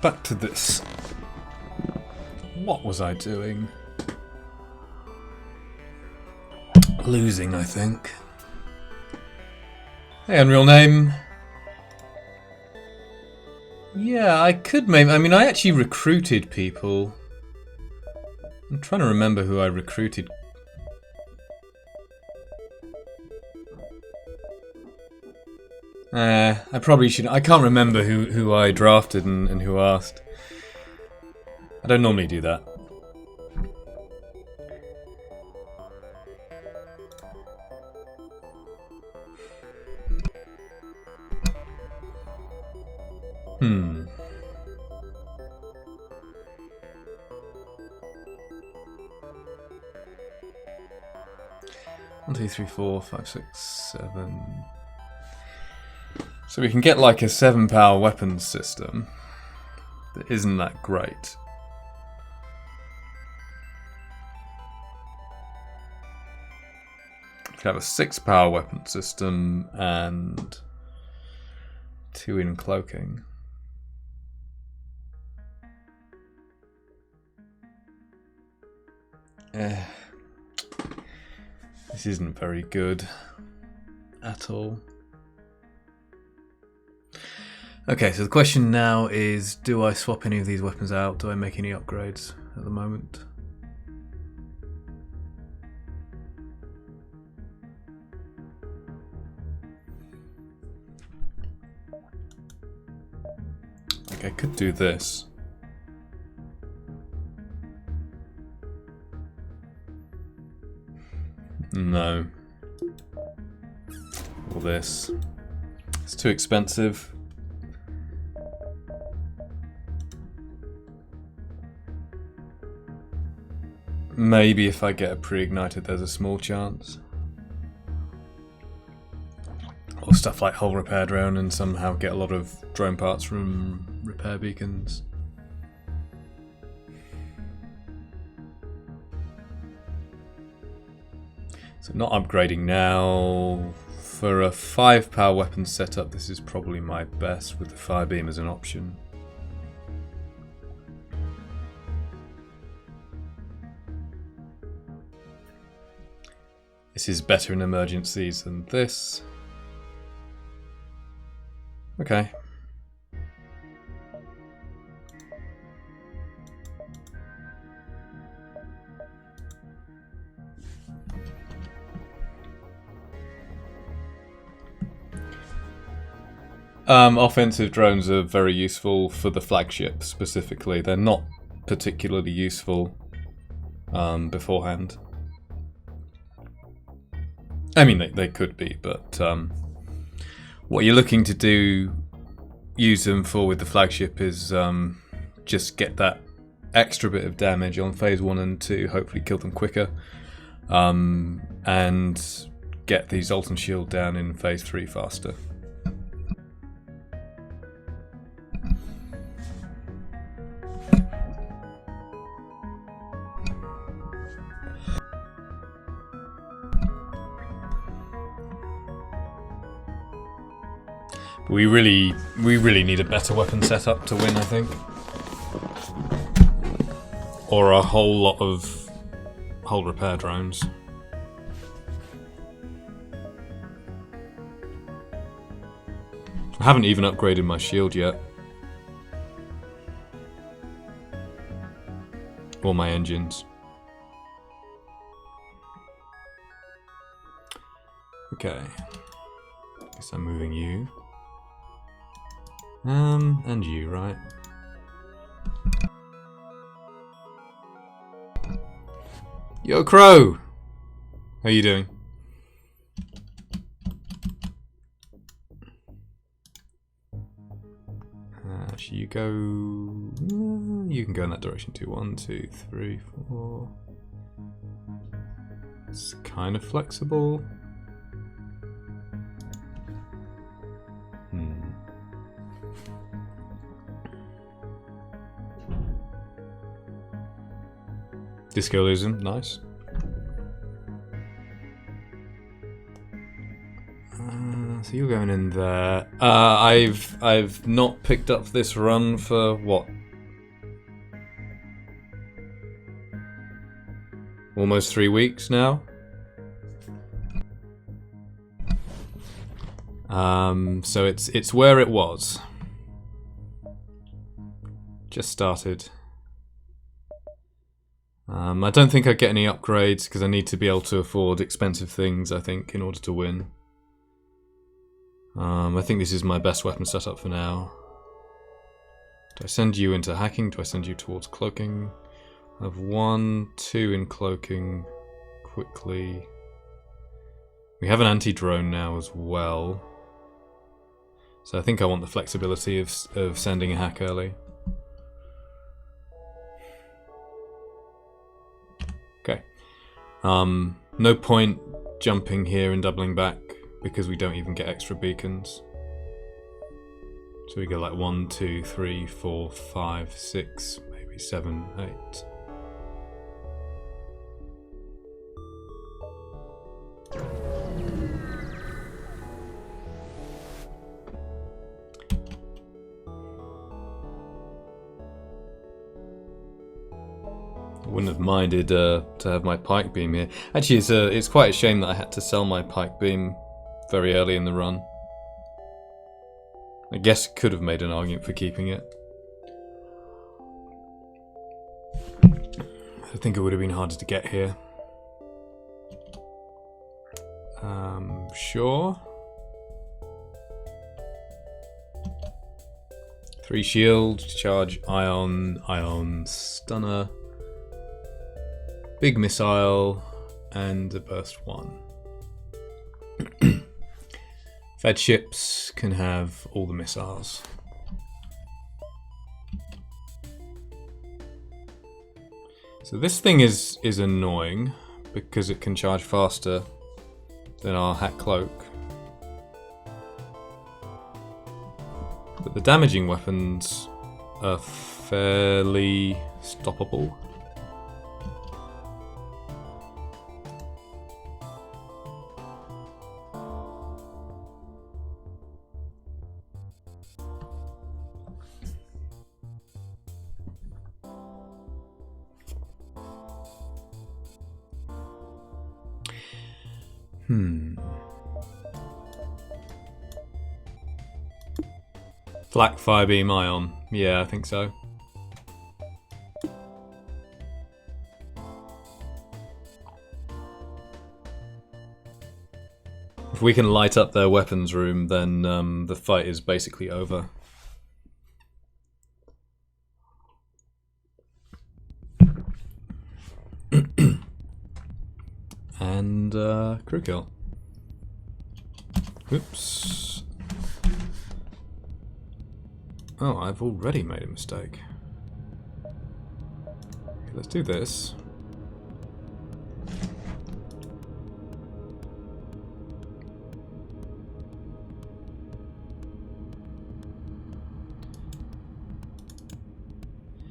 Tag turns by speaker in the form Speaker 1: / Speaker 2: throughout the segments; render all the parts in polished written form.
Speaker 1: Back to this. What was I doing? Losing, I think. Hey, Unreal name. Yeah, I could maybe. I mean, I actually recruited people. I'm trying to remember who I recruited. I probably should. I can't remember who I drafted and who asked. I don't normally do that. Hmm. One, two, three, 4, 5, 6, 7. So we can get like a 7-power weapons system that isn't that great. We can have a 6-power weapon system and 2 in cloaking. This isn't very good at all. Okay, so the question now is, do I swap any of these weapons out? Do I make any upgrades at the moment? Okay, I could do this. No. Or this. It's too expensive. Maybe if I get a pre-ignited, there's a small chance. Or stuff like hull repair drone and somehow get a lot of drone parts from repair beacons. So not upgrading now. For a 5-power weapon setup, this is probably my best with the fire beam as an option. This is better in emergencies than this. Okay. Offensive drones are very useful for the flagship specifically. They're not particularly useful beforehand. I mean, they could be, but what you're looking to do, use them for with the flagship is just get that extra bit of damage on phase 1 and 2, hopefully kill them quicker, and get the Zoltan shield down in phase 3 faster. We really need a better weapon setup to win, I think. Or a whole lot of hull repair drones. I haven't even upgraded my shield yet. Or my engines. Okay. Guess I'm moving you. And you, right? Yo, Crow! How you doing? Actually, you go... you can go in that direction too. 1, 2, 3, 4... It's kind of flexible. Discolism, nice. So you're going in there. I've not picked up this run for what? Almost 3 weeks now. So it's where it was. Just started. I don't think I get any upgrades because I need to be able to afford expensive things, I think, in order to win. I think this is my best weapon setup for now. Do I send you into hacking? Do I send you towards cloaking? I have 1, 2 in cloaking quickly. We have an anti-drone now as well. So I think I want the flexibility of sending a hack early. Okay. No point jumping here and doubling back because we don't even get extra beacons. So we go like 1, 2, 3, 4, 5, 6, maybe 7, 8. Wouldn't have minded to have my pike beam here. Actually, it's quite a shame that I had to sell my pike beam very early in the run. I guess could have made an argument for keeping it. I think it would have been harder to get here. Sure. 3 shield, charge, ion, stunner. Big missile, and a burst 1. Fed ships can have all the missiles. So this thing is annoying because it can charge faster than our hack cloak. But the damaging weapons are fairly stoppable. Black fire beam ion. Yeah, I think so. If we can light up their weapons room, then the fight is basically over. And crew kill. Oops. Oh, I've already made a mistake. Okay, let's do this.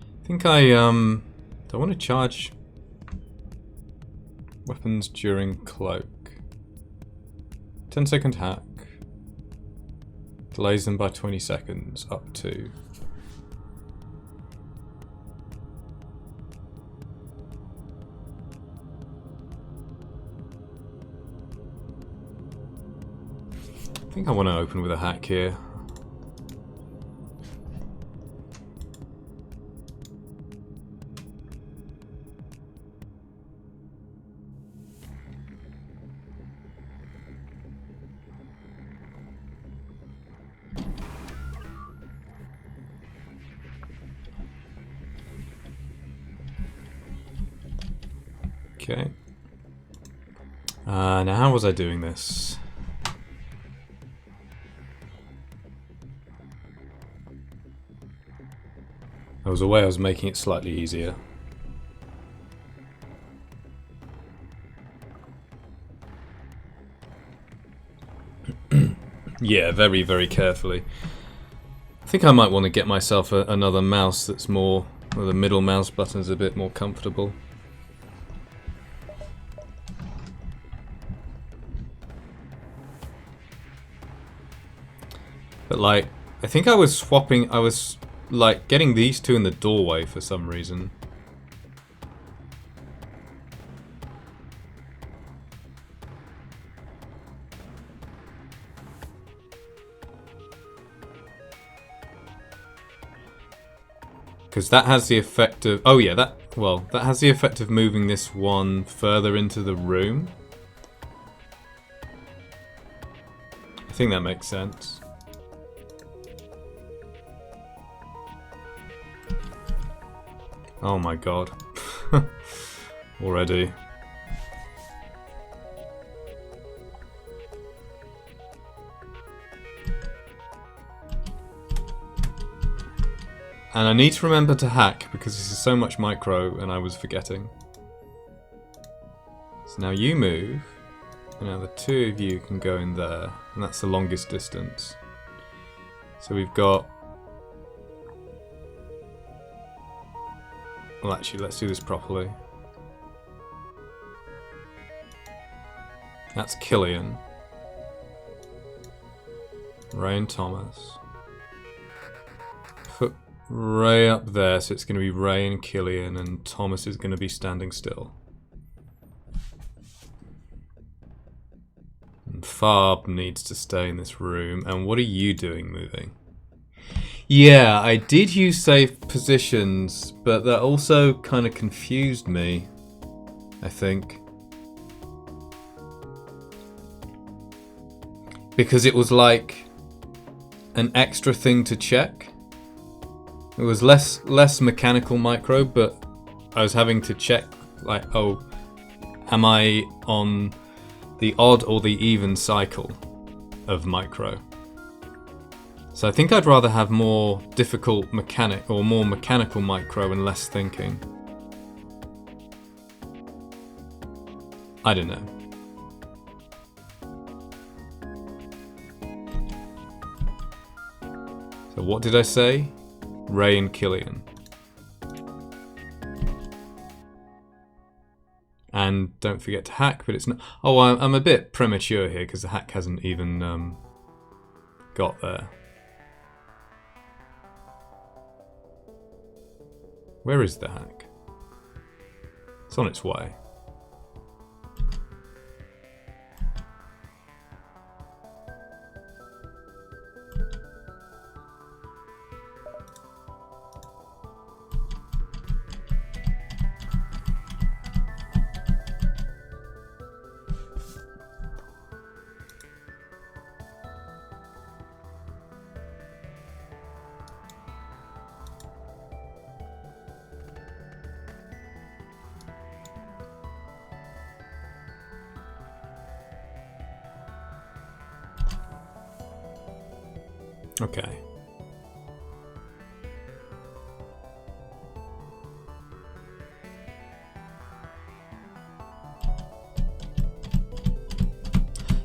Speaker 1: I think I don't want to charge weapons during cloak. 10-second hack. Delays them by 20 seconds, up to. I think I want to open with a hack here. Okay. Now how was I doing this? There was a way I was making it slightly easier. Yeah, very, very carefully. I think I might want to get myself another mouse that's more, where the middle mouse button's a bit more comfortable. But like, I think I was swapping, I was like getting these two in the doorway for some reason. Because that has the effect of, oh yeah, that has the effect of moving this one further into the room. I think that makes sense. Oh my god. Already. And I need to remember to hack because this is so much micro and I was forgetting. So now you move. And now the two of you can go in there. And that's the longest distance. So we've got... Well, actually, let's do this properly. That's Killian. Ray and Thomas. Put Ray up there, so it's going to be Ray and Killian, and Thomas is going to be standing still. And Farb needs to stay in this room. And what are you doing moving? Yeah, I did use safe positions, but that also kind of confused me, I think. Because it was like an extra thing to check. It was less mechanical micro, but I was having to check, like, oh, am I on the odd or the even cycle of micro? So I think I'd rather have more difficult mechanic or more mechanical micro and less thinking. I don't know. So what did I say? Ray and Killian. And don't forget to hack, but it's not... Oh, I'm a bit premature here because the hack hasn't even got there. Where is the hack? It's on its way. Okay.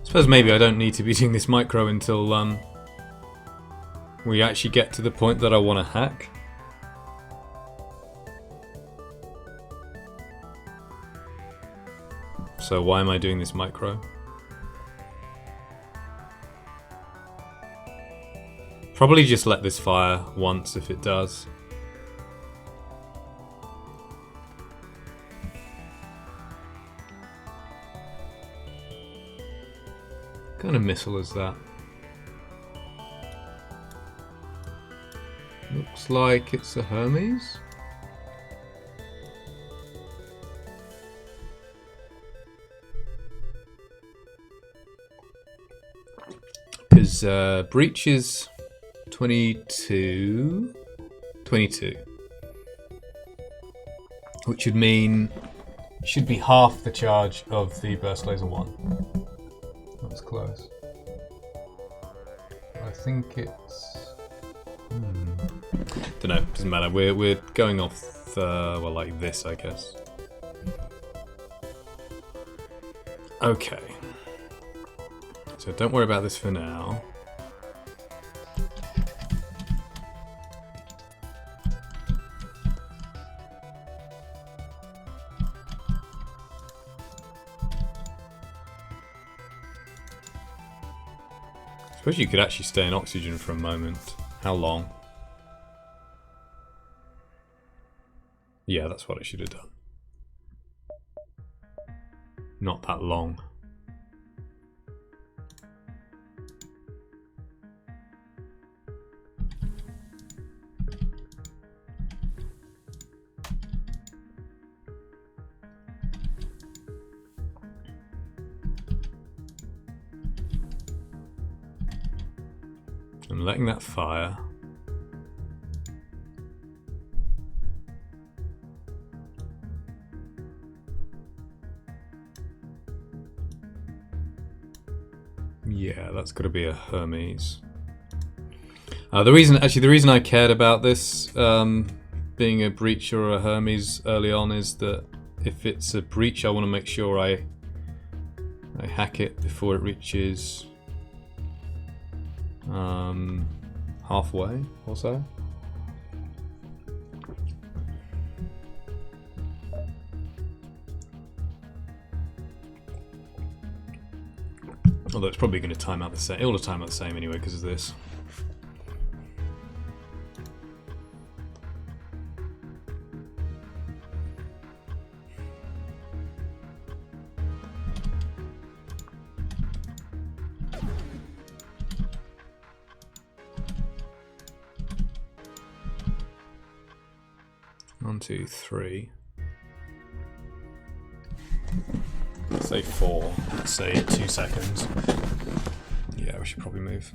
Speaker 1: Suppose maybe I don't need to be doing this micro until we actually get to the point that I want to hack. So why am I doing this micro? Probably just let this fire once if it does. What kind of missile is that? Looks like it's a Hermes. Because breach is 22, which would mean it should be half the charge of the burst laser 1. That's close. I think it's. Don't know. Doesn't matter. We're going off well, like this, I guess. Okay. So don't worry about this for now. I suppose you could actually stay in oxygen for a moment. How long? Yeah, that's what I should have done. Not that long. I'm letting that fire. Yeah, that's got to be a Hermes. The reason I cared about this being a breach or a Hermes early on is that if it's a breach, I want to make sure I hack it before it reaches halfway or so. Although it's probably going to time out the same. It ought to time out the same anyway because of this. One, two, three. Let's say 4. Let's say 2 seconds. Yeah, we should probably move.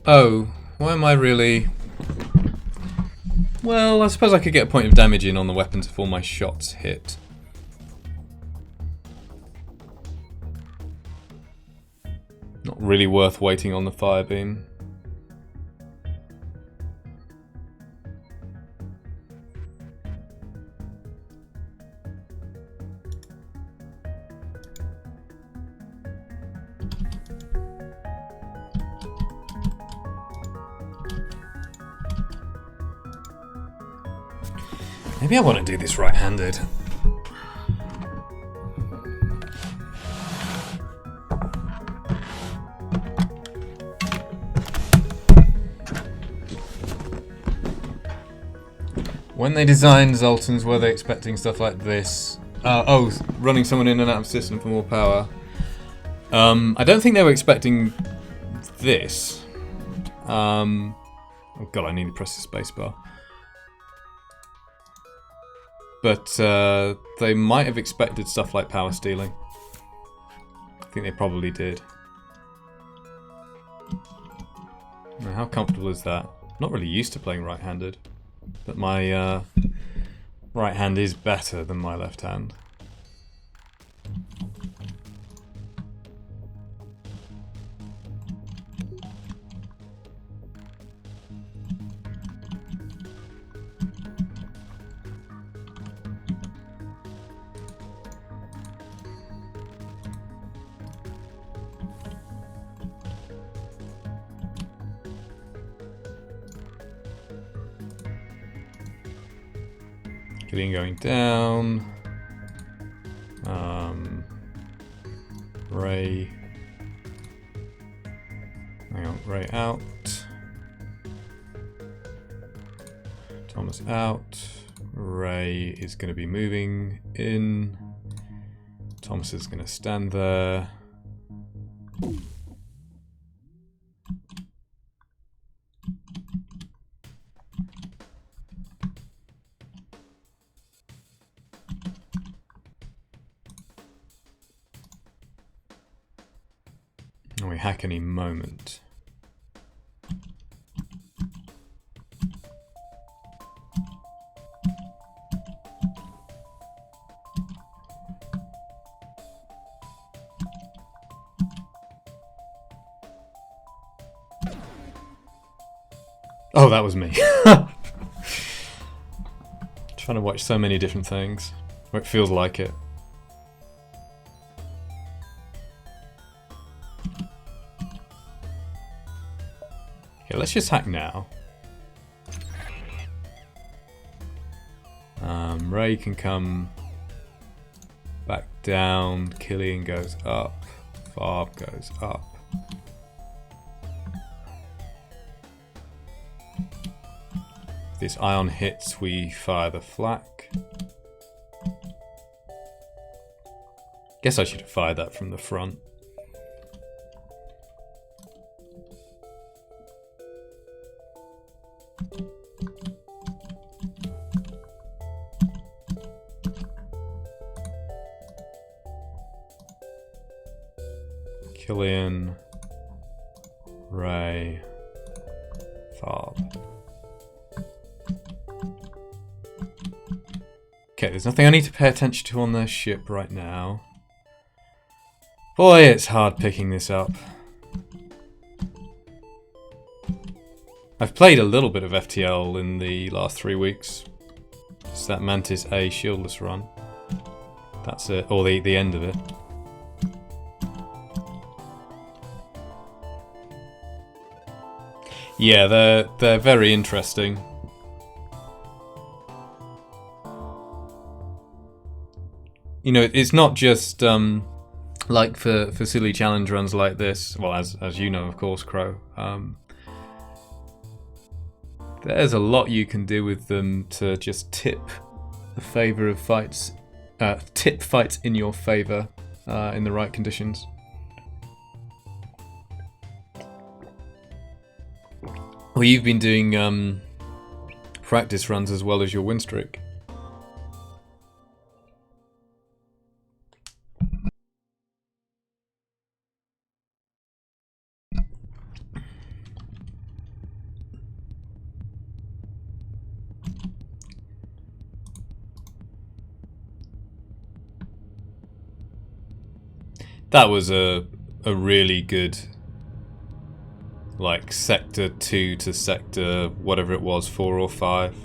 Speaker 1: Oh, why am I really... Well, I suppose I could get a point of damage in on the weapons if all my shots hit. Not really worth waiting on the fire beam. Maybe I want to do this right-handed. When they designed Zoltans, were they expecting stuff like this? Running someone in and out of system for more power. I don't think they were expecting this. Oh god, I need to press the spacebar. But they might have expected stuff like power stealing. I think they probably did. Now, how comfortable is that? I'm not really used to playing right-handed. But my right hand is better than my left hand. Killian going down. Ray. Hang on, Ray out. Thomas out. Ray is going to be moving in. Thomas is going to stand there. And we hack any moment. Oh, that was me. Trying to watch so many different things. Or it feels like it. Okay, let's just hack now. Ray can come back down. Killian goes up. Farb goes up. If this ion hits, we fire the flak. Guess I should have fired that from the front. Killian, Ray, Farb. Okay, there's nothing I need to pay attention to on their ship right now. Boy, it's hard picking this up. I've played a little bit of FTL in the last 3 weeks. It's that Mantis A shieldless run. That's it, or the end of it. Yeah, they're very interesting. You know, it's not just like for silly challenge runs like this. Well, as you know, of course, Crow. There's a lot you can do with them to just tip the favor of fights, tip fights in your favor in the right conditions. Well, you've been doing practice runs as well as your win streak. That was a really good, like, sector 2 to sector whatever it was, 4 or 5,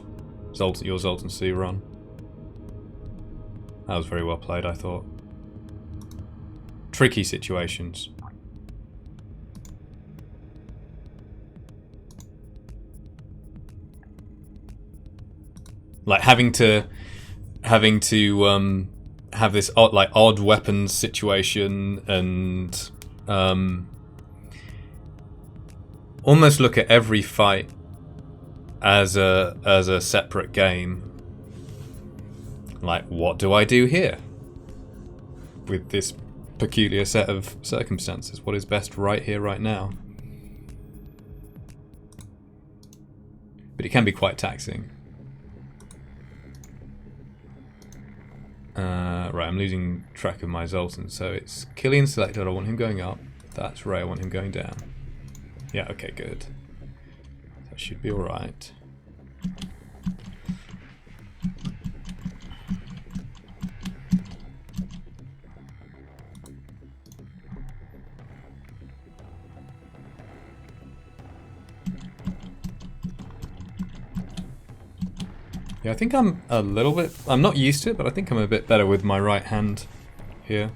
Speaker 1: your Zoltan C run. That was very well played, I thought. Tricky situations. Like having to have this odd weapons situation and almost look at every fight as a separate game. Like, what do I do here with this peculiar set of circumstances? What is best right here, right now? But it can be quite taxing. Right, I'm losing track of my Zoltan, so it's Killian selected, I want him going up. That's Ray, I want him going down. Yeah, okay, good. That should be alright. Yeah, I think I'm a little bit... I'm not used to it, but I think I'm a bit better with my right hand here.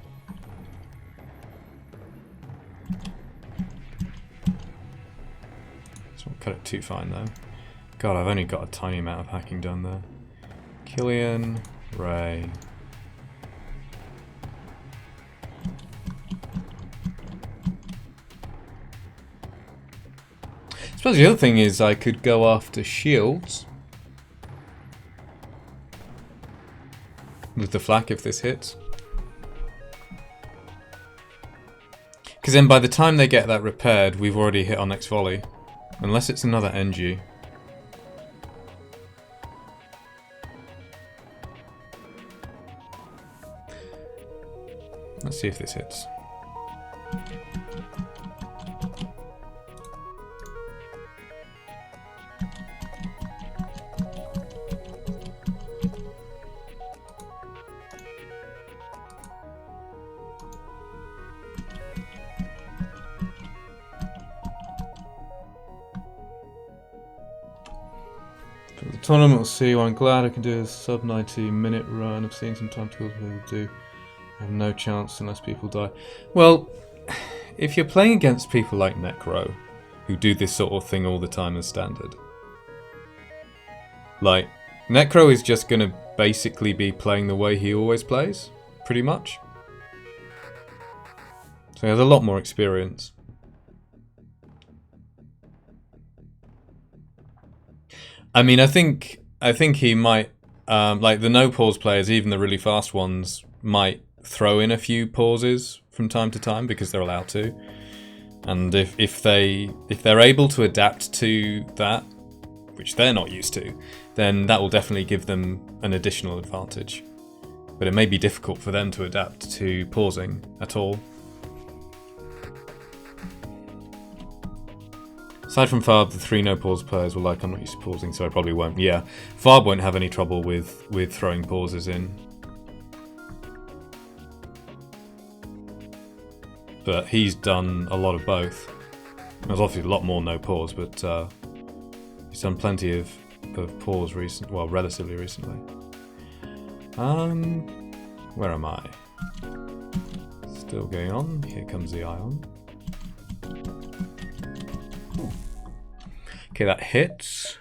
Speaker 1: Just won't cut it too fine, though. God, I've only got a tiny amount of hacking done there. Killian, Ray. I suppose the other thing is I could go after shields with the flak if this hits. Because then by the time they get that repaired, we've already hit our next volley. Unless it's another NG. Let's see if this hits. For the tournament, we'll see. Well, I'm glad I can do a sub 90-minute run. I've seen some time tools people do. I have no chance unless people die. Well, if you're playing against people like Necro, who do this sort of thing all the time as standard, like, Necro is just going to basically be playing the way he always plays, pretty much. So he has a lot more experience. I mean, I think he might, like the no-pause players, even the really fast ones, might throw in a few pauses from time to time because they're allowed to. And if they're able to adapt to that, which they're not used to, then that will definitely give them an additional advantage. But it may be difficult for them to adapt to pausing at all. Aside from Farb, the 3 no-pause players were like, I'm not used to pausing, so I probably won't. Yeah, Farb won't have any trouble with throwing pauses in. But he's done a lot of both. There's obviously a lot more no-pause, but he's done plenty of pause relatively recently. Where am I? Still going on. Here comes the ion. Okay, that hits.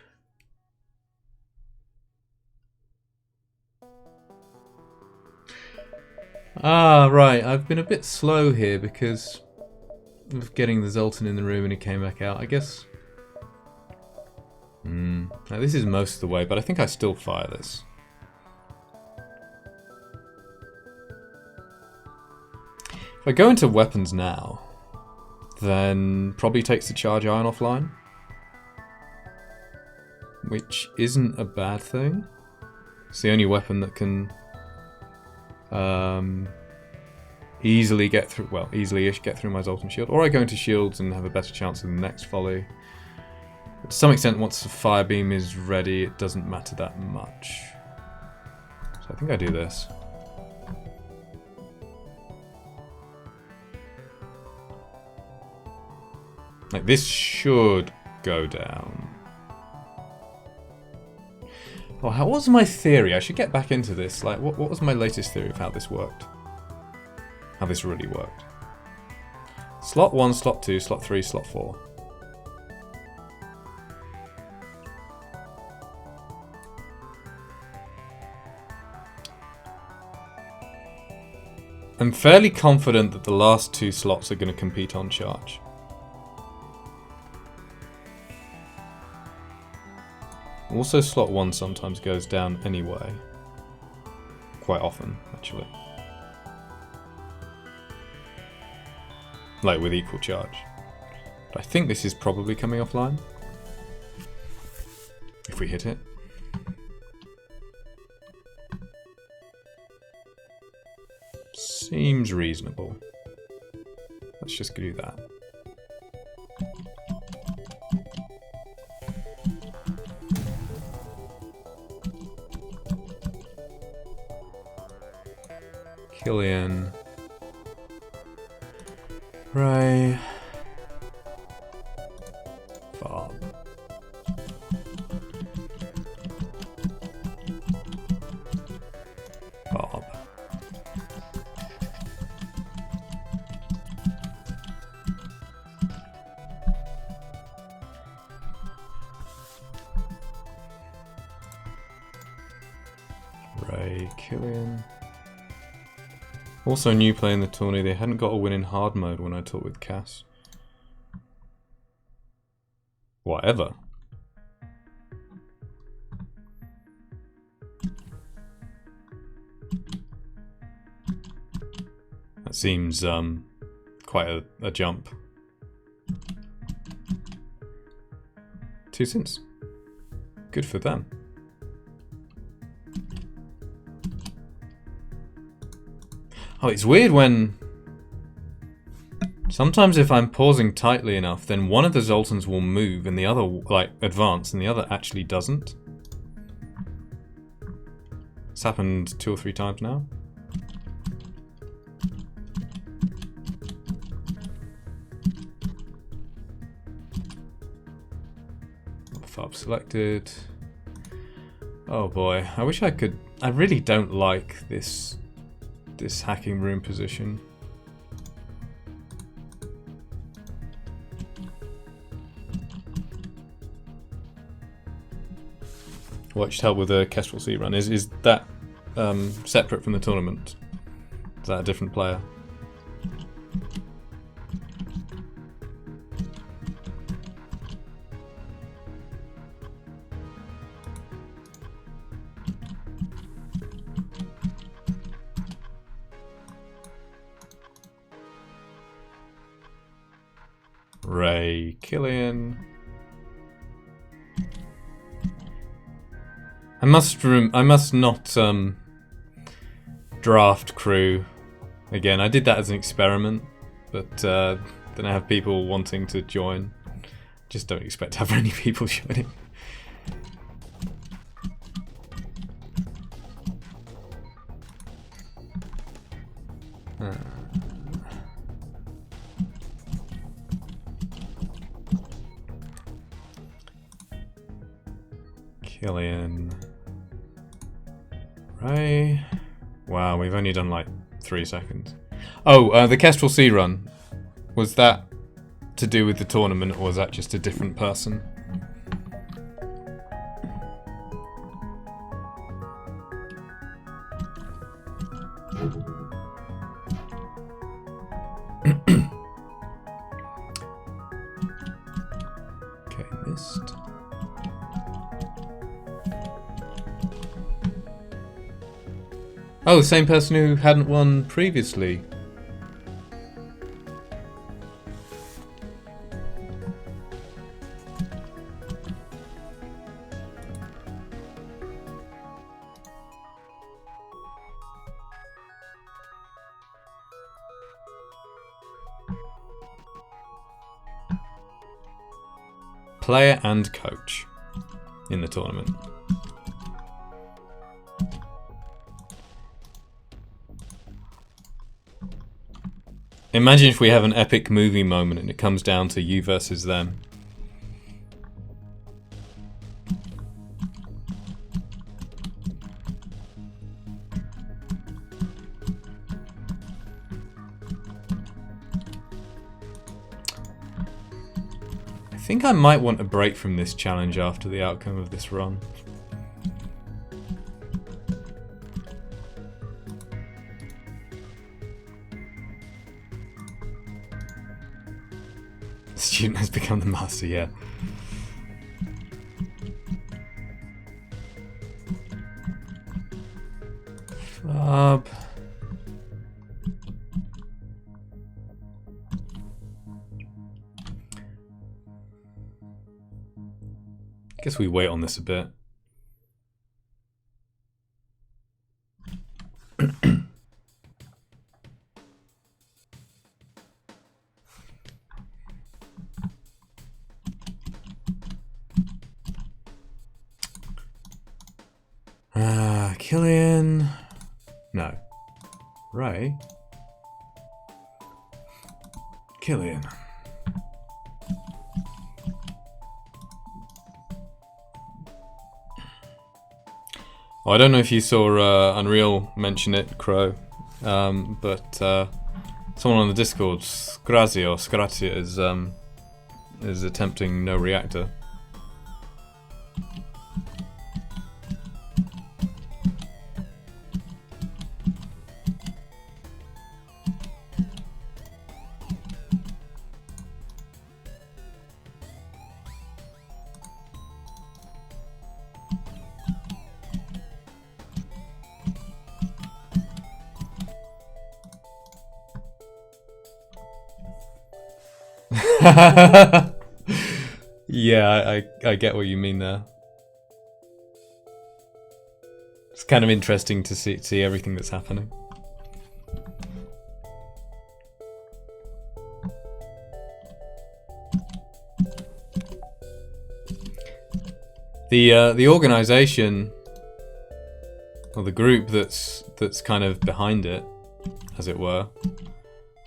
Speaker 1: Ah, right. I've been a bit slow here because of getting the Zoltan in the room and he came back out. I guess... Now this is most of the way, but I think I still fire this. If I go into weapons now, then probably takes the charge ion offline. Which isn't a bad thing. It's the only weapon that can easily get through, well, easily-ish get through my Zoltan shield. Or I go into shields and have a better chance of the next volley. But to some extent, once the fire beam is ready, it doesn't matter that much. So I think I do this. Like, this should go down. Oh, what was my theory? I should get back into this. Like, what was my latest theory of how this worked? How this really worked? Slot 1, slot 2, slot 3, slot 4. I'm fairly confident that the last 2 slots are going to compete on charge. Also, slot 1 sometimes goes down anyway. Quite often, actually. Like, with equal charge. But I think this is probably coming offline. If we hit it. Seems reasonable. Let's just do that. Killian. Ray. Bob. Bob. Ray, Killian. Also new play in the tourney, they hadn't got a win in hard mode when I talked with Cass. Whatever. That seems quite a jump. 2 cents. Good for them. Oh, it's weird when... Sometimes if I'm pausing tightly enough, then one of the Zoltans will move and the other, like, advance, and the other actually doesn't. It's happened 2 or 3 times now. Fob selected. Oh boy, I wish I could... I really don't like this hacking room position. What should help with a Kestrel C run? Is that separate from the tournament? Is that a different player? Ray, Killian. I must not draft crew again. I did that as an experiment, but then I have people wanting to join. Just don't expect to have any people joining. Killian. Ray. Wow, we've only done like 3 seconds. Oh, the Kestrel C run. Was that to do with the tournament, or was that just a different person? Okay, missed. Oh, the same person who hadn't won previously. Player and coach in the tournament. Imagine if we have an epic movie moment and it comes down to you versus them. I think I might want a break from this challenge after the outcome of this run. Student has become the master, yeah. Fab. Guess we wait on this a bit. Killian. No. Ray. Killian. Oh, I don't know if you saw Unreal mention it, Crow, but someone on the Discord, Scrazia, is attempting no reactor. Yeah, I get what you mean there. It's kind of interesting to see everything that's happening. The organization, or the group that's kind of behind it, as it were,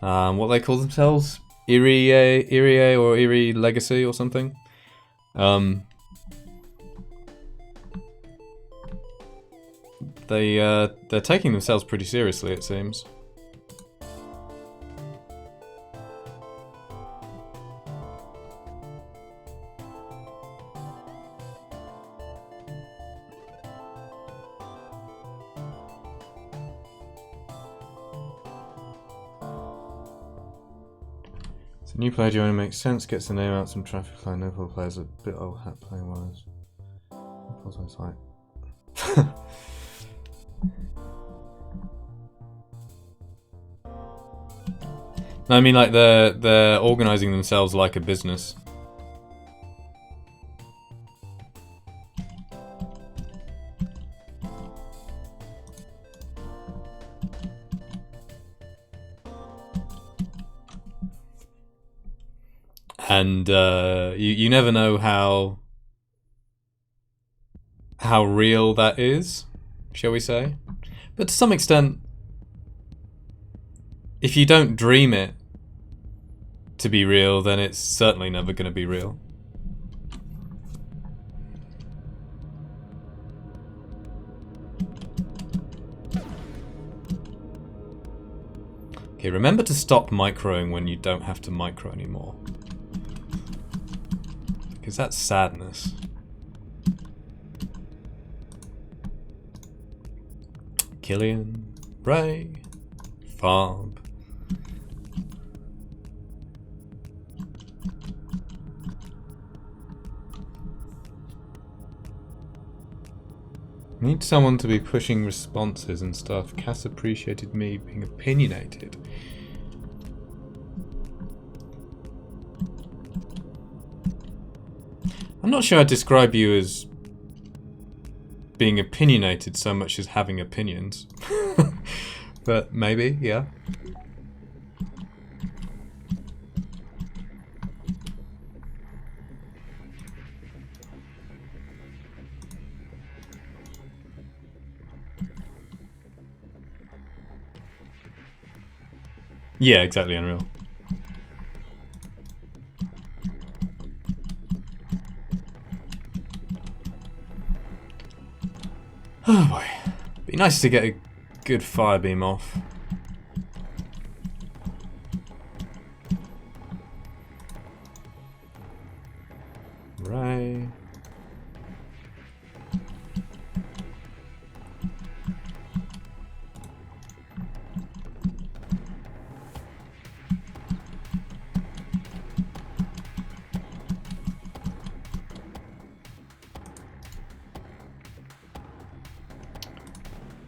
Speaker 1: what they call themselves, Erie or Erie Legacy or something. They're taking themselves pretty seriously, it seems. So new player joining makes sense, gets the name out, some traffic line, no full players, a bit old hat playing wise. No, I mean, like, they're organizing themselves like a business. And you never know how real that is, shall we say? But to some extent, if you don't dream it to be real, then it's certainly never going to be real. Okay, remember to stop microing when you don't have to micro anymore. Because that's sadness. Killian, Ray, Farb. Need someone to be pushing responses and stuff. Cass appreciated me being opinionated. I'm not sure I'd describe you as being opinionated so much as having opinions. But maybe, yeah. Yeah, exactly, Unreal. Oh boy. Be nice to get a good fire beam off. Right.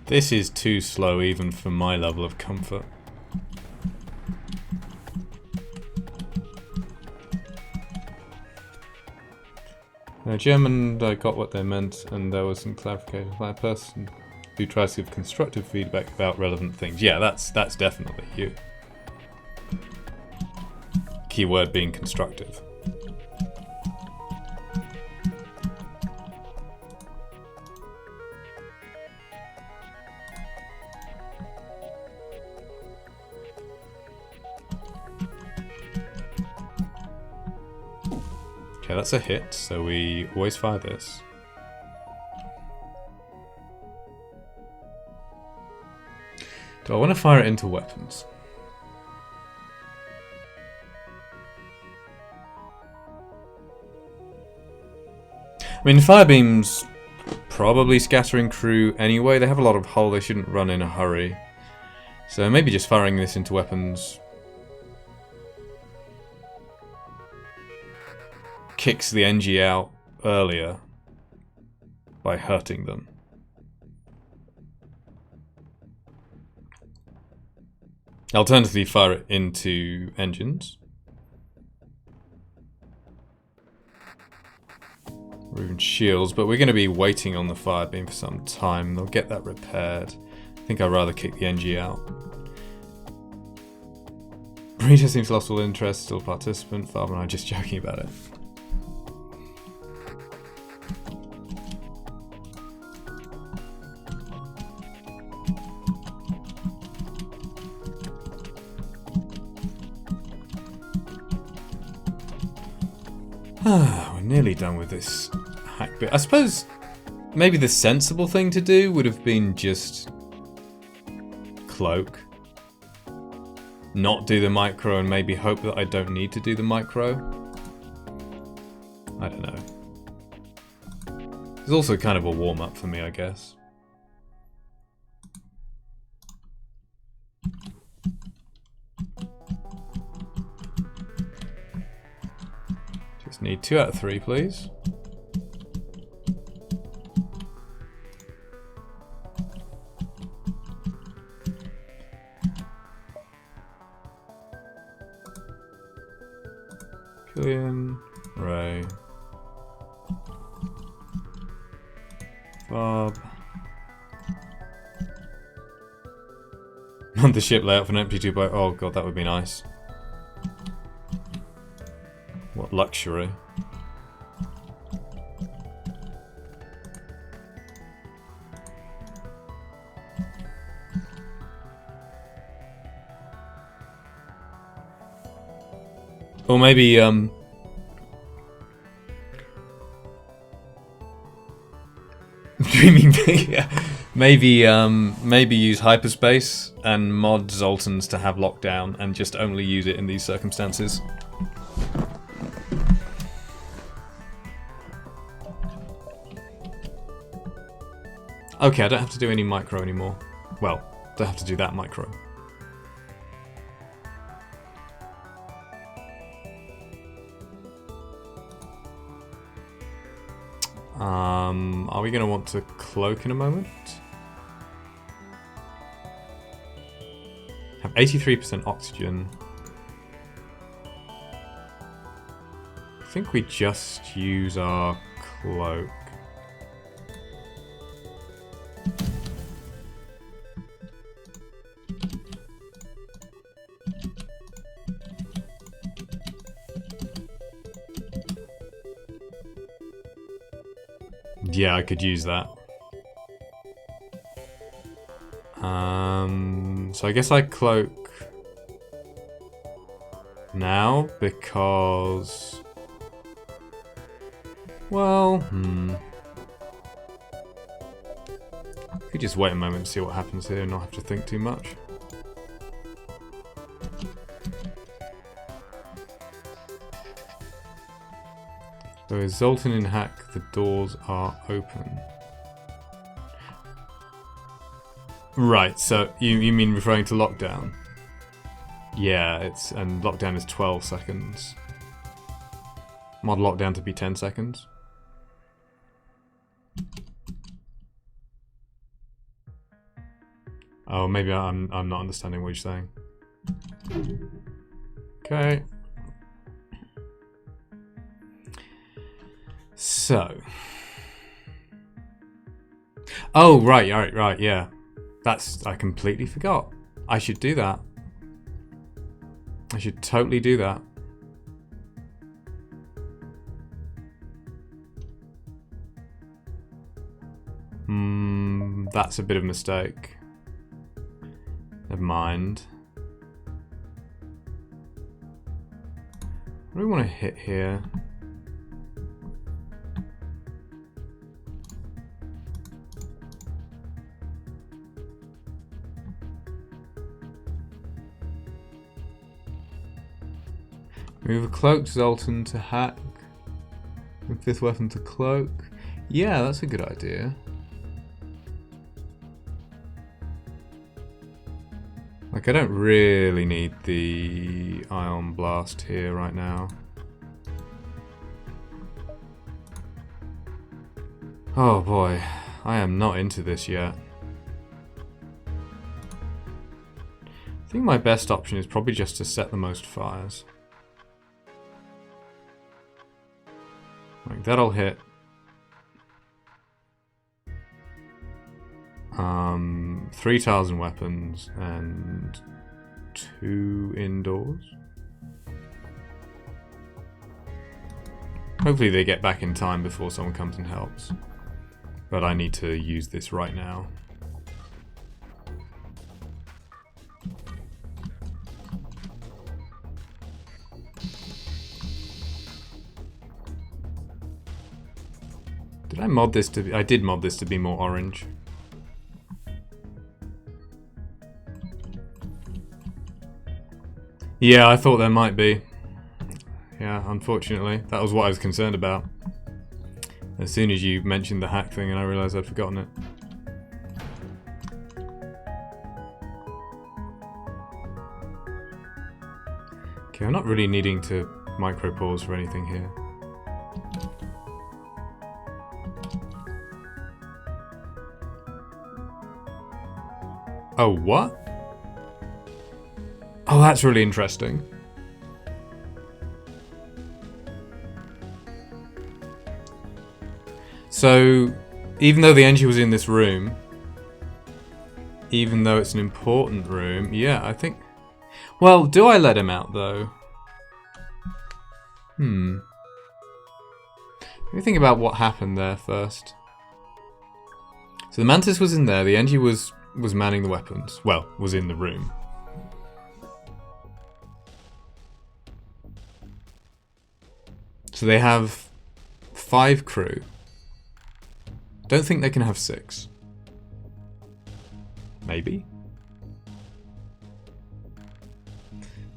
Speaker 1: This is too slow even for my level of comfort. Now, German, I got what they meant, and there was some clarification by a person who tries to give constructive feedback about relevant things. Yeah, that's definitely you. Keyword being constructive. Okay, that's a hit, so we always fire this. Do I want to fire it into weapons? I mean, fire beams probably scattering through anyway. They have a lot of hull, they shouldn't run in a hurry. So maybe just firing this into weapons kicks the NG out earlier by hurting them. Alternatively, fire it into engines. or even shields, but we're going to be waiting on the fire beam for some time. They'll get that repaired. I think I'd rather kick the NG out. Rita seems lost all interest, still participant. Farmer and I just joking about it. We're nearly done with this hack bit. I suppose maybe the sensible thing to do would have been just cloak. Not do the micro and maybe hope that I don't need to do the micro. I don't know. It's also kind of a warm-up for me, I guess. Just need 2 out of 3, please. Killian, Ray, Bob. On the ship layout for an empty 2x. Oh god, that would be nice. What luxury. Or maybe, dreaming big, yeah. Maybe use hyperspace and mod Zoltans to have lockdown and just only use it in these circumstances. Okay, I don't have to do any micro anymore. Well, don't have to do that micro. Are we going to want to cloak in a moment? Have 83% oxygen. I think we just use our cloak. Yeah, I could use that. So I guess I cloak now because, well, could just wait a moment and see what happens here and not have to think too much. So is Zoltan in hack? The doors are open. Right, so you mean referring to lockdown? Yeah, and lockdown is 12 seconds. Mod lockdown to be 10 seconds. Oh, maybe I'm not understanding what you're saying. Okay. So. Oh, right, yeah. I completely forgot. I should do that. I should totally do that. That's a bit of a mistake. Never mind. What do we want to hit here? Move a cloaked Zoltan to hack. Move 5th weapon to cloak. Yeah, that's a good idea. Like, I don't really need the Ion Blast here right now. Oh boy, I am not into this yet. I think my best option is probably just to set the most fires. Like, that'll hit 3 tiles and weapons and 2 indoors. Hopefully they get back in time before someone comes and helps. But I need to use this right now. Did I mod this to be... I did mod this to be more orange. Yeah, I thought there might be. Yeah, unfortunately. That was what I was concerned about. As soon as you mentioned the hack thing and I realised I'd forgotten it. Okay, I'm not really needing to micro pause for anything here. Oh, what? Oh, that's really interesting. So, even though the engine was in this room, even though it's an important room, yeah, I think... Well, do I let him out, though? Let me think about what happened there first. So the Mantis was in there, the Engie was manning the weapons. Well, was in the room. So they have 5 crew. Don't think they can have 6. Maybe.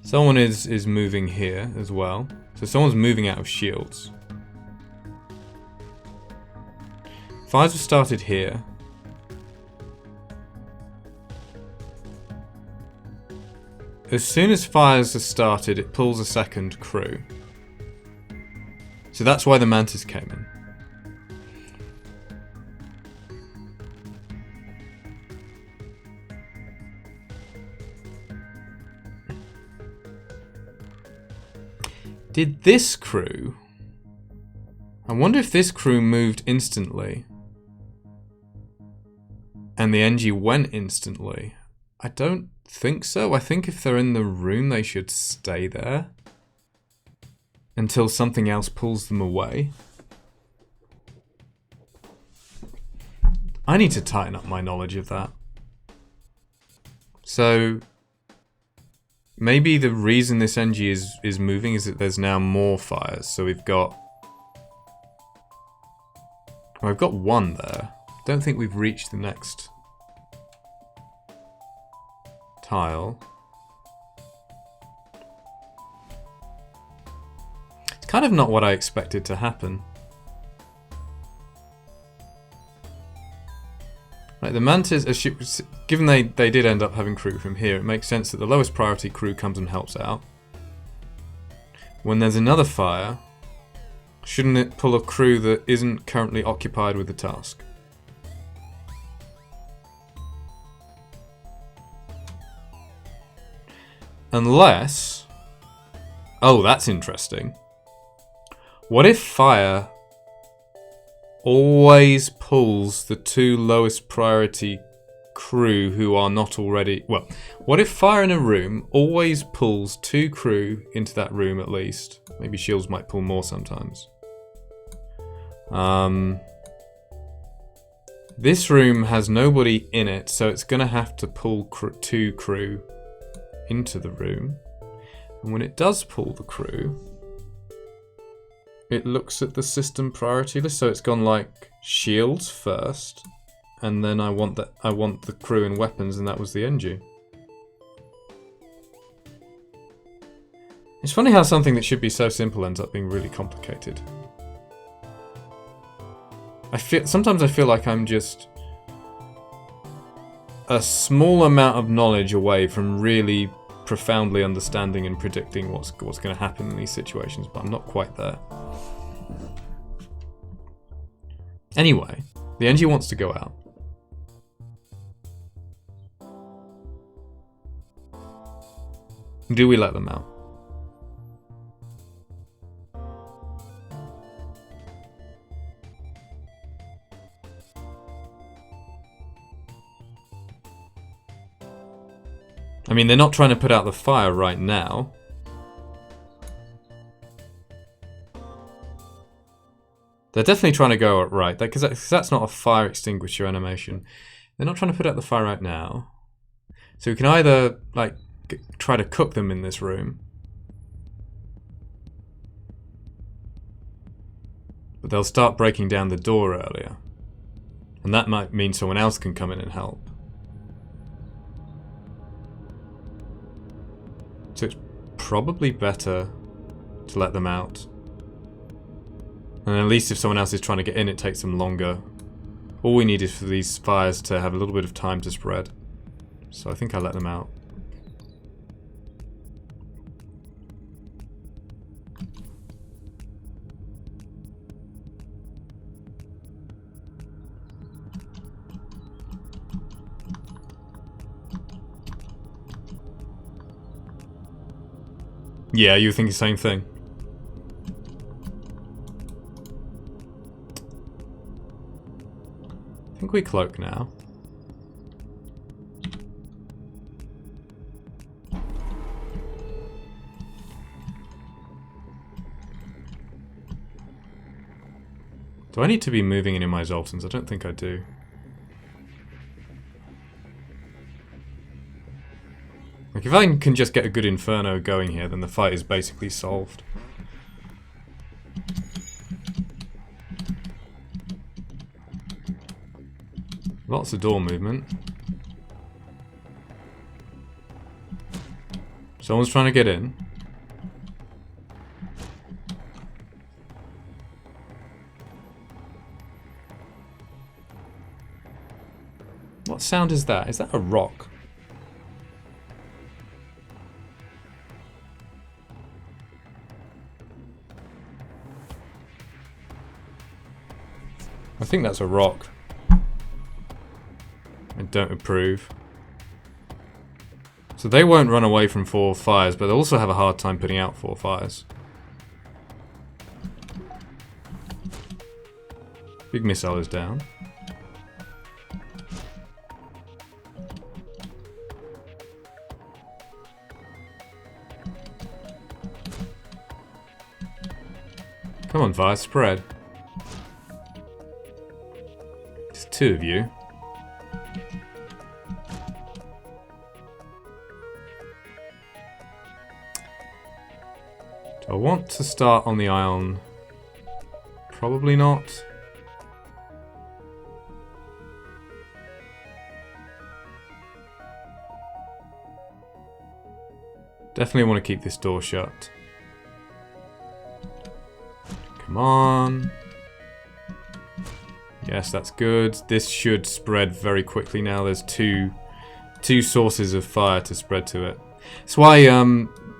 Speaker 1: Someone is moving here as well. So someone's moving out of shields. 5s have started here. As soon as fires are started, it pulls a second crew. So that's why the Mantis came in. Did this crew... I wonder if this crew moved instantly. And the Engie went instantly. I don't think so. I think if they're in the room, they should stay there. Until something else pulls them away. I need to tighten up my knowledge of that. So... maybe the reason this Engie is moving is that there's now more fires. So we've got... well, I've got 1 there. Don't think we've reached the next tile. It's kind of not what I expected to happen. Right, the Mantis, given they did end up having crew from here, it makes sense that the lowest priority crew comes and helps out. When there's another fire, shouldn't it pull a crew that isn't currently occupied with the task? Unless... oh, that's interesting. What if fire always pulls the 2 lowest priority crew who are not already... well, what if fire in a room always pulls 2 crew into that room at least? Maybe shields might pull more sometimes. This room has nobody in it, so it's going to have to pull 2 crew into the room. And when it does pull the crew, it looks at the system priority list, so it's gone like shields first, and then I want the crew and weapons, and that was the Engie. It's funny how something that should be so simple ends up being really complicated. Sometimes I feel like I'm just a small amount of knowledge away from really profoundly understanding and predicting what's going to happen in these situations, but I'm not quite there. Anyway, the Engie wants to go out. Do we let them out? I mean, they're not trying to put out the fire right now. They're definitely trying to go right, because that's not a fire extinguisher animation. They're not trying to put out the fire right now. So we can either, like, try to cook them in this room. But they'll start breaking down the door earlier. And that might mean someone else can come in and help. So it's probably better to let them out. And at least if someone else is trying to get in, it takes them longer. All we need is for these fires to have a little bit of time to spread. So I think I let them out. Yeah, you think the same thing. I think we cloak now. Do I need to be moving any of my Zoltans? I don't think I do. Like, if I can just get a good Inferno going here, then the fight is basically solved. Lots of door movement. Someone's trying to get in. What sound is that? Is that a rock? I think that's a rock. I don't approve. So they won't run away from 4 fires, but they'll also have a hard time putting out 4 fires. Big missile is down. Come on, fire, spread. There's 2 of you. Do I want to start on the ion? Probably not. Definitely want to keep this door shut. Come on. Yes, that's good. This should spread very quickly now. There's two sources of fire to spread to it. That's why,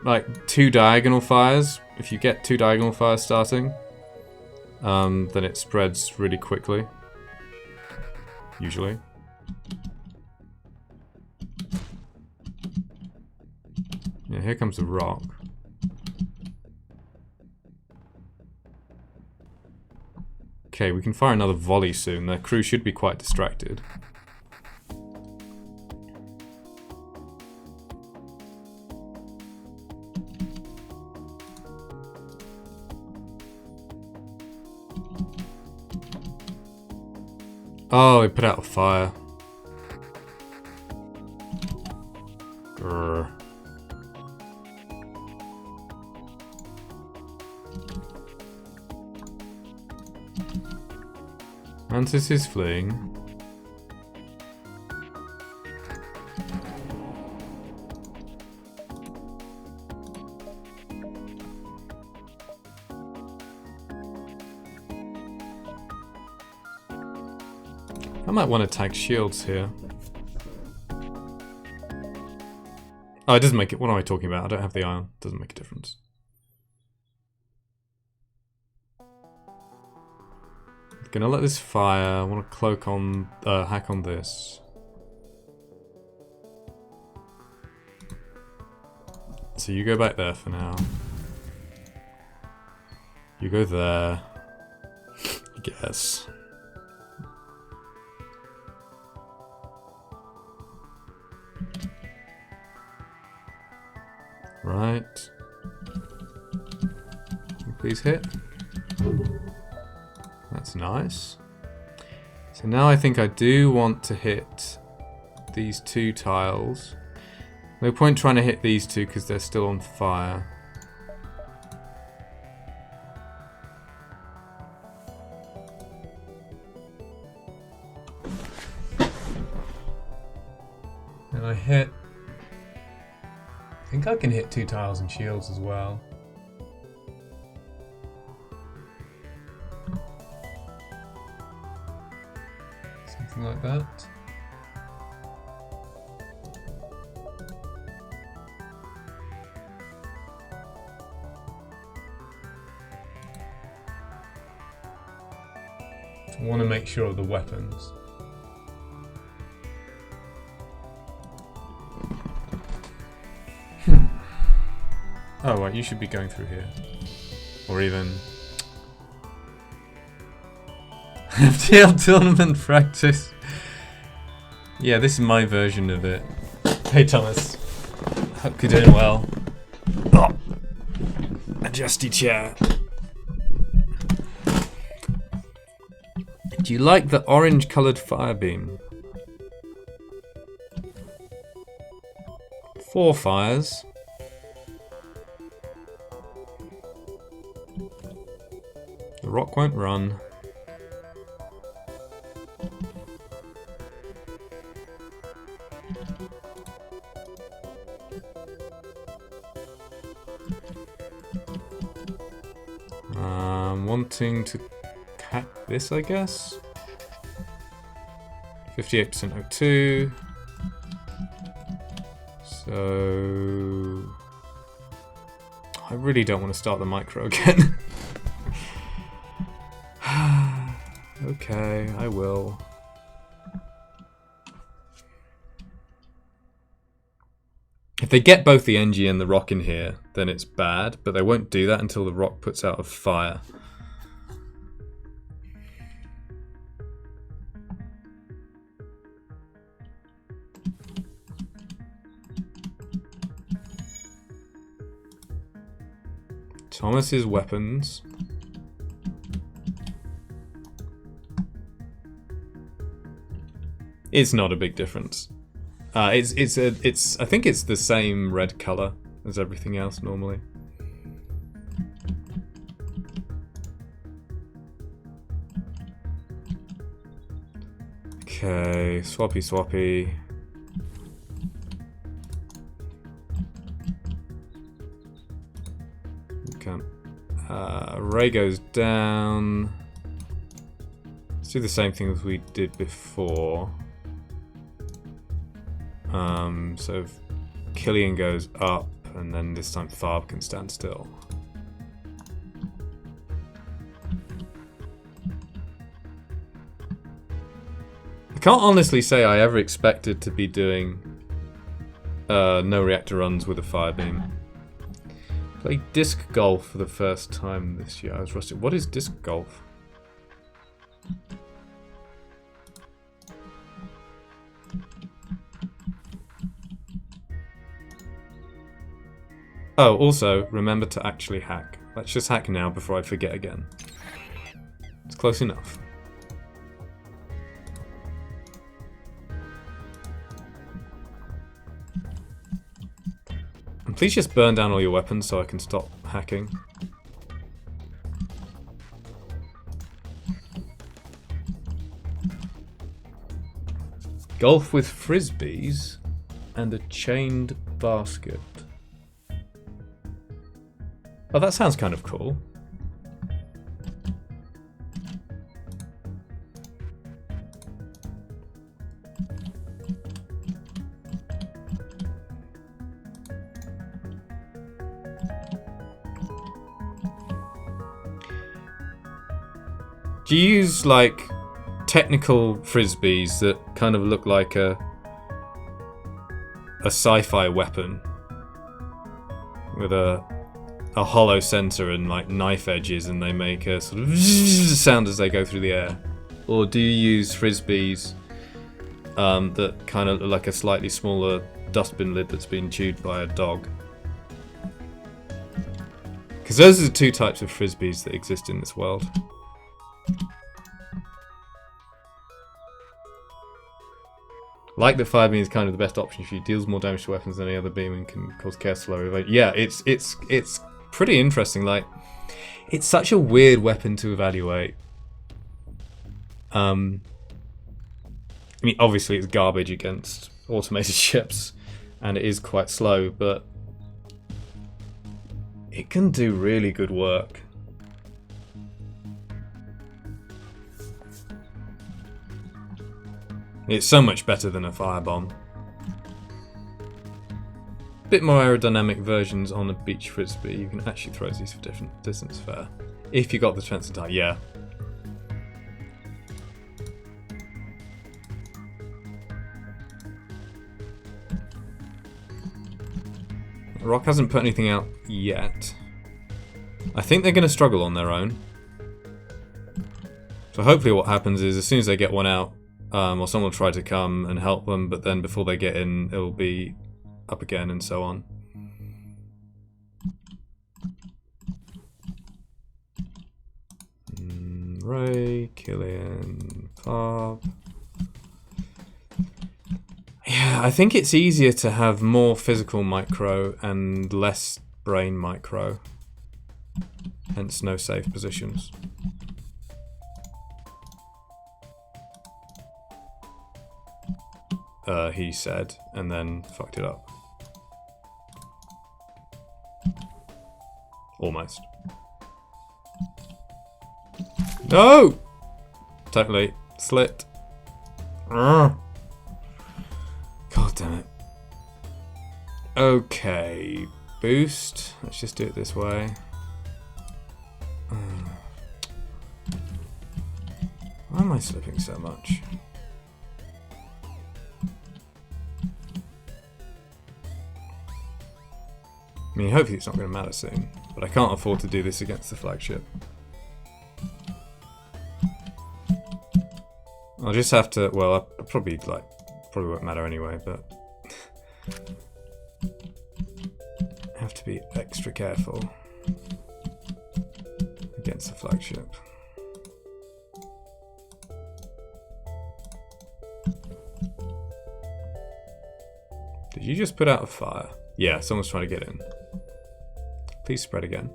Speaker 1: like, 2 diagonal fires, if you get 2 diagonal fires starting, then it spreads really quickly. Usually. Yeah, here comes the rock. Okay, we can fire another volley soon. The crew should be quite distracted. Oh, they put out a fire. Grr. Mantis is fleeing. I might want to tag shields here. Oh, it doesn't make it. What am I talking about? I don't have the ion. It doesn't make a difference. Gonna let this fire. I want to cloak on, hack on this. So you go back there for now. You go there. I guess. Right. Please hit. That's nice. So now I think I do want to hit these 2 tiles. No point trying to hit these 2 because they're still on fire. And I hit... I think I can hit 2 tiles and shields as well. Something like that. I want to make sure of the weapons. Oh, right, you should be going through here. Or even... FTL tournament practice. Yeah, this is my version of it. Hey Thomas. Hope you're doing well. Oh. Adjust your chair. Do you like the orange coloured fire beam? 4 fires. The rock won't run. Wanting to cat this, I guess. 58% O2. So I really don't want to start the micro again. Okay, I will. If they get both the NG and the rock in here, then it's bad, but they won't do that until the rock puts out a fire. Thomas's weapons. It's not a big difference. I think it's the same red color as everything else normally. Okay, swappy. Okay. Ray goes down. Let's do the same thing as we did before. So Killian goes up, and then this time Farb can stand still. I can't honestly say I ever expected to be doing no reactor runs with a fire beam. Played disc golf for the first time this year. I was rusty. What is disc golf? Oh, also, remember to actually hack. Let's just hack now before I forget again. It's close enough. And please just burn down all your weapons so I can stop hacking. Golf with frisbees and a chained basket. Oh, that sounds kind of cool. Do you use, like, technical frisbees that kind of look like a sci-fi weapon with a hollow center and like knife edges, and they make a sort of sound as they go through the air? Or do you use frisbees that kind of look like a slightly smaller dustbin lid that's been chewed by a dog? those are the two types of frisbees that exist in this world. Like that fire beam is kind of the best option for you. Deals more damage to weapons than any other beam and can cause chaos slow evade. Yeah, it's pretty interesting. Like, it's such a weird weapon to evaluate. I mean, obviously it's garbage against automated ships, and it is quite slow, but it can do really good work. It's so much better than a firebomb. Bit more aerodynamic versions on a beach frisbee. You can actually throw these for different distance fair. If you got the strength and time, yeah. Rock hasn't put anything out yet. I think they're going to struggle on their own. So hopefully what happens is as soon as they get one out, or someone will try to come and help them, but then before they get in, it'll be up again and so on. Ray, Killian, Pop. Yeah, I think it's easier to have more physical micro and less brain micro. Hence no safe positions. He said, and then fucked it up. Almost. No! Totally. Slit. God damn it. Okay. Boost. Let's just do it this way. Why am I slipping so much? I mean, hopefully it's not going to matter soon, but I can't afford to do this against the flagship. I'll just have to, well, I'll probably won't matter anyway, but I have to be extra careful against the flagship. Did you just put out a fire? Yeah, someone's trying to get in. Please spread again.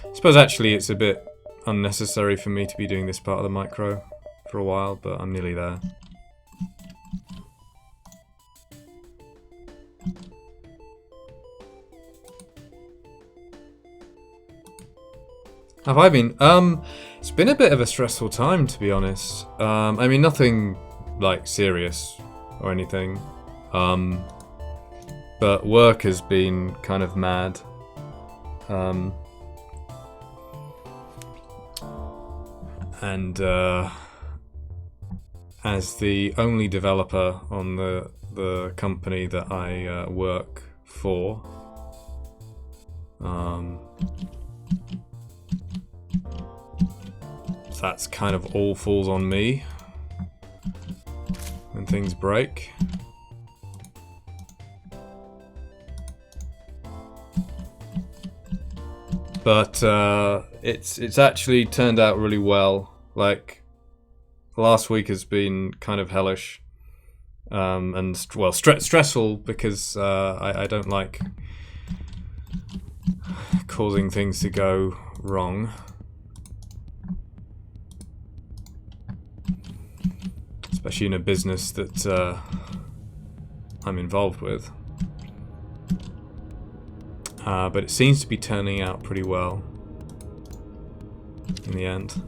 Speaker 1: I suppose actually it's a bit unnecessary for me to be doing this part of the micro for a while, but I'm nearly there. Have I been? It's been a bit of a stressful time, to be honest. I mean, nothing like serious or anything. But work has been kind of mad. And as the only developer on the company that I work for, that's kind of all falls on me when things break. But it's actually turned out really well. Like, last week has been kind of hellish, and well, stressful because I don't like causing things to go wrong. Especially in a business that I'm involved with. But it seems to be turning out pretty well in the end.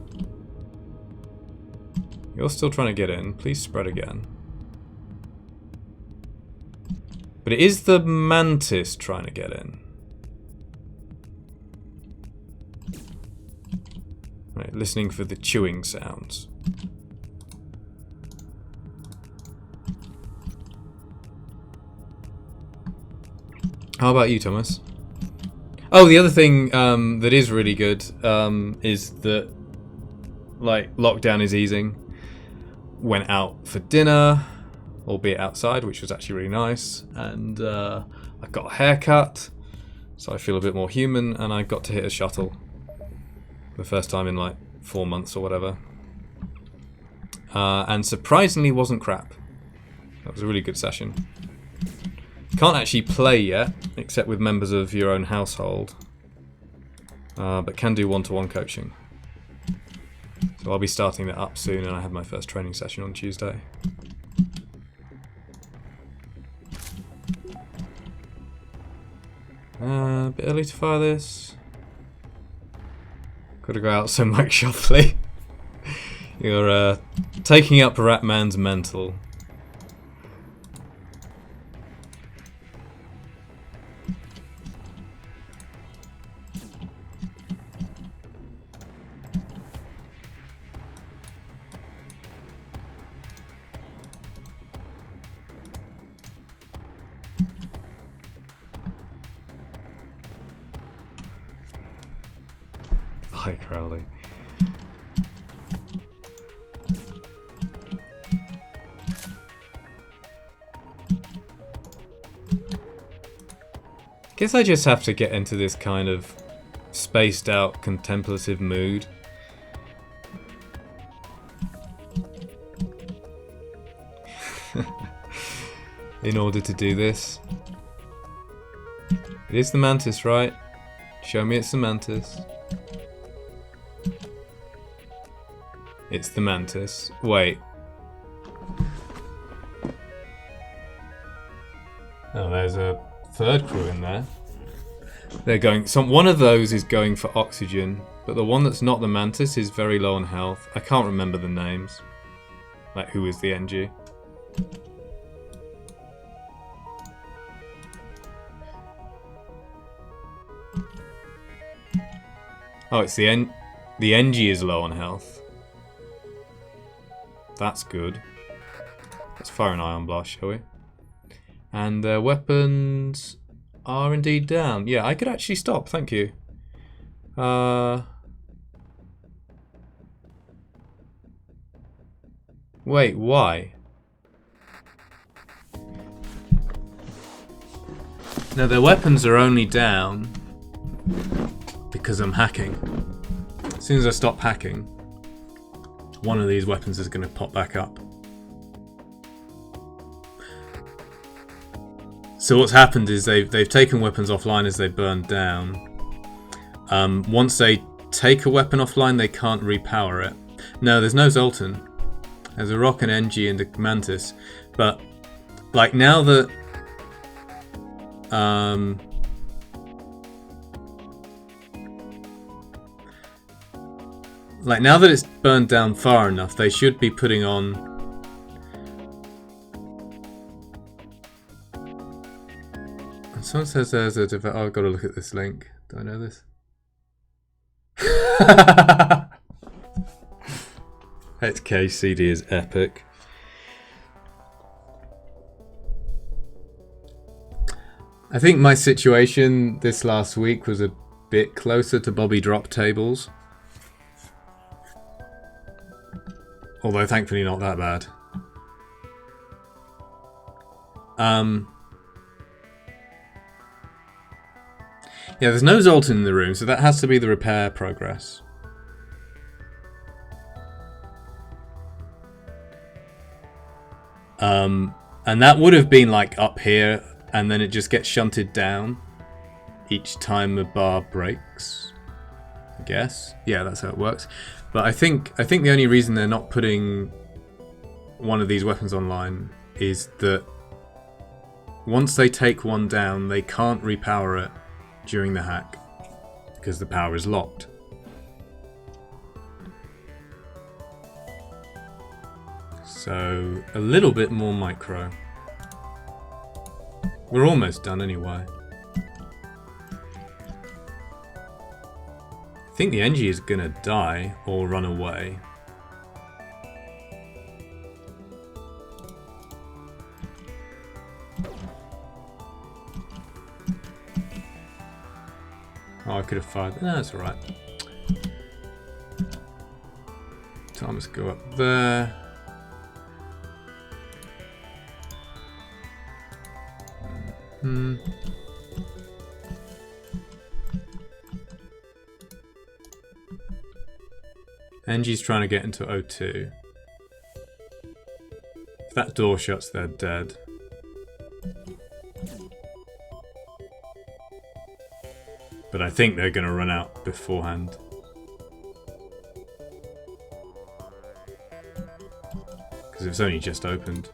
Speaker 1: You're still trying to get in. Please spread again. But it is the mantis trying to get in. Right, listening for the chewing sounds. How about you, Thomas? Oh, the other thing that is really good is that, like, lockdown is easing. Went out for dinner, albeit outside, which was actually really nice. And I I got a haircut, so I feel a bit more human, and I got to hit a shuttle. The first time in like 4 months or whatever. And surprisingly wasn't crap. That was a really good session. Can't actually play yet, except with members of your own household. But can do one-to-one coaching. So I'll be starting that up soon, and I have my first training session on Tuesday. A bit early to fire this. Gotta go out so Mike Shoffley. You're taking up Ratman's mantle. Hi, Crowley. Guess I just have to get into this kind of spaced out contemplative mood. In order to do this. It is the mantis, right? Show me it's the mantis. It's the mantis. Wait. Oh, there's a third crew in there. They're going. One of those is going for oxygen, but the one that's not the mantis is very low on health. I can't remember the names. Like who is the NG? Oh, it's the NG is low on health. That's good. Let's fire an ion blast, shall we? And their weapons are indeed down. Yeah, I could actually stop, thank you. Wait, why? No, their weapons are only down because I'm hacking. As soon as I stop hacking, one of these weapons is going to pop back up. So what's happened is they've taken weapons offline as they burned down. Once they take a weapon offline, they can't repower it. No, there's no Zoltan. There's a Rock, an NG, and a Mantis. But like now that it's burned down far enough, they should be putting on. Someone says there's a oh, I've got to look at this link. Do I know this? HKCD is epic. I think my situation this last week was a bit closer to Bobby Drop tables. Although thankfully not that bad. Yeah, there's no Zoltan in the room, so that has to be the repair progress. And that would have been like up here, and then it just gets shunted down each time a bar breaks. I guess. Yeah, that's how it works. But I think the only reason they're not putting one of these weapons online is that once they take one down, they can't repower it during the hack because the power is locked. So a little bit more micro. We're almost done anyway. I think the NG is gonna die or run away. Oh, I could have fired. No, that's alright. Timers go up there. Engie's trying to get into O2. If that door shuts, they're dead. But I think they're going to run out beforehand. Because it's only just opened.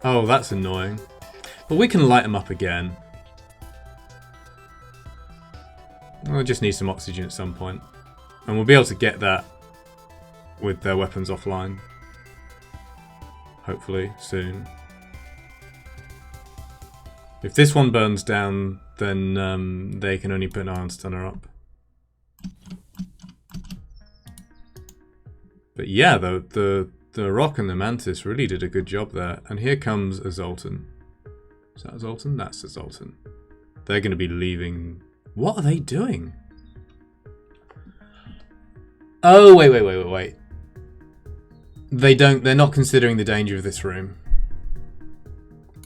Speaker 1: Oh, that's annoying. But we can light them up again. We'll just need some oxygen at some point. And we'll be able to get that with their weapons offline. Hopefully, soon. If this one burns down, then they can only put an ion stunner up. But yeah, the Rock and the Mantis really did a good job there. And here comes a Zoltan. Is that a Zoltan? That's a Zoltan. They're going to be leaving. What are they doing? Oh, wait. They're not considering the danger of this room.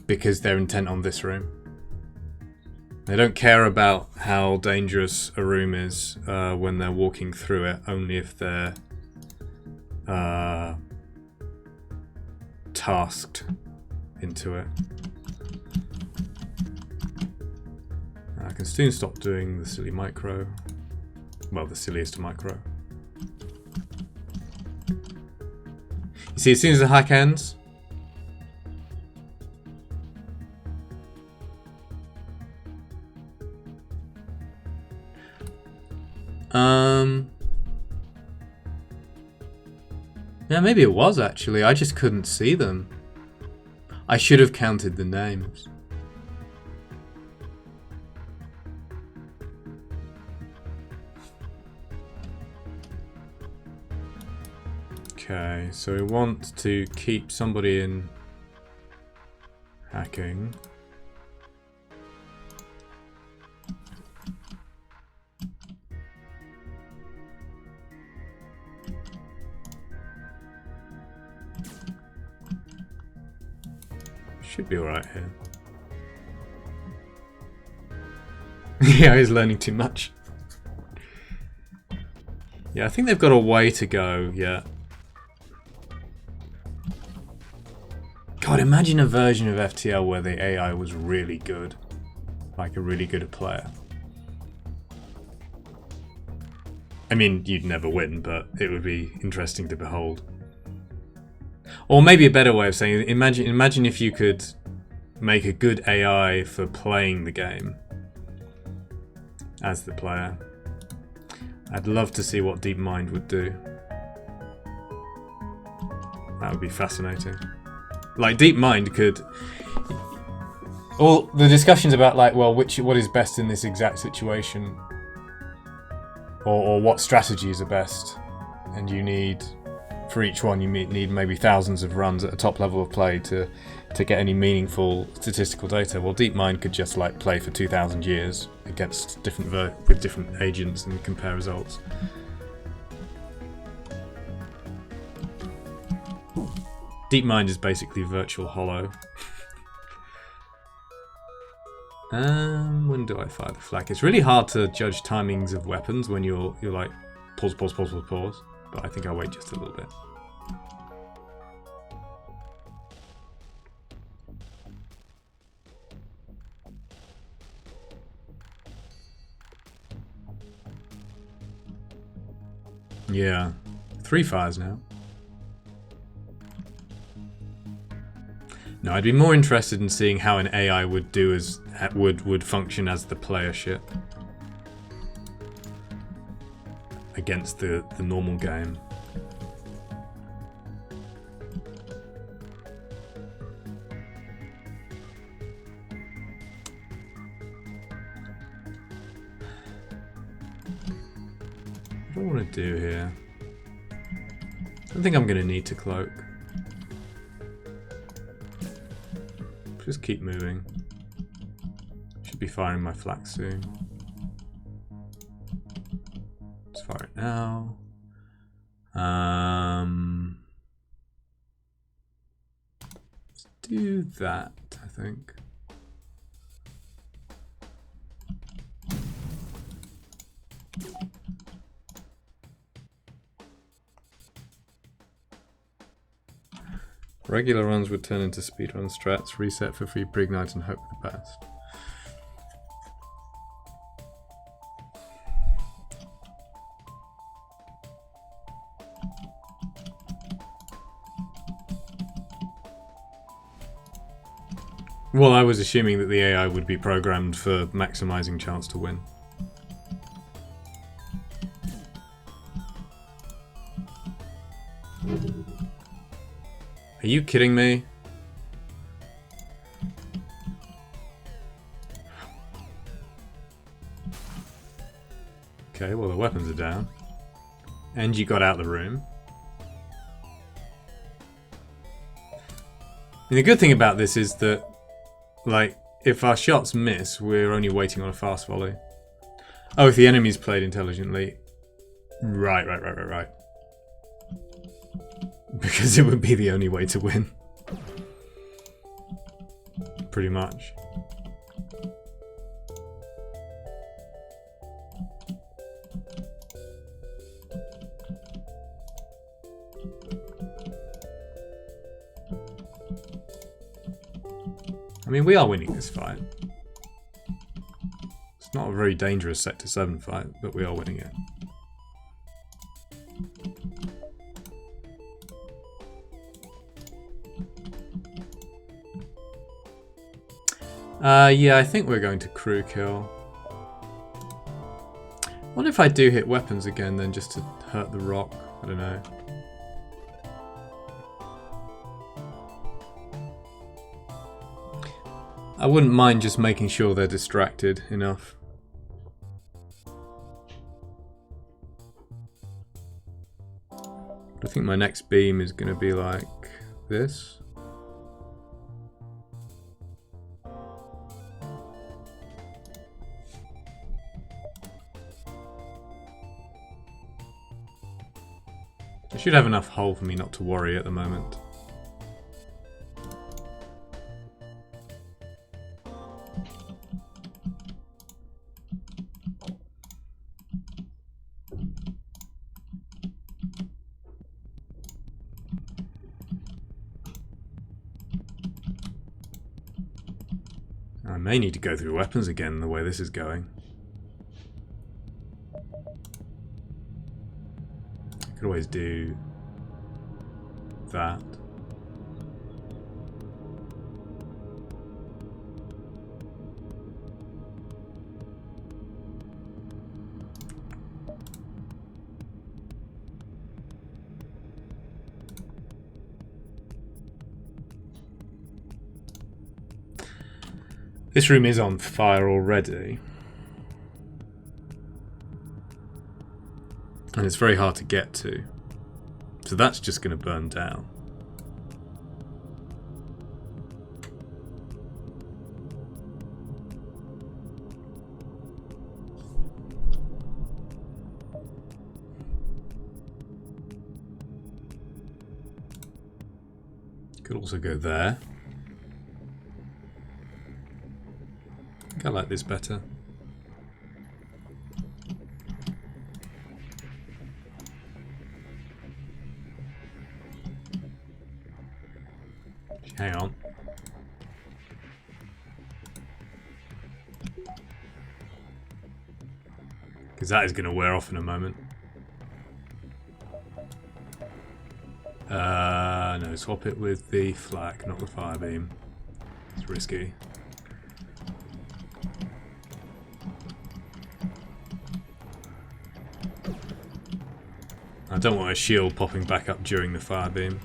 Speaker 1: Because they're intent on this room. They don't care about how dangerous a room is when they're walking through it, only if they're tasked into it. I can soon stop doing the silly micro. Well, the silliest micro. You see, as soon as the hack ends, yeah, maybe it was actually. I just couldn't see them. I should have counted the names. Okay, so we want to keep somebody in hacking. Should be alright here. Yeah, he's learning too much. Yeah, I think they've got a way to go, yeah. God, imagine a version of FTL where the AI was really good. Like a really good player. I mean, you'd never win, but it would be interesting to behold. Or maybe a better way of saying it, imagine if you could make a good AI for playing the game as the player. I'd love to see what DeepMind would do. That would be fascinating. Like, DeepMind could... All the discussions about, like, well, what is best in this exact situation, or what strategies are best, and you need, for each one, you need maybe thousands of runs at a top level of play to get any meaningful statistical data. Well, DeepMind could just, like, play for 2,000 years against with different agents and compare results. DeepMind is basically virtual hollow. When do I fire the flak? It's really hard to judge timings of weapons when you're like pause. But I think I'll wait just a little bit. Yeah, 3 fires now. No, I'd be more interested in seeing how an AI would do would function as the player ship against the normal game. What do I want to do here? I don't think I'm going to need to cloak. Just keep moving. Should be firing my flak soon. now. Let's do that, I think. Regular runs would turn into speedrun strats, reset for free pre-ignite and hope for the best. Well, I was assuming that the AI would be programmed for maximizing chance to win. Are you kidding me? Okay, well the weapons are down. And you got out of the room. And the good thing about this is that, like, if our shots miss, we're only waiting on a fast volley. Oh, if the enemy's played intelligently. Right. Because it would be the only way to win. Pretty much. I mean, we are winning this fight. It's not a very dangerous Sector 7 fight, but we are winning it. Yeah, I think we're going to crew kill. What if I do hit weapons again then, just to hurt the rock? I don't know. I wouldn't mind just making sure they're distracted enough. I think my next beam is going to be like this. I should have enough hull for me not to worry at the moment. I may need to go through weapons again the way this is going. Could always do that. This room is on fire already. And it's very hard to get to. So that's just going to burn down. Could also go there. I think I like this better. Hang on. Because that is going to wear off in a moment. No, swap it with the flak, not the fire beam. It's risky. I don't want a shield popping back up during the fire beam.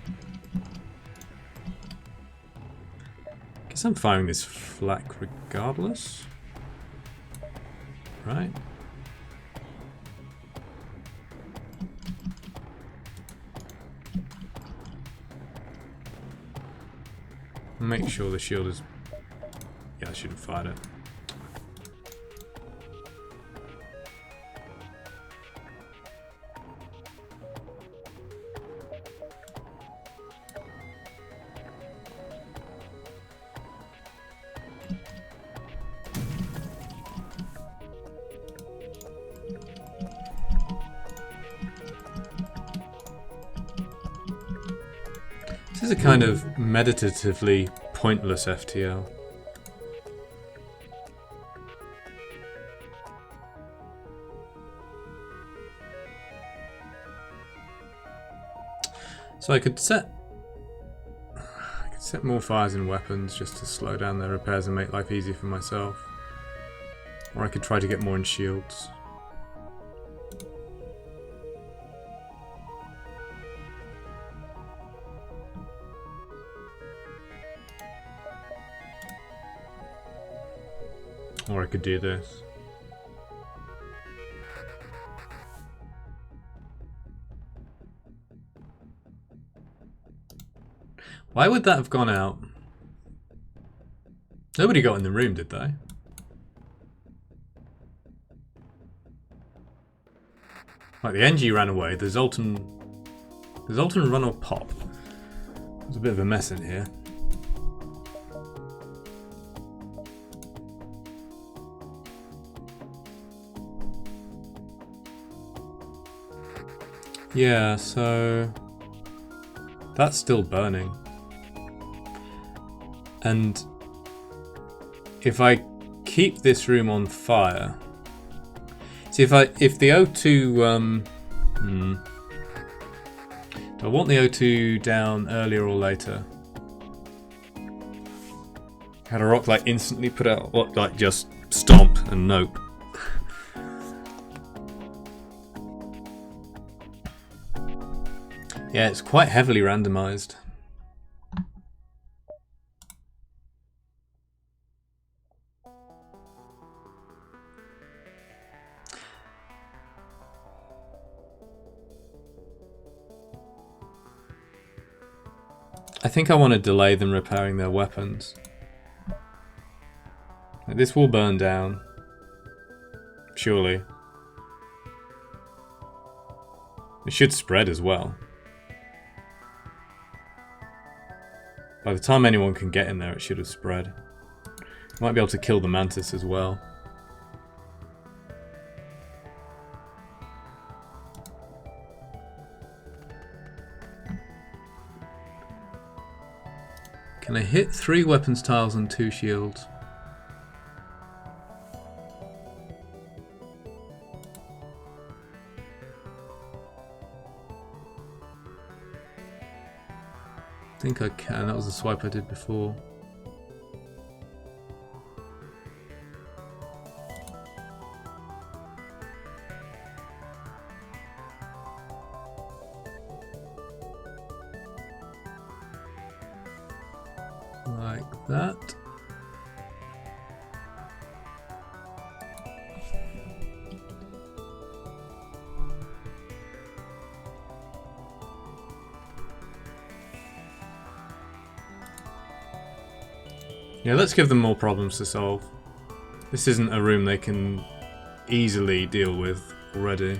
Speaker 1: Guess I'm firing this flak regardless. Right? Make sure the shield is... Yeah, I should have fired it. This is a kind of meditatively pointless FTL. So I could set more fires and weapons just to slow down their repairs and make life easier for myself. Or I could try to get more in shields. Or I could do this. Why would that have gone out? Nobody got in the room, did they? Like the NG ran away, the Zoltan run or pop. There's a bit of a mess in here. Yeah, so that's still burning. And if I keep this room on fire, see if the O2 do I want the O2 down earlier or later? Had a rock like instantly put out, what, like just stomp and nope. Yeah, it's quite heavily randomized. I think I want to delay them repairing their weapons. This will burn down. Surely. It should spread as well. By the time anyone can get in there, it should have spread. Might be able to kill the mantis as well. Can I hit 3 weapons tiles and 2 shields? I think I can. That was the swipe I did before. Like that. Yeah, let's give them more problems to solve. This isn't a room they can easily deal with already.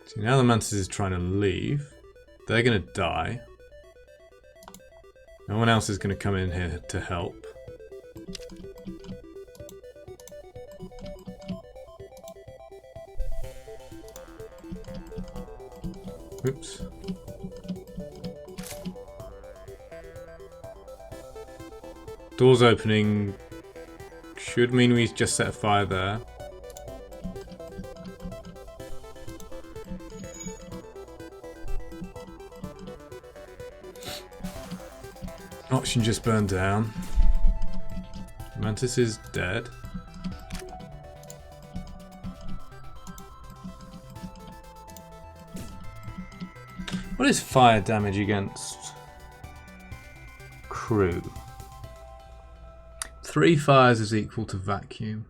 Speaker 1: See, now the mantis is trying to leave. They're going to die. No one else is going to come in here to help. Oops. Doors opening should mean we just set a fire there. Oxygen just burned down. Mantis is dead. What is fire damage against crew? 3 fires is equal to vacuum.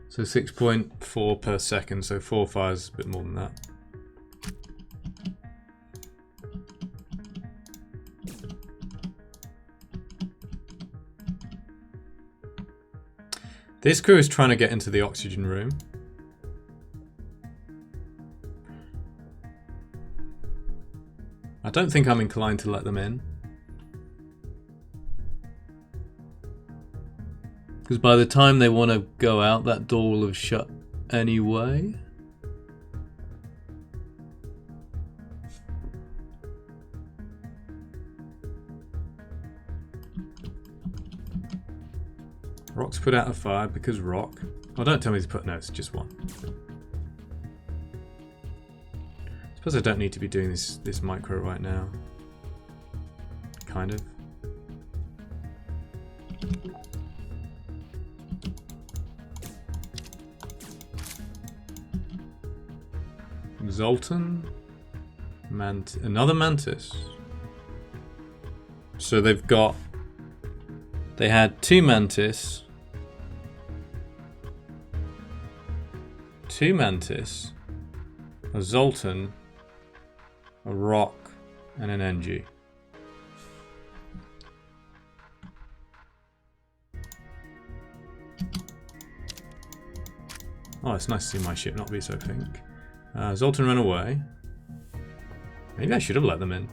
Speaker 1: So 6.4 per second, so 4 fires is a bit more than that. This crew is trying to get into the oxygen room. I don't think I'm inclined to let them in. Because by the time they want to go out, that door will have shut anyway. Rock's put out a fire because rock. Oh, don't tell me to put... No, it's just one. Suppose I don't need to be doing this micro right now. Kind of. Zoltan, another mantis. So they had 2 mantis, a Zoltan, a rock, and an NG. Oh, it's nice to see my ship not be so pink. Zoltan ran away. Maybe I should have let them in.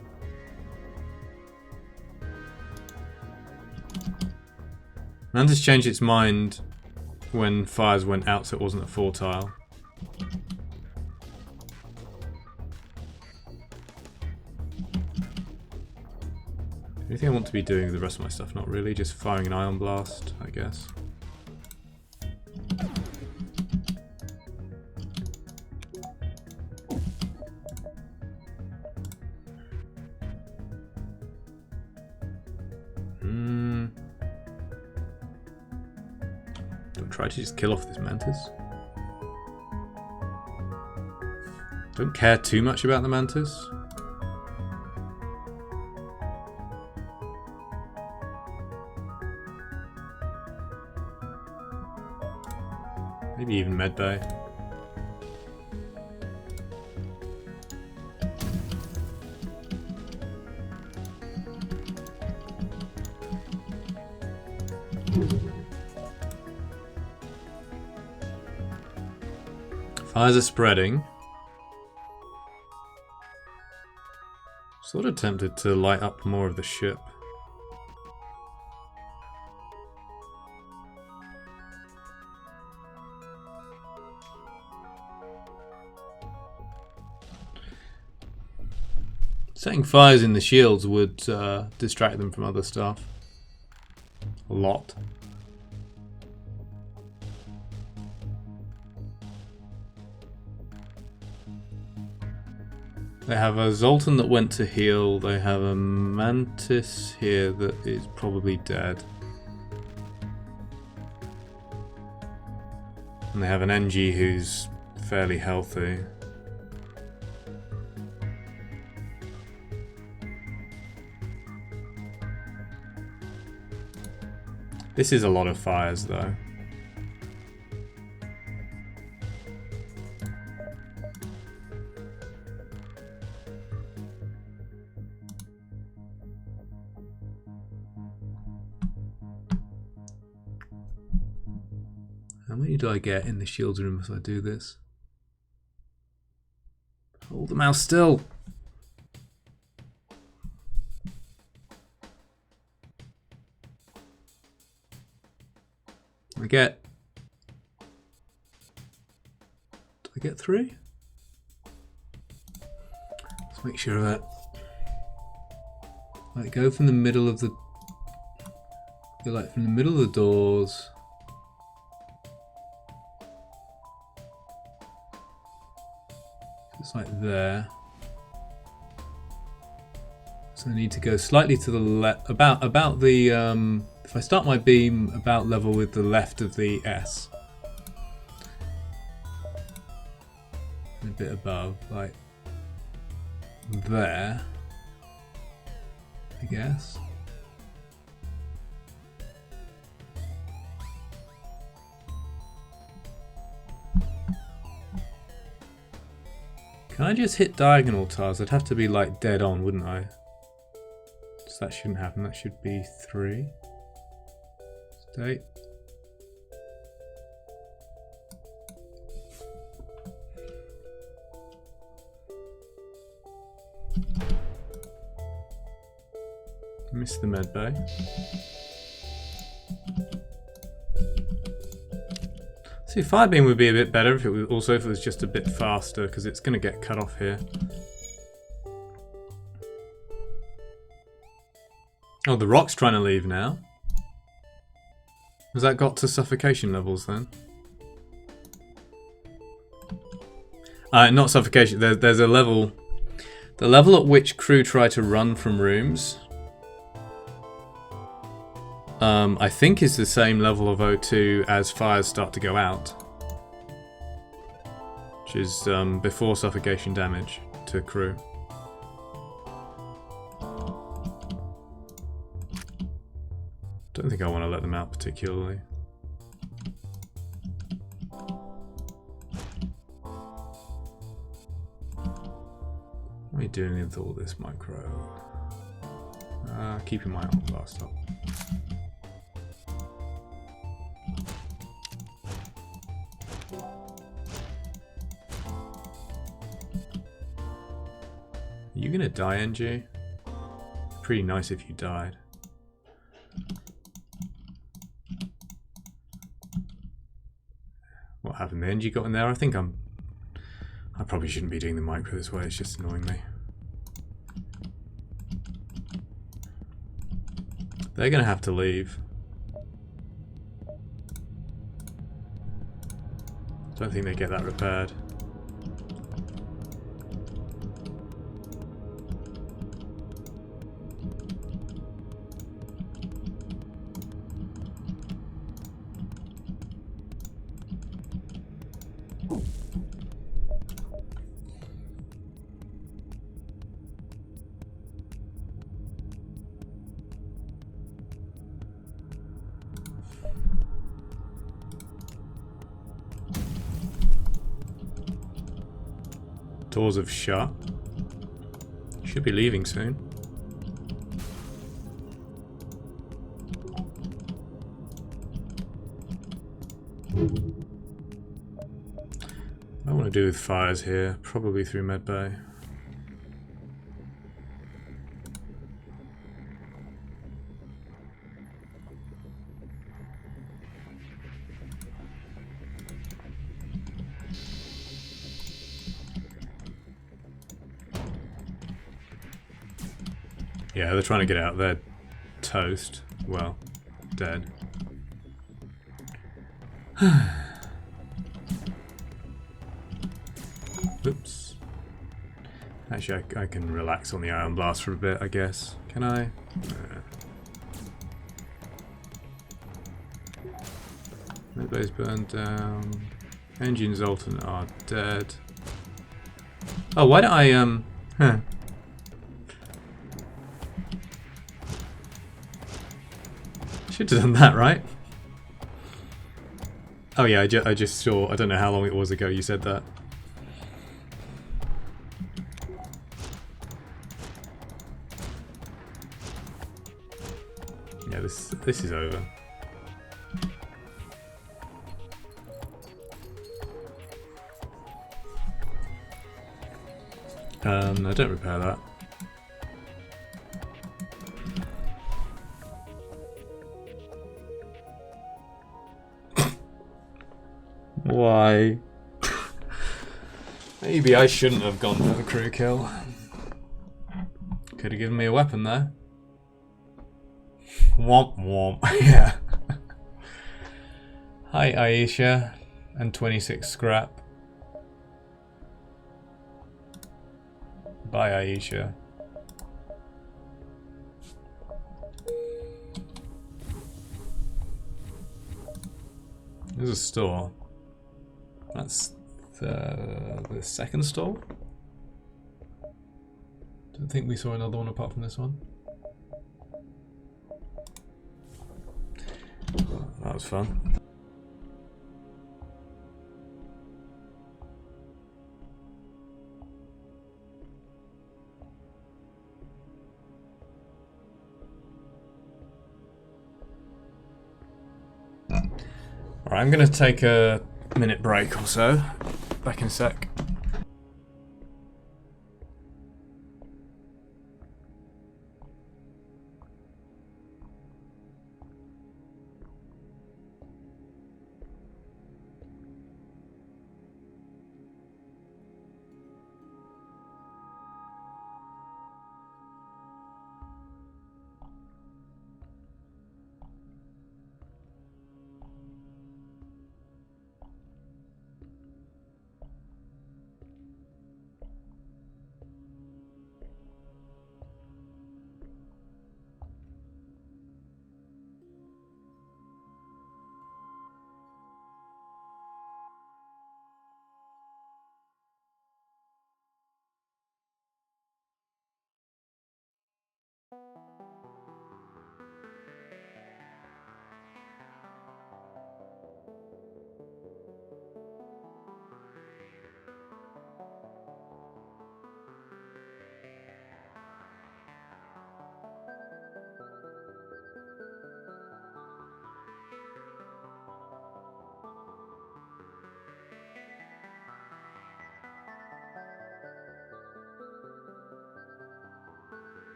Speaker 1: Mantis changed its mind when fires went out, so it wasn't a 4 tile. Anything I want to be doing with the rest of my stuff? Not really, just firing an ion blast, I guess. Try to just kill off this mantis. Don't care too much about the mantis. Maybe even medbay. Fires are spreading. Sort of tempted to light up more of the ship. Setting fires in the shields would distract them from other stuff. A lot. They have a Zoltan that went to heal. They have a mantis here that is probably dead. And they have an NG who's fairly healthy. This is a lot of fires though. How many do I get in the shields room if I do this? Hold the mouse still. Do I get 3? Let's make sure of that. Like go from the middle of the, go like from the middle of the doors. It's like there. So I need to go slightly to the left, about the if I start my beam about level with the left of the S. A bit above, like there, I guess. Can I just hit diagonal tiles? I'd have to be like dead on, wouldn't I? So that shouldn't happen. That should be 3. State. Miss the med bay. See, Firebeam would be a bit better if it was just a bit faster, because it's going to get cut off here. Oh, the rock's trying to leave now. Has that got to suffocation levels then? Not suffocation. There's a level. The level at which crew try to run from rooms, I think is the same level of O2 as fires start to go out. Which is before suffocation damage to crew. Don't think I want to let them out particularly. What are you doing with all this micro? Keeping my arm blast up. Are you gonna die, NG? Pretty nice if you died. What happened? The NG got in there? I think I probably shouldn't be doing the micro this way, it's just annoying me. They're gonna have to leave. Don't think they get that repaired. Doors have shut. Should be leaving soon. I want to do with fires here, probably through medbay. Yeah, they're trying to get out. They're toast. Well, dead. Oops. Actually, I can relax on the Iron Blast for a bit, I guess. Can I? Medbay's burned down. Engie and Zoltan are dead. Oh, why don't I, huh. Should have done that, right? Oh yeah, I just saw, I don't know how long it was ago you said that. Yeah, this is over. No, don't repair that. Why? Maybe I shouldn't have gone for the crew kill. Could have given me a weapon there. Womp womp. Yeah. Hi Aisha and 26 scrap. Bye Aisha. There's a store. That's the second store? Don't think we saw another one apart from this one. That was fun. Alright, I'm gonna take a minute break or so. Back in a sec.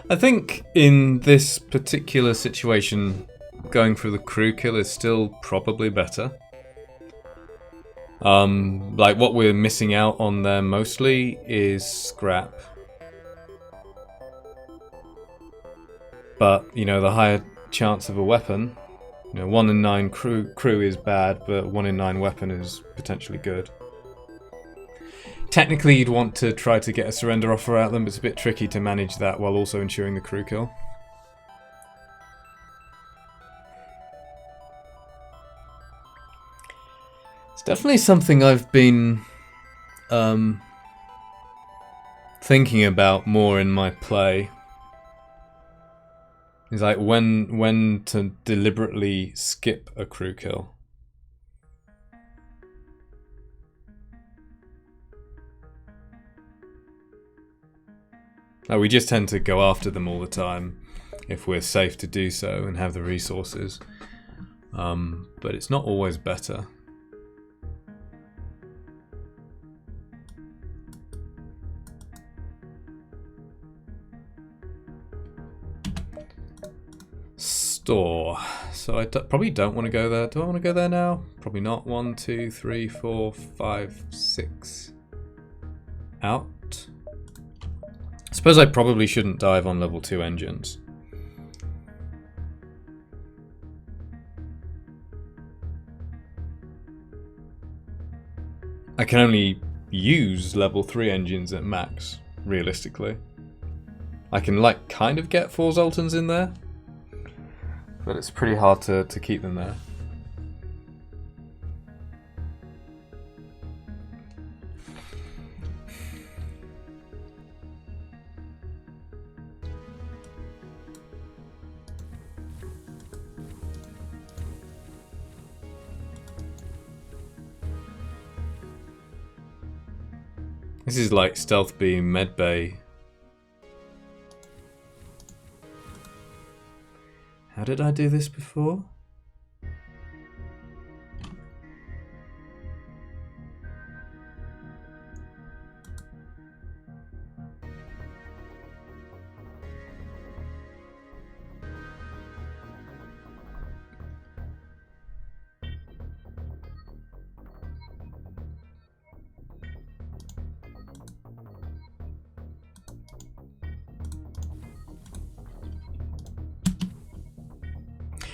Speaker 1: I think in this particular situation, going for the crew kill is still probably better. Like what we're missing out on there mostly is scrap. But, you know, the higher chance of a weapon, you know, 1 in 9 crew is bad, but 1 in 9 weapon is potentially good. Technically, you'd want to try to get a surrender offer out of them, but it's a bit tricky to manage that while also ensuring the crew kill. It's definitely something I've been thinking about more in my play. It's like when to deliberately skip a crew kill. Like we just tend to go after them all the time if we're safe to do so and have the resources. But it's not always better. Store. So I probably don't want to go there. Do I want to go there now? Probably not. 1, 2, 3, 4, 5, 6. Out. I suppose I probably shouldn't dive on level 2 engines. I can only use level 3 engines at max, realistically. I can, like, kind of get 4 Zoltans in there, but it's pretty hard to keep them there. This is like Stealth B Medbay. How did I do this before?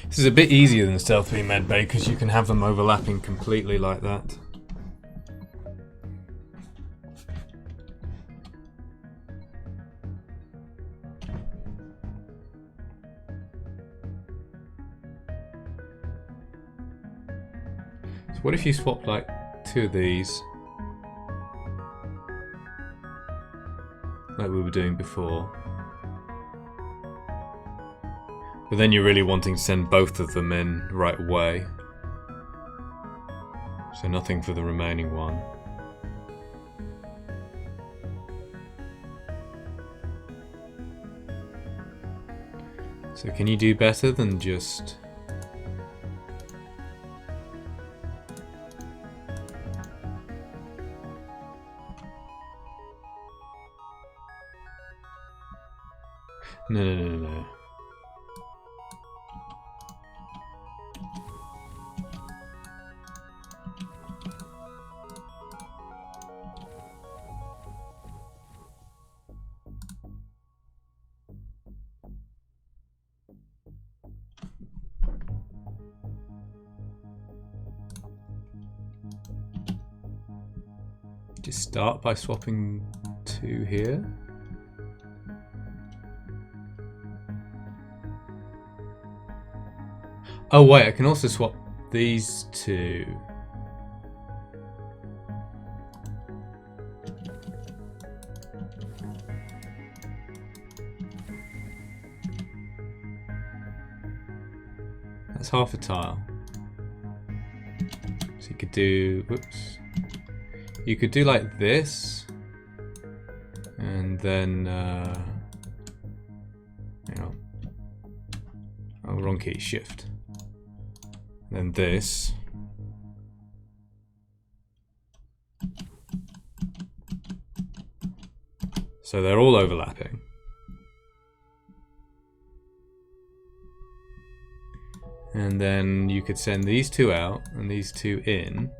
Speaker 1: This is a bit easier than Stealth B Medbay because you can have them overlapping completely like that. So what if you swap like 2 of these? like we were doing before. But then you're really wanting to send both of them in right away. So nothing for the remaining one. So can you do better than just... No. Just start by swapping 2 here. Oh wait, I can also swap these 2. That's half a tile. So you could do, whoops. You could do like this, and then, hang on. Oh, wrong key, shift. And then this. So they're all overlapping. And then you could send these 2 out and these 2 in.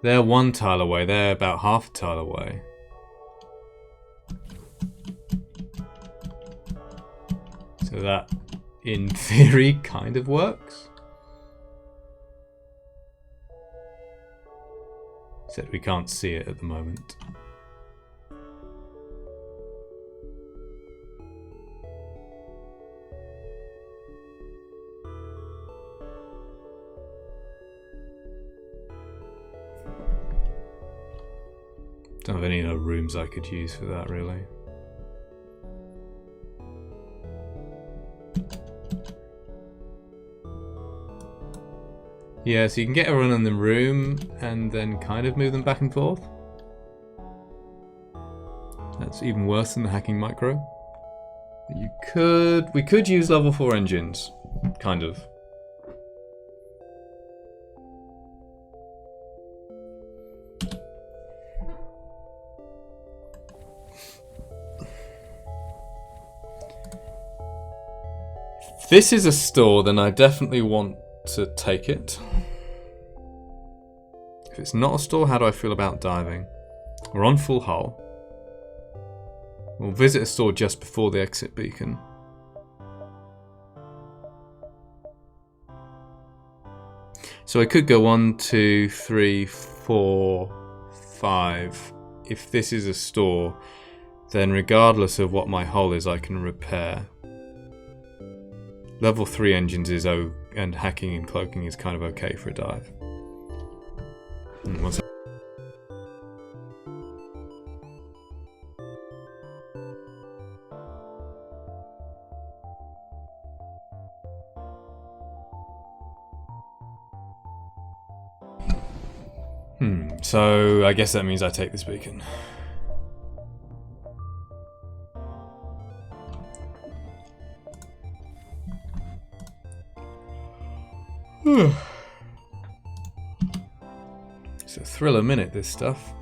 Speaker 1: They're 1 tile away, they're about half a tile away. So that, in theory, kind of works. Except we can't see it at the moment. Don't have any other rooms I could use for that, really. Yeah, so you can get everyone in the room and then kind of move them back and forth. That's even worse than the hacking micro. We could use level 4 engines, kind of. If this is a store, then I definitely want to take it. If it's not a store, how do I feel about diving? We're on full hull. We'll visit a store just before the exit beacon. So I could go 1, 2, 3, 4, 5. If this is a store, then regardless of what my hull is, I can repair. Level 3 engines is and hacking and cloaking is kind of okay for a dive. So I guess that means I take this beacon. It's a thrill a minute, this stuff.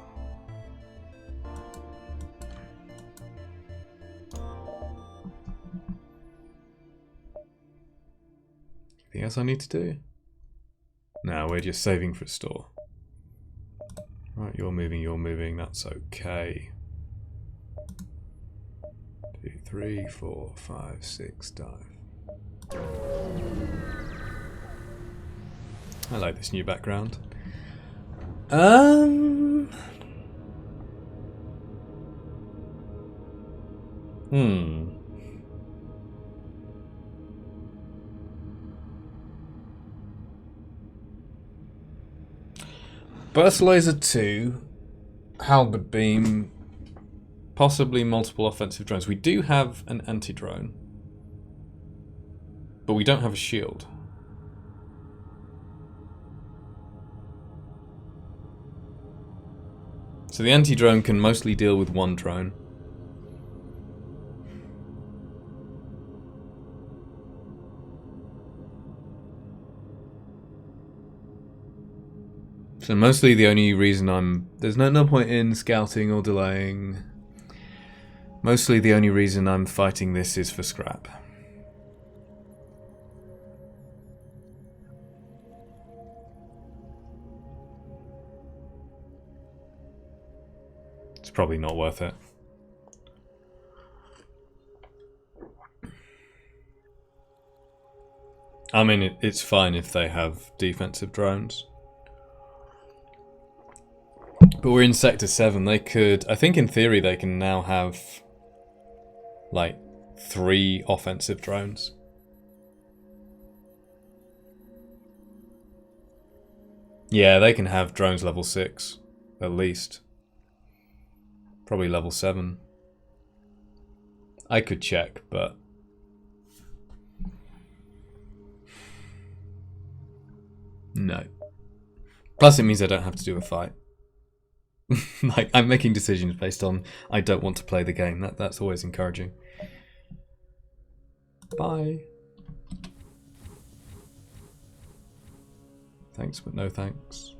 Speaker 1: Anything else I need to do? No, we're just saving for a store. Right, you're moving, that's okay. 2, 3, 4, 5, 6, dive. I like this new background. Burst laser 2, halberd beam, possibly multiple offensive drones. We do have an anti-drone, but we don't have a shield. So the anti-drone can mostly deal with one drone. So mostly the only reason there's no point in scouting or delaying. Mostly the only reason I'm fighting this is for scrap. It's probably not worth it. I mean, it's fine if they have defensive drones. But we're in Sector 7. They could... I think in theory they can now have, like, 3 offensive drones. Yeah, they can have drones level 6, at least. Probably level 7. I could check, but... no. Plus it means I don't have to do a fight. Like, I'm making decisions based on I don't want to play the game. That's always encouraging. Bye. Thanks, but no thanks.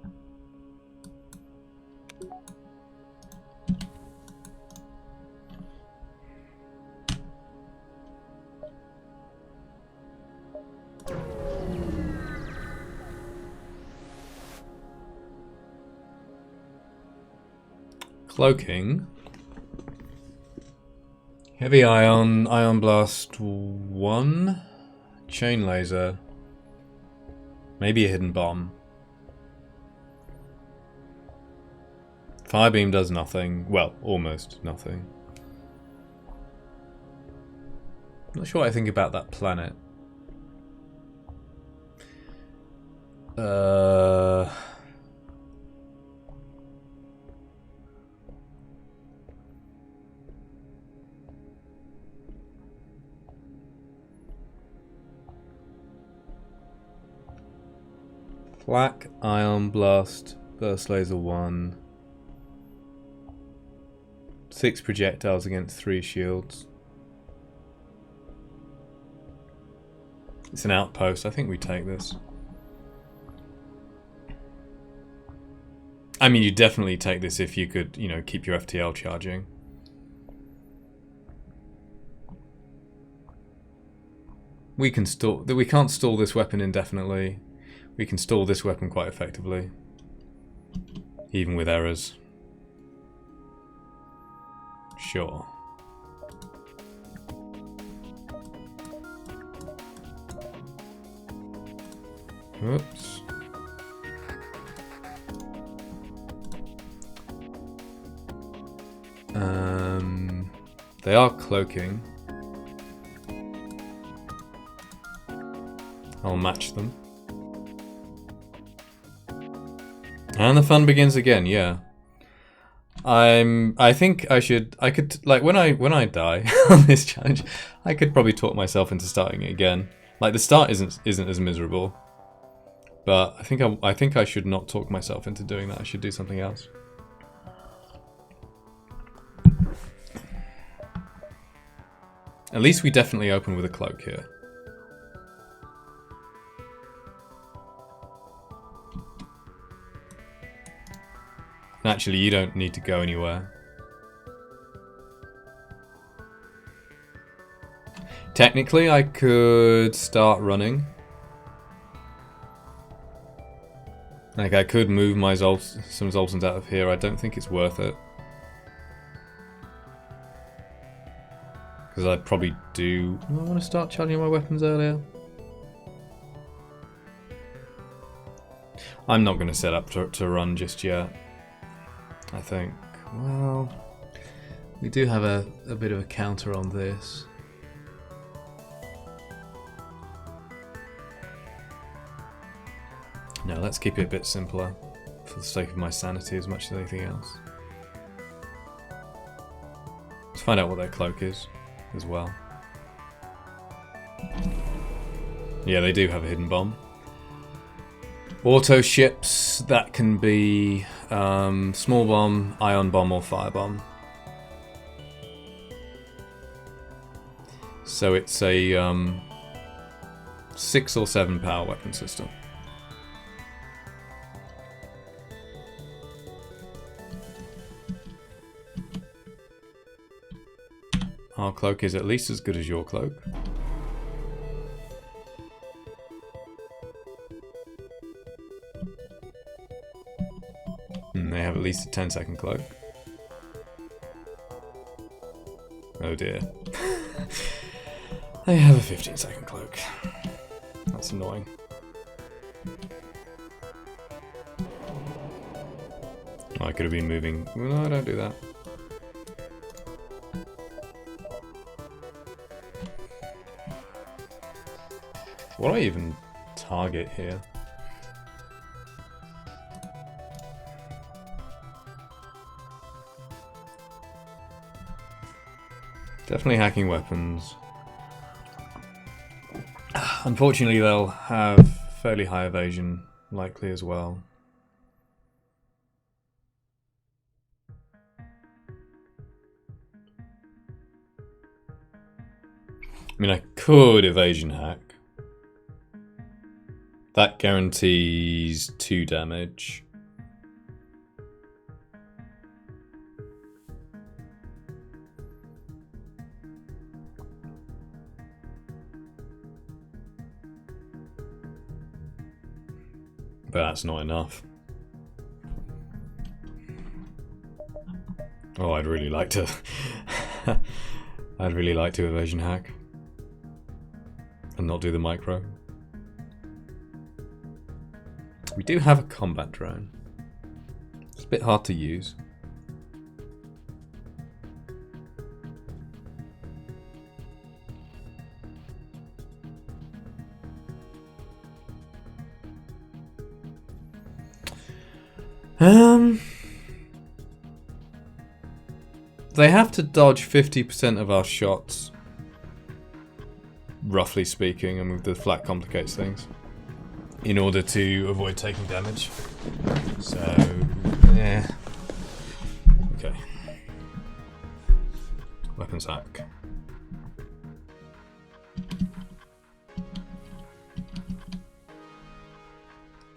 Speaker 1: Cloaking. Heavy ion, ion blast 1, chain laser, maybe a hidden bomb. Firebeam does nothing, well, almost nothing. Not sure what I think about that planet. Flak, ion blast, burst laser 1. 6 projectiles against 3 shields. It's an outpost. I think we take this. I mean, you definitely take this if you could, you know, keep your FTL charging. We can stall. We can't stall this weapon indefinitely. We can stall this weapon quite effectively, even with errors. Sure. Whoops. They are cloaking. I'll match them. And the fun begins again, yeah. I think I could, like, when I die on this challenge, I could probably talk myself into starting it again. Like, the start isn't as miserable. But I think I should not talk myself into doing that. I should do something else. At least we definitely open with a cloak here. Actually, you don't need to go anywhere. Technically, I could start running. Like, I could move my some Zoltans out of here. I don't think it's worth it. Because I'd probably do... Do I want to start charging my weapons earlier? I'm not going to set up to run just yet. I think. Well, we do have a bit of a counter on this. No, let's keep it a bit simpler for the sake of my sanity as much as anything else. Let's find out what their cloak is as well. Yeah, they do have a hidden bomb. Auto ships, that can be small bomb, ion bomb, or fire bomb. So it's a 6 or 7 power weapon system. Our cloak is at least as good as your cloak. And they have at least a 10-second cloak. Oh dear. They have a 15-second cloak. That's annoying. Oh, I could have been moving. No, don't do that. What do I even target here? Definitely hacking weapons. Unfortunately, they'll have fairly high evasion, likely as well. I mean, I could evasion hack. That guarantees 2 damage. But that's not enough. Oh, I'd really like to... I'd really like to evasion hack. And not do the micro. We do have a combat drone. It's a bit hard to use. They have to dodge 50% of our shots, roughly speaking, and the flak complicates things, in order to avoid taking damage. So, yeah. Okay. Weapons hack.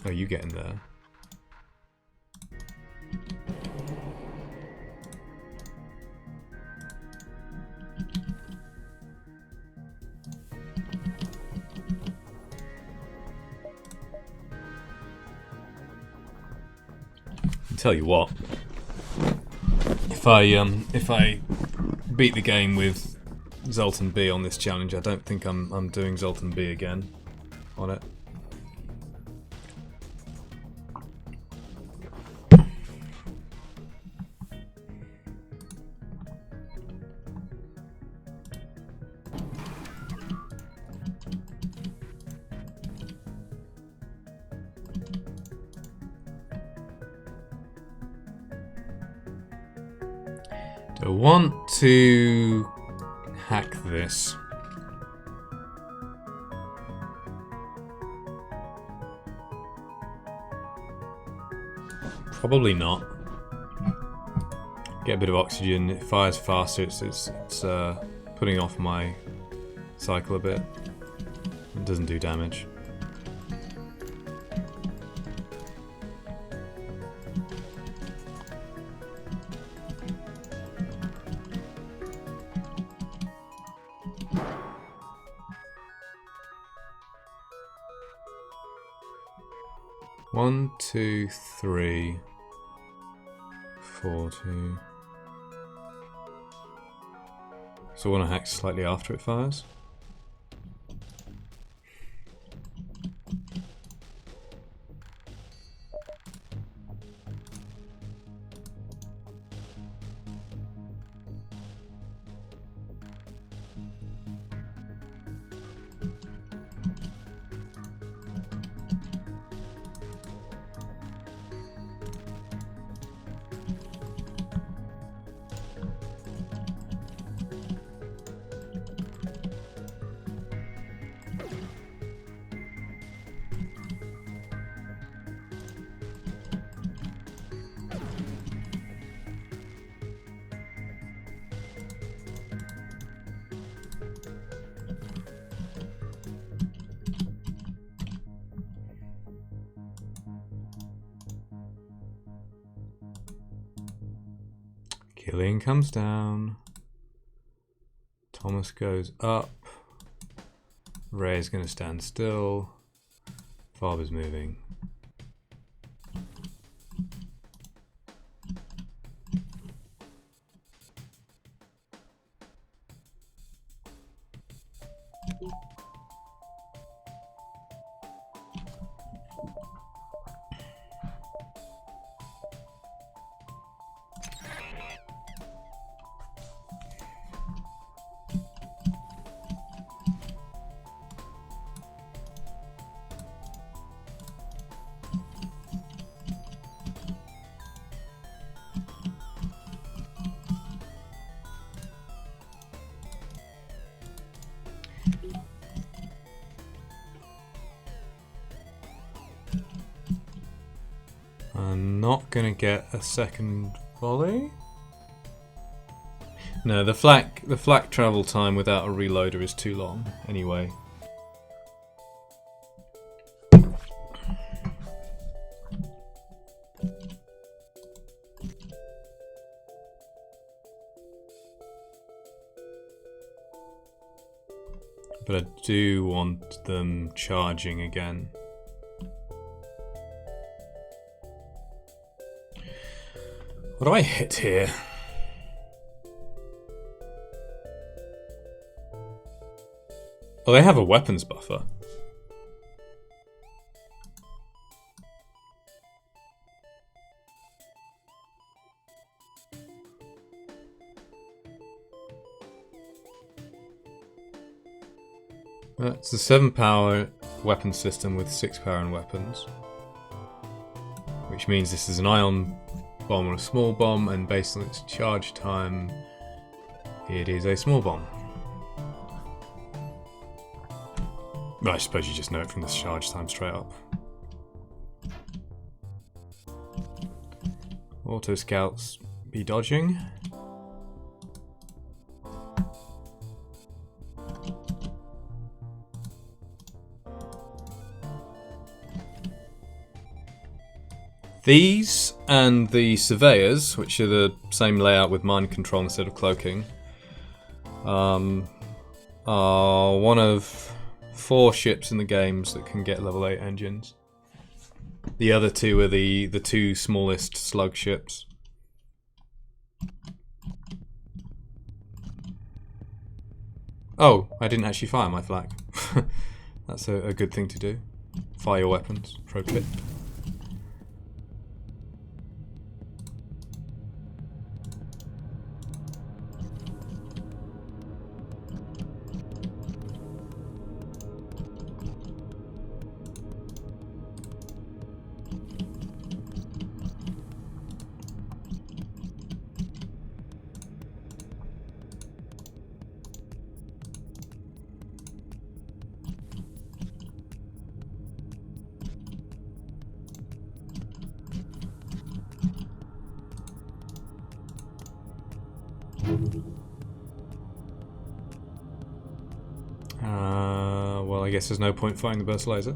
Speaker 1: Oh, you get in there. Tell you what, if I beat the game with Zoltan B on this challenge, I don't think I'm doing Zoltan B again on it. I want to hack this. Probably not. Get a bit of oxygen. It fires faster. It's putting off my cycle a bit. It doesn't do damage. One, 2, 3, 4, 2. So I want to hack slightly after it fires. Killian comes down. Thomas goes up. Ray is going to stand still. Faber's moving. I'm not gonna get a second volley. No, the flak travel time without a reloader is too long anyway. But I do want them charging again. What do I hit here? Oh, they have a weapons buffer. It's a 7 power weapon system with 6 power and weapons. Which means this is an ion bomb or a small bomb, and based on its charge time, it is a small bomb. Well, I suppose you just know it from the charge time straight up. Auto scouts be dodging. These and the surveyors, which are the same layout with mind control instead of cloaking, are one of 4 ships in the games that can get level 8 engines. The other 2 are the 2 smallest slug ships. Oh, I didn't actually fire my flak. That's a good thing to do. Fire your weapons. Pro tip. Well, I guess there's no point firing the burst laser.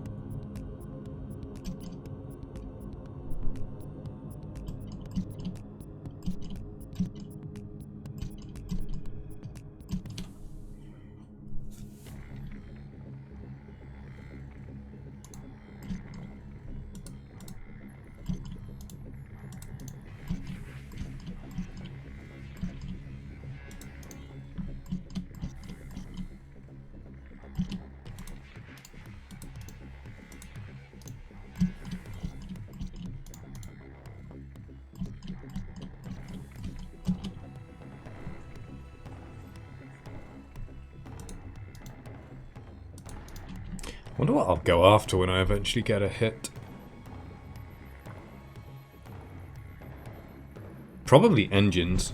Speaker 1: I wonder what I'll go after when I eventually get a hit. Probably engines.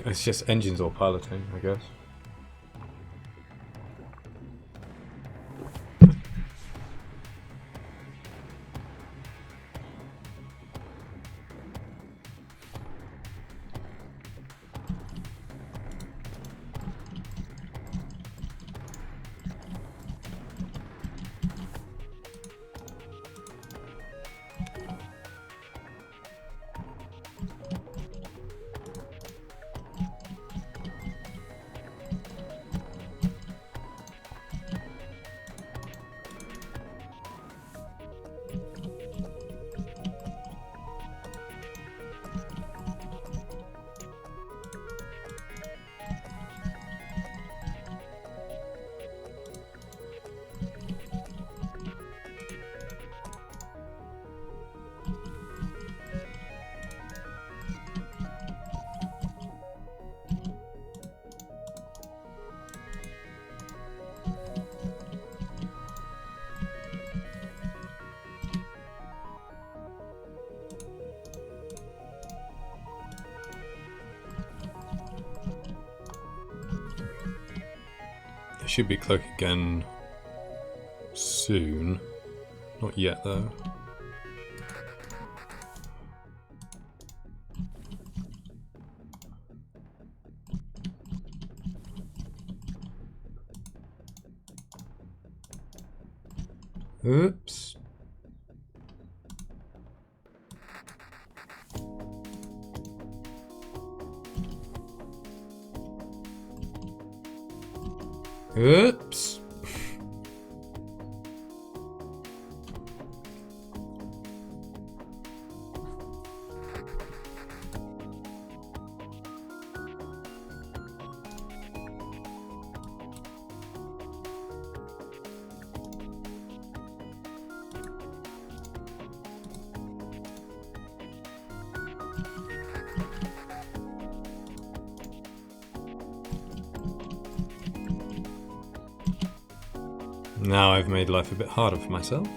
Speaker 1: It's just engines or piloting, I guess. I should be cloak again soon. Not yet though. Oops. Oops. Now I've made life a bit harder for myself.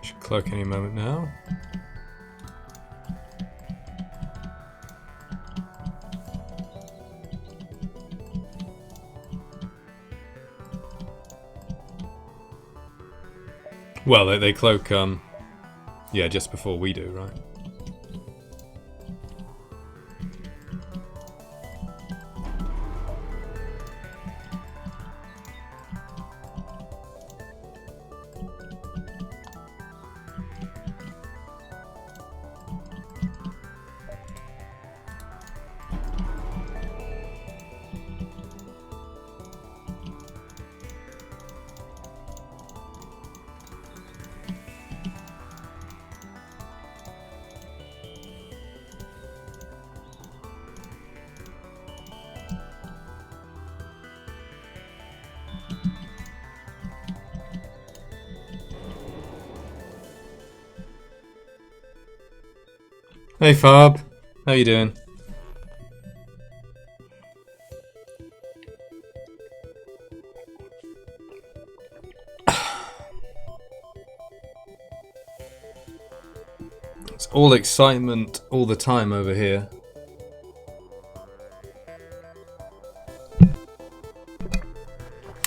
Speaker 1: Should cloak any moment now. Well, they cloak, yeah, just before we do, right? Hey Farb, how you doing? It's all excitement all the time over here.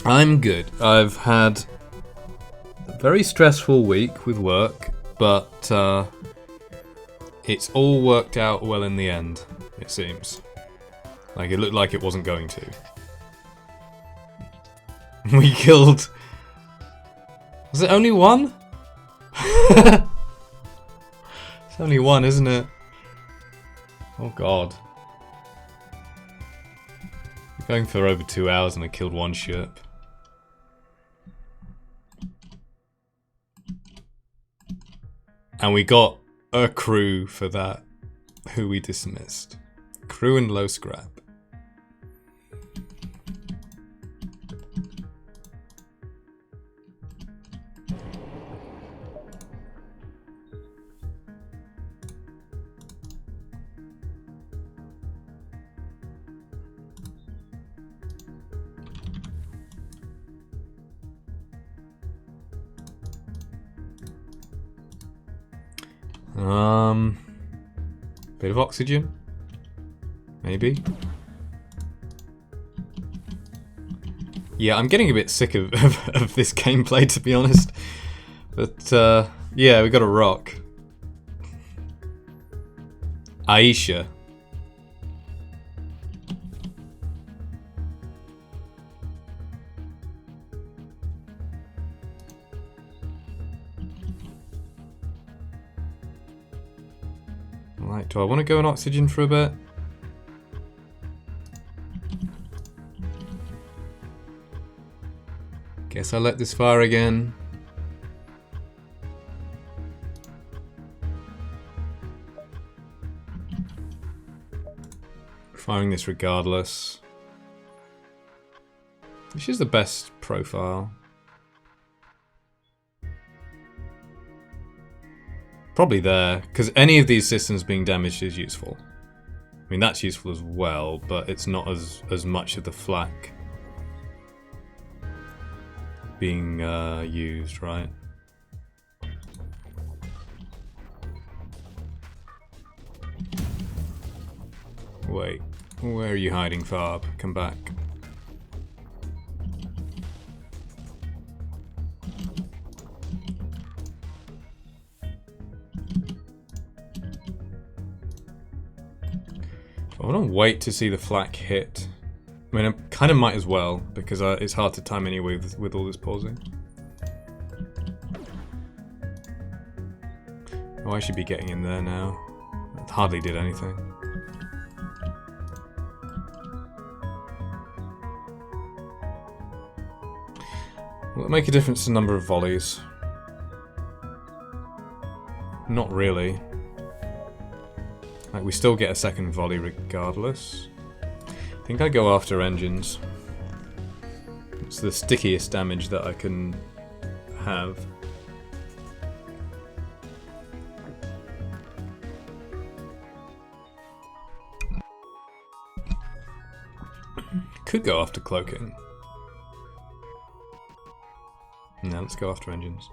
Speaker 1: I'm good. I've had a very stressful week with work, but it's all worked out well in the end, it seems. Like, it looked like it wasn't going to. We killed... Was it only one? It's only one, isn't it? Oh god. We're going for over 2 hours and I killed one ship. And we got a crew for that, who we dismissed. Crew and low scrap. Bit of oxygen, maybe. Yeah, I'm getting a bit sick of this gameplay, to be honest. But yeah, we got a rock. Aisha. Right, do I want to go on oxygen for a bit? Guess I'll let this fire again. Firing this regardless. Which is the best profile? Probably there, because any of these systems being damaged is useful. I mean, that's useful as well, but it's not as much of the flak being used, right? Wait, where are you hiding, Farb? Come back. I want to wait to see the flak hit. I mean, I kind of might as well, because it's hard to time anyway with all this pausing. Oh, I should be getting in there now. It hardly did anything. Will it make a difference to the number of volleys? Not really. Like, we still get a second volley regardless. I think I go after engines. It's the stickiest damage that I can have. Could go after cloaking. No, let's go after engines.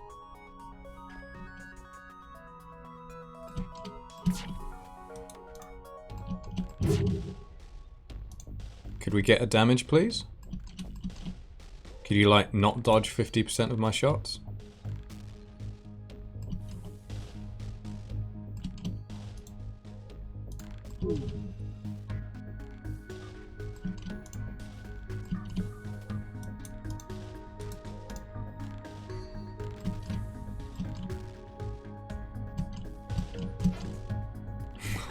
Speaker 1: Could we get a damage, please? Could you, like, not dodge 50% of my shots?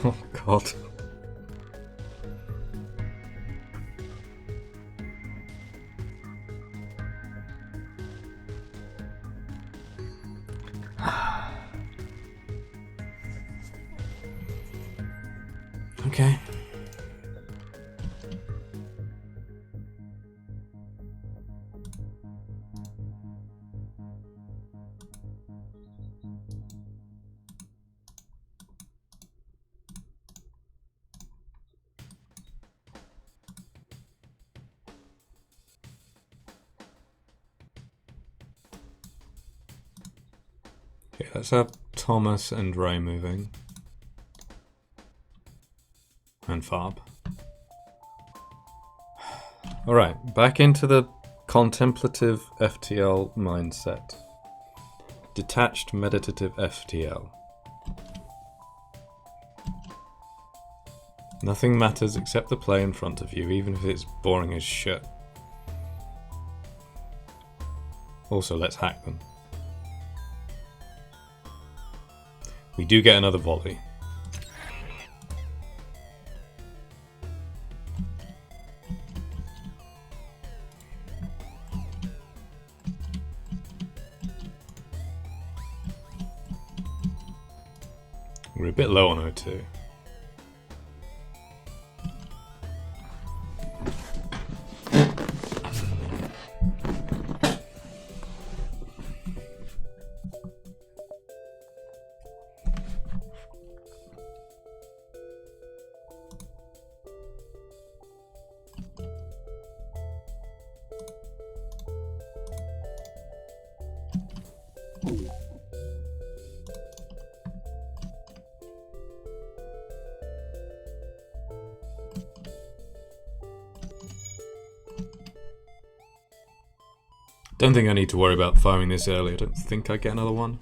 Speaker 1: Oh, God. Okay. Okay, let's have Thomas and Ray moving. And Farb. Alright, back into the contemplative FTL mindset. Detached meditative FTL. Nothing matters except the play in front of you, even if it's boring as shit. Also, let's hack them. We do get another volley. We're a bit low on O2. Don't think I need to worry about firing this early. I don't think I get another one.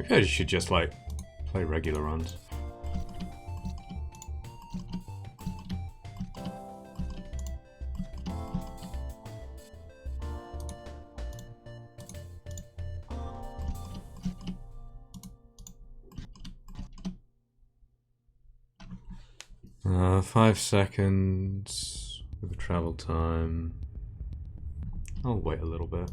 Speaker 1: Maybe I should just like play regular runs. Uh, 5 seconds with the travel time. I'll wait a little bit.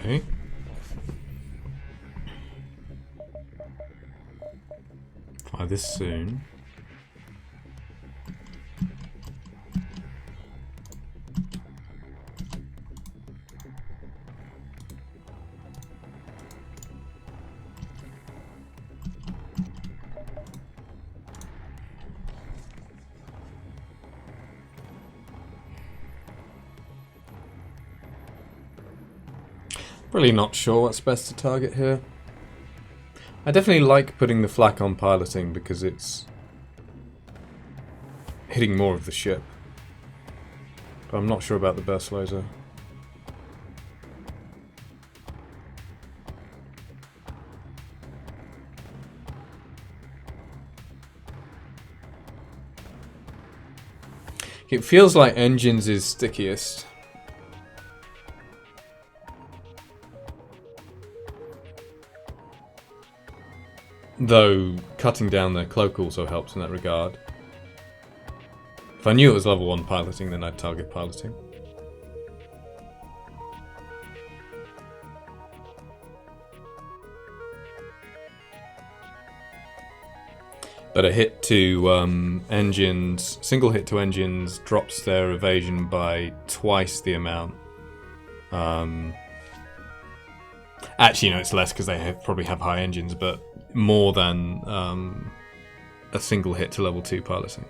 Speaker 1: Okay. Fire this soon. Really not sure what's best to target here. I definitely like putting the flak on piloting because it's hitting more of the ship. But I'm not sure about the burst laser. It feels like engines is stickiest. Though cutting down their cloak also helps in that regard. If I knew it was level 1 piloting, then I'd target piloting. But a hit to engines, single hit to engines drops their evasion by twice the amount. Actually, no, it's less because they probably have high engines, but more than a single hit to level 2 piloting.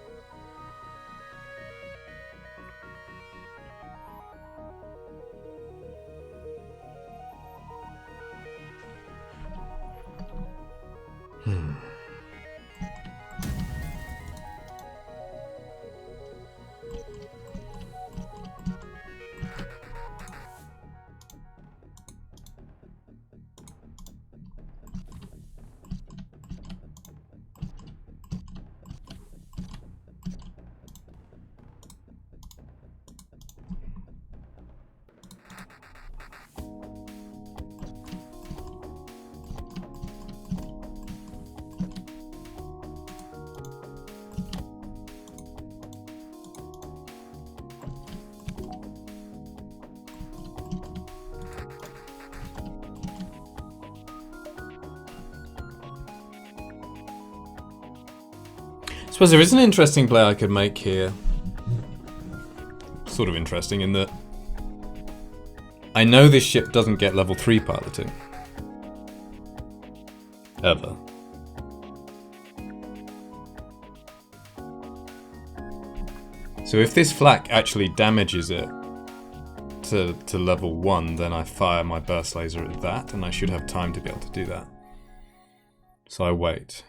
Speaker 1: I suppose there is an interesting play I could make here. Sort of interesting in that I know this ship doesn't get level 3 piloting. Ever. So if this flak actually damages it to level 1, then I fire my burst laser at that, and I should have time to be able to do that. So I wait.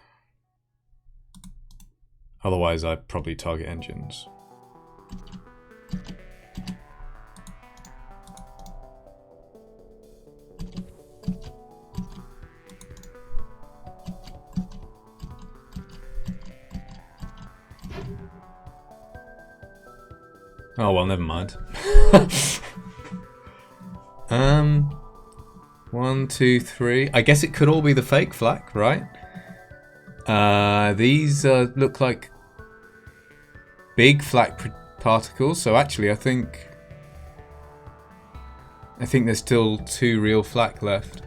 Speaker 1: Otherwise, I'd probably target engines. Oh well, never mind. 1, 2, 3. I guess it could all be the fake flak, right? These look like big flak particles, so actually I think there's still 2 real flak left.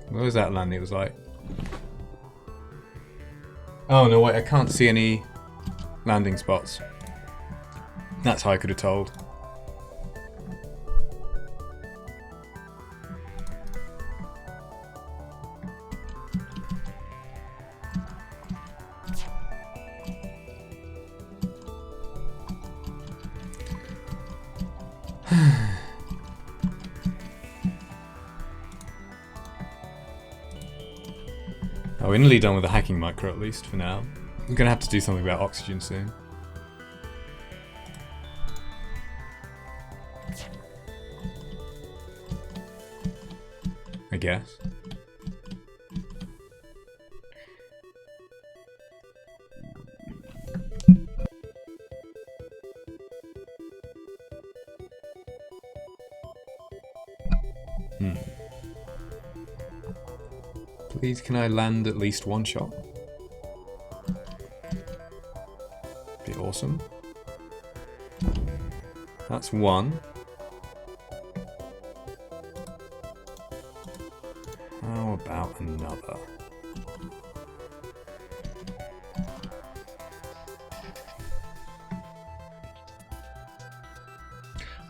Speaker 1: Where was that landing? It was like... Oh no, wait, I can't see any landing spots. That's how I could have told. Oh, we're nearly done with the hacking micro, at least for now. I'm gonna have to do something about oxygen soon. I guess. Please, can I land at least 1 shot? Be awesome. That's 1. How about another?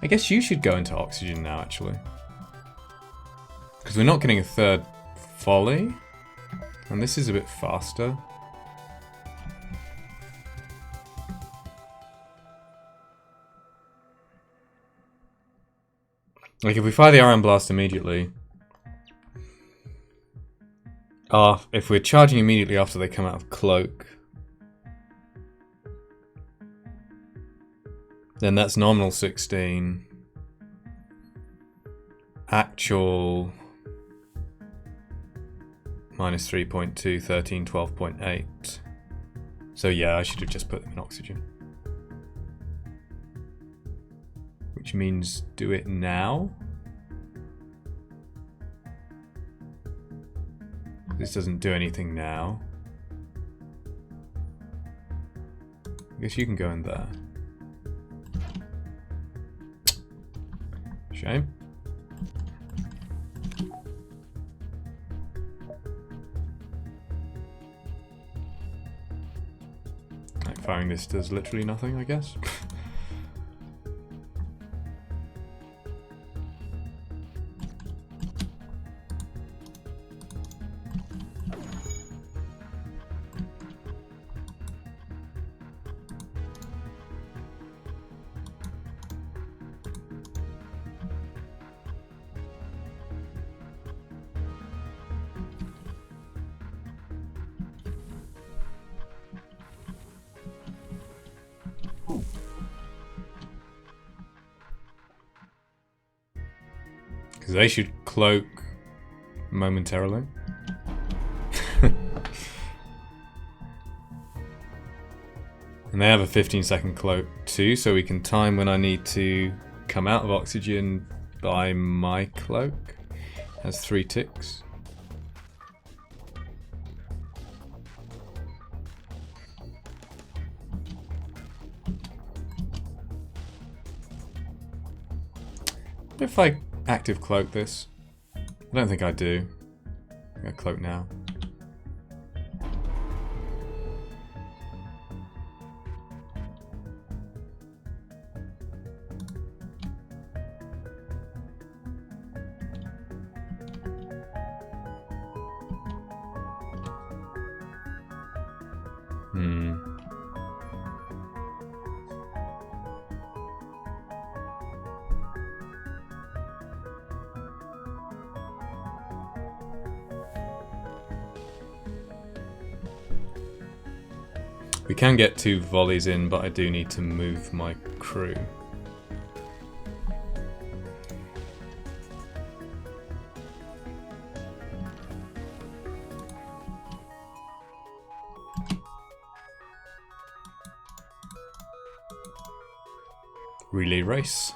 Speaker 1: I guess you should go into oxygen now, actually. Because we're not getting a 3rd volley. And this is a bit faster. Like, if we fire the iron blast immediately... if we're charging immediately after they come out of cloak... then that's nominal 16. Actual... minus 3.2, 13, 12.8. So yeah, I should have just put them in oxygen. Which means do it now? This doesn't do anything now. I guess you can go in there. Shame. Like, firing this does literally nothing, I guess. Because they should cloak momentarily. And they have a 15-second cloak too, so we can time when I need to come out of oxygen by my cloak. Has 3 ticks. If I active cloak this, I don't think I do. I'm gonna cloak now. We can get 2 volleys in, but I do need to move my crew. Relay race.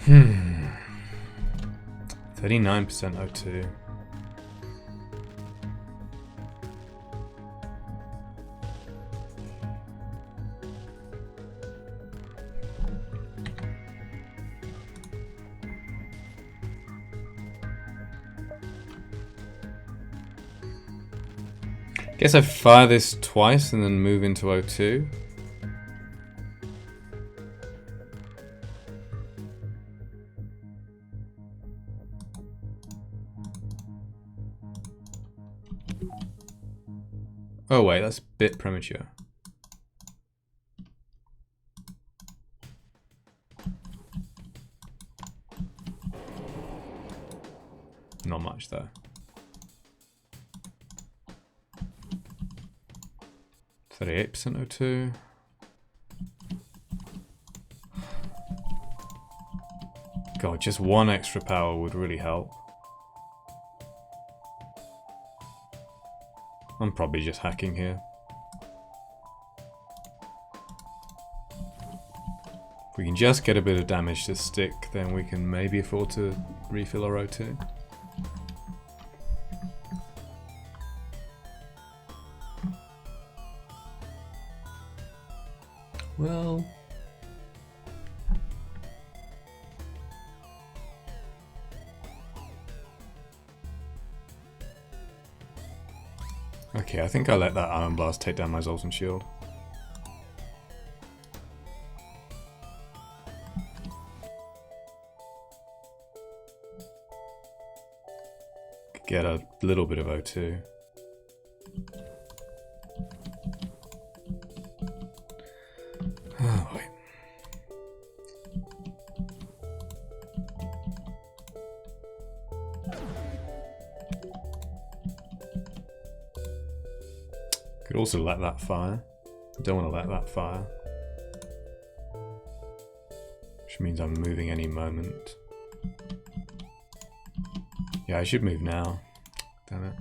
Speaker 1: Hmm. 39% O2. Guess I fire this twice and then move into O2. Oh wait, that's a bit premature. Not much though. 38% O2. God, just 1 extra power would really help. I'm probably just hacking here. If we can just get a bit of damage to stick, then we can maybe afford to refill our O2. Well... okay, I think I let that Iron Blast take down my Zoltan shield. Could get a little bit of O2. Oh, wait. Could also let that fire. Don't want to let that fire. Which means I'm moving any moment. Yeah, I should move now. Damn it.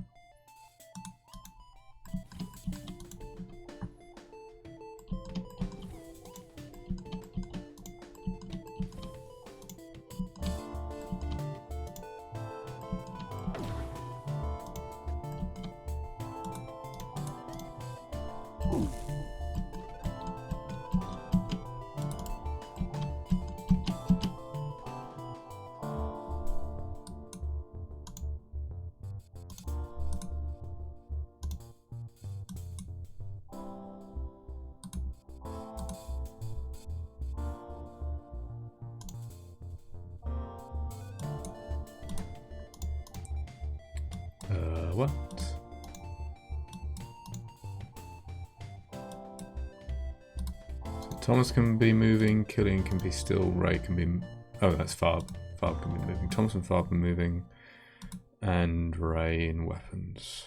Speaker 1: What? So Thomas can be moving, Killian can be still, Ray can be... oh, that's Farb. Farb can be moving. Thomas and Farb are moving. And Ray in weapons.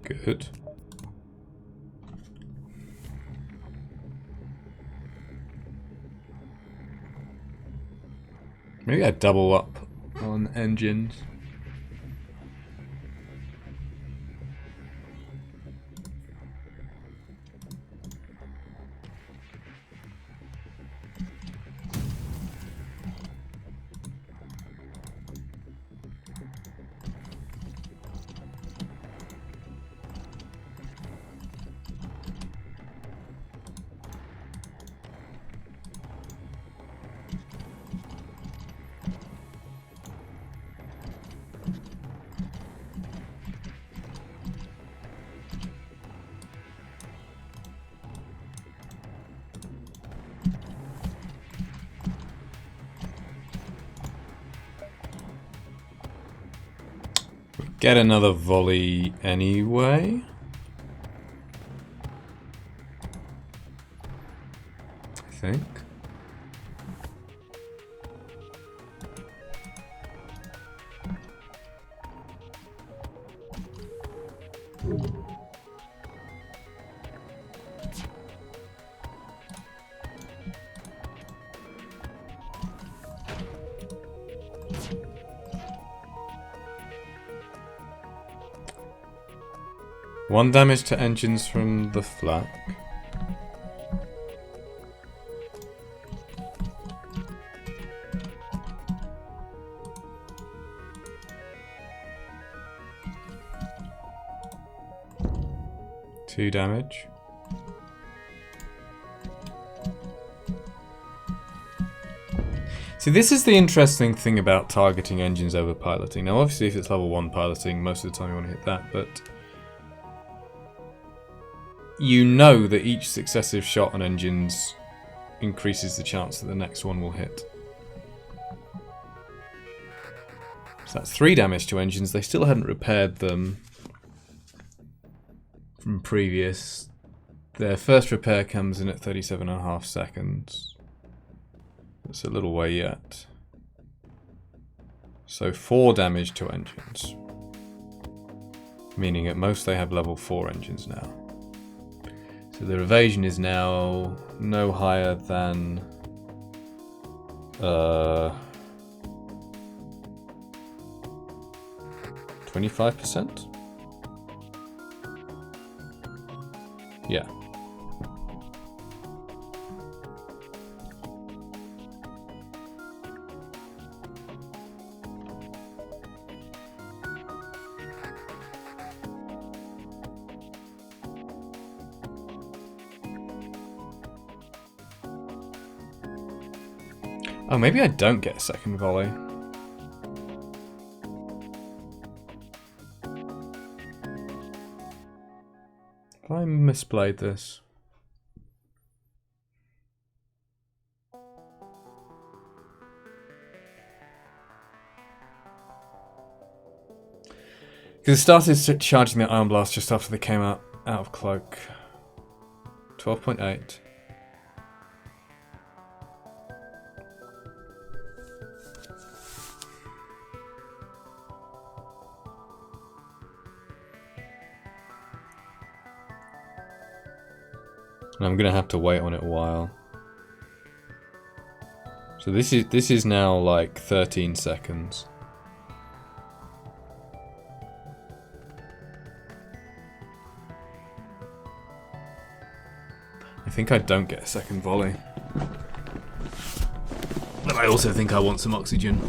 Speaker 1: Good. Maybe I double up on engines. Get another volley anyway. I think. One damage to engines from the flak. Two damage. See, this is the interesting thing about targeting engines over piloting. Now, obviously, if it's level 1 piloting, most of the time you want to hit that, but you know that each successive shot on engines increases the chance that the next one will hit. So that's 3 damage to engines. They still hadn't repaired them from previous. Their first repair comes in at 37.5 seconds. It's a little way yet. So 4 damage to engines. Meaning at most they have level 4 engines now. So their evasion is now no higher than 25%? Yeah. Oh, maybe I don't get a second volley. Have I misplayed this? Because it started charging the Iron Blast just after they came out of cloak. 12.8. And I'm gonna have to wait on it a while. So this is now like 13 seconds. I think I don't get a second volley. But I also think I want some oxygen.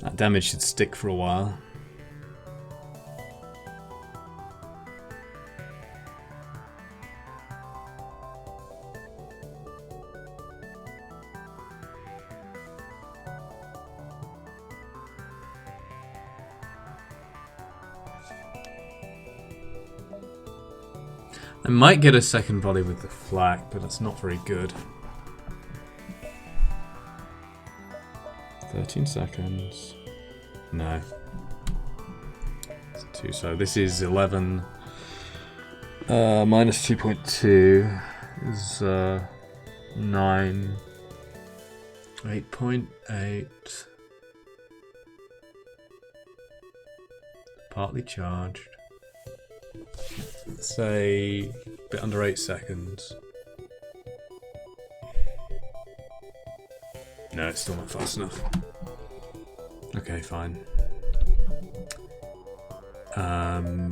Speaker 1: That damage should stick for a while. I might get a second volley with the flak, but that's not very good. 13 seconds. No. It's 2, so this is 11. Minus 2.2 is 9, 8.8, partly charged. Let's say a bit under 8 seconds. No, it's still not fast enough. Okay, fine.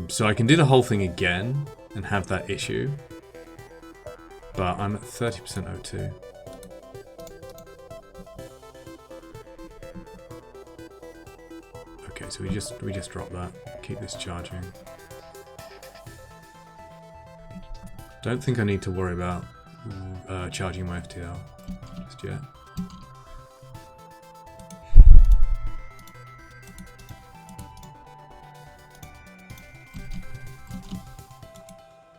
Speaker 1: So I can do the whole thing again and have that issue, but I'm at 30% O2. Okay, so we just drop that. Keep this charging. Don't think I need to worry about charging my FTL just yet.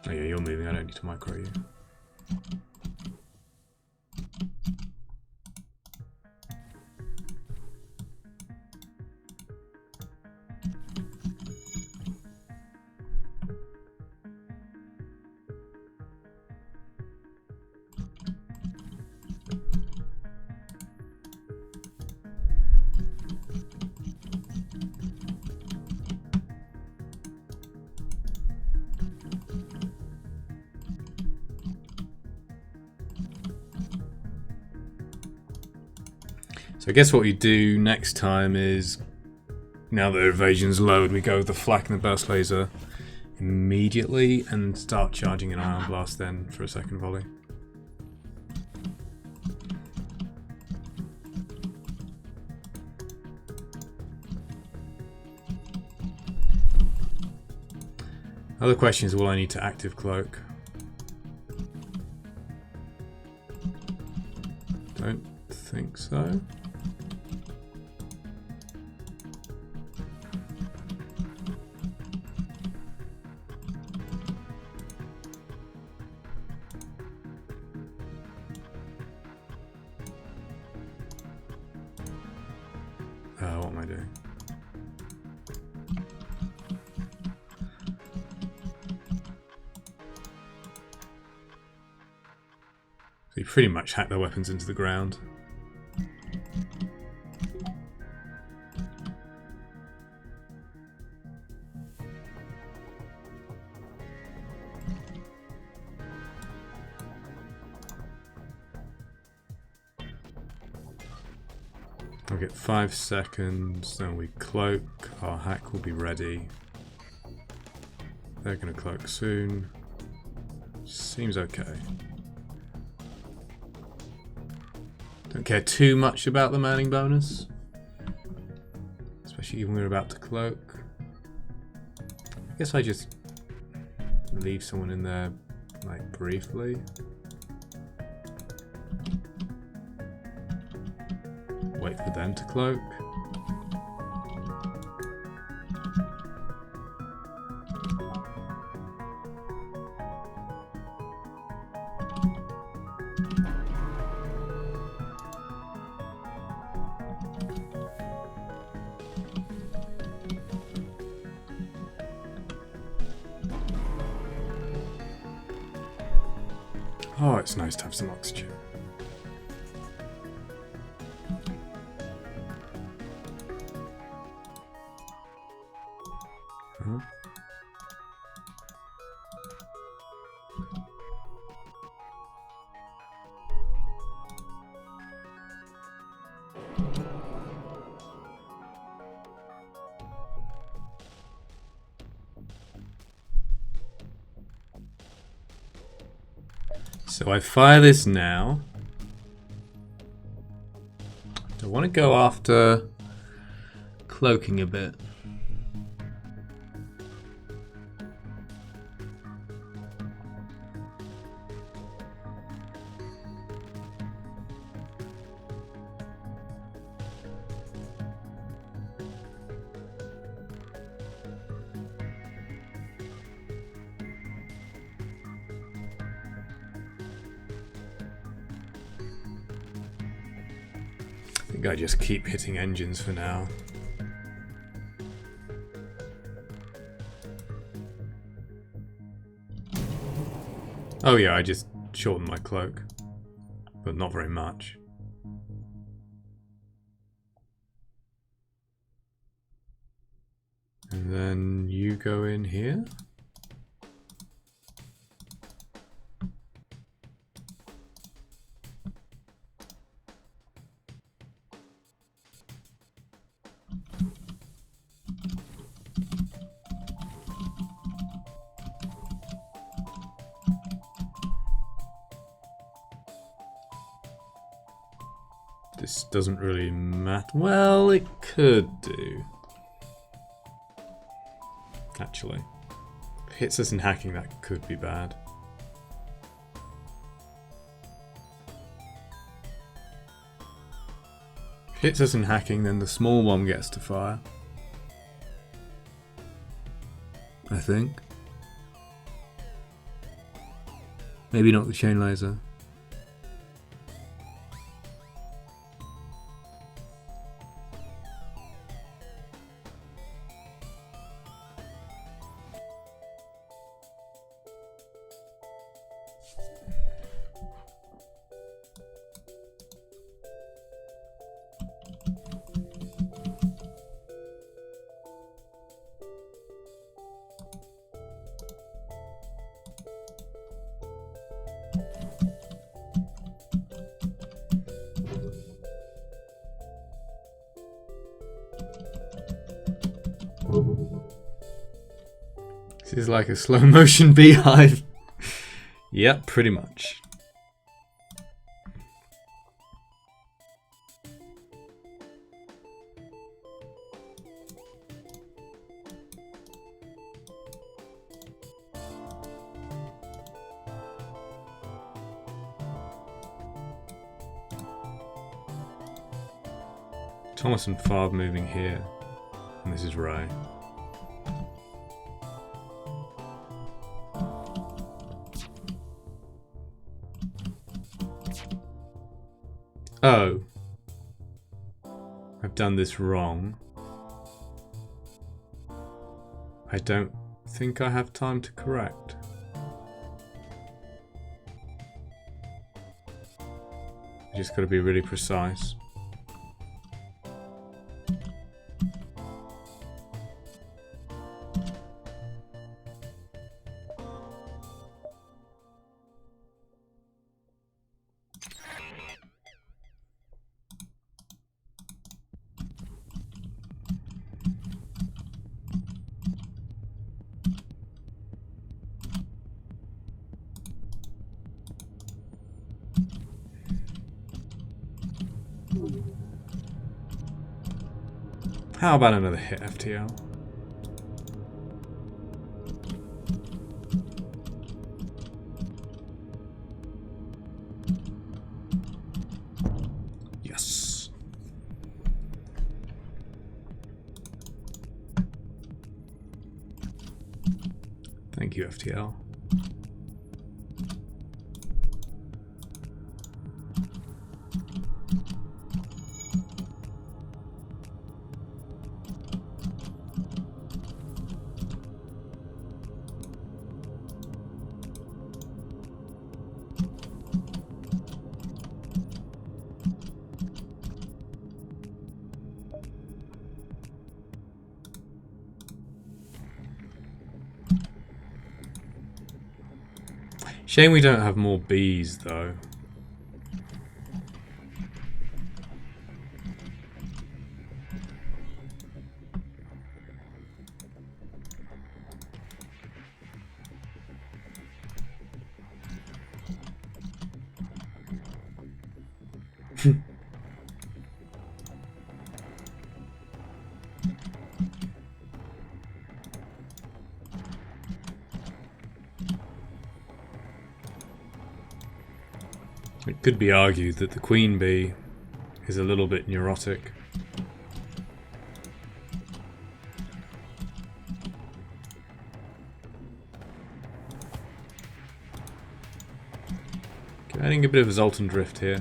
Speaker 1: Oh yeah, you're moving, I don't need to micro you. So I guess what we do next time is, now that evasion's lowered, we go with the flak and the burst laser immediately and start charging an ion blast then for a second volley. Other question is, will I need to active cloak? Don't think so. What am I doing? So you pretty much hack their weapons into the ground. I'll get 5 seconds, then we cloak, our hack will be ready. They're going to cloak soon. Seems okay. Don't care too much about the manning bonus, especially when we're about to cloak. I guess I just leave someone in there, like, briefly. Wait for them to cloak. Oh, it's nice to have some oxygen. So I fire this now. I want to go after cloaking a bit. I think I just keep hitting engines for now. Oh yeah, I just shortened my cloak. but not very much. And then you go in here. This doesn't really matter. Well, it could do. Actually. If it hits us in hacking, that could be bad. If it hits us in hacking, then the small one gets to fire. I think. Maybe not the chain laser. This is like a slow motion beehive. Yep, pretty much. Thomas and Favre moving here, and this is Ray. Oh, I've done this wrong. I don't think I have time to correct. I just got to be really precise. How about another hit, FTL? Yes. Thank you, FTL. Shame we don't have more bees, though. It could be argued that the queen bee is a little bit neurotic. Getting a bit of a Zoltan drift here.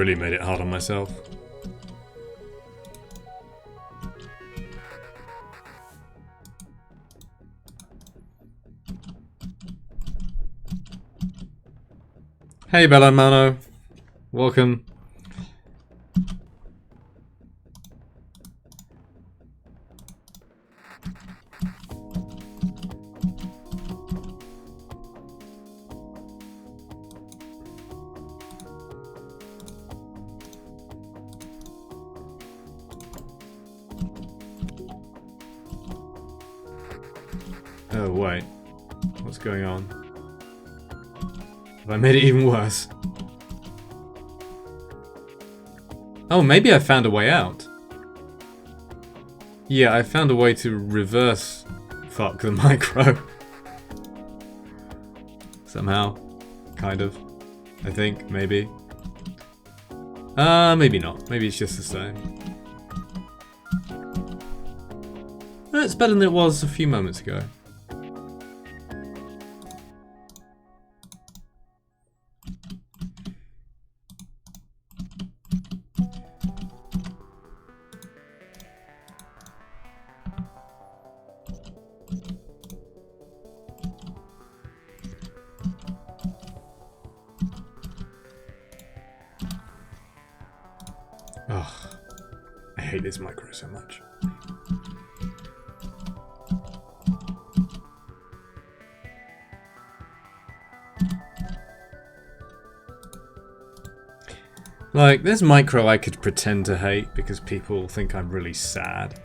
Speaker 1: really made it hard on myself. Hey Bella Mano, welcome. Oh wait, what's going on? Have I made it even worse? Oh, maybe I found a way out. Yeah, I found a way to reverse fuck the micro. Somehow. Kind of. I think, maybe. Maybe not. Maybe it's just the same. It's better than it was a few moments ago. Ugh, I hate this micro so much. Like, this micro I could pretend to hate because people think I'm really sad.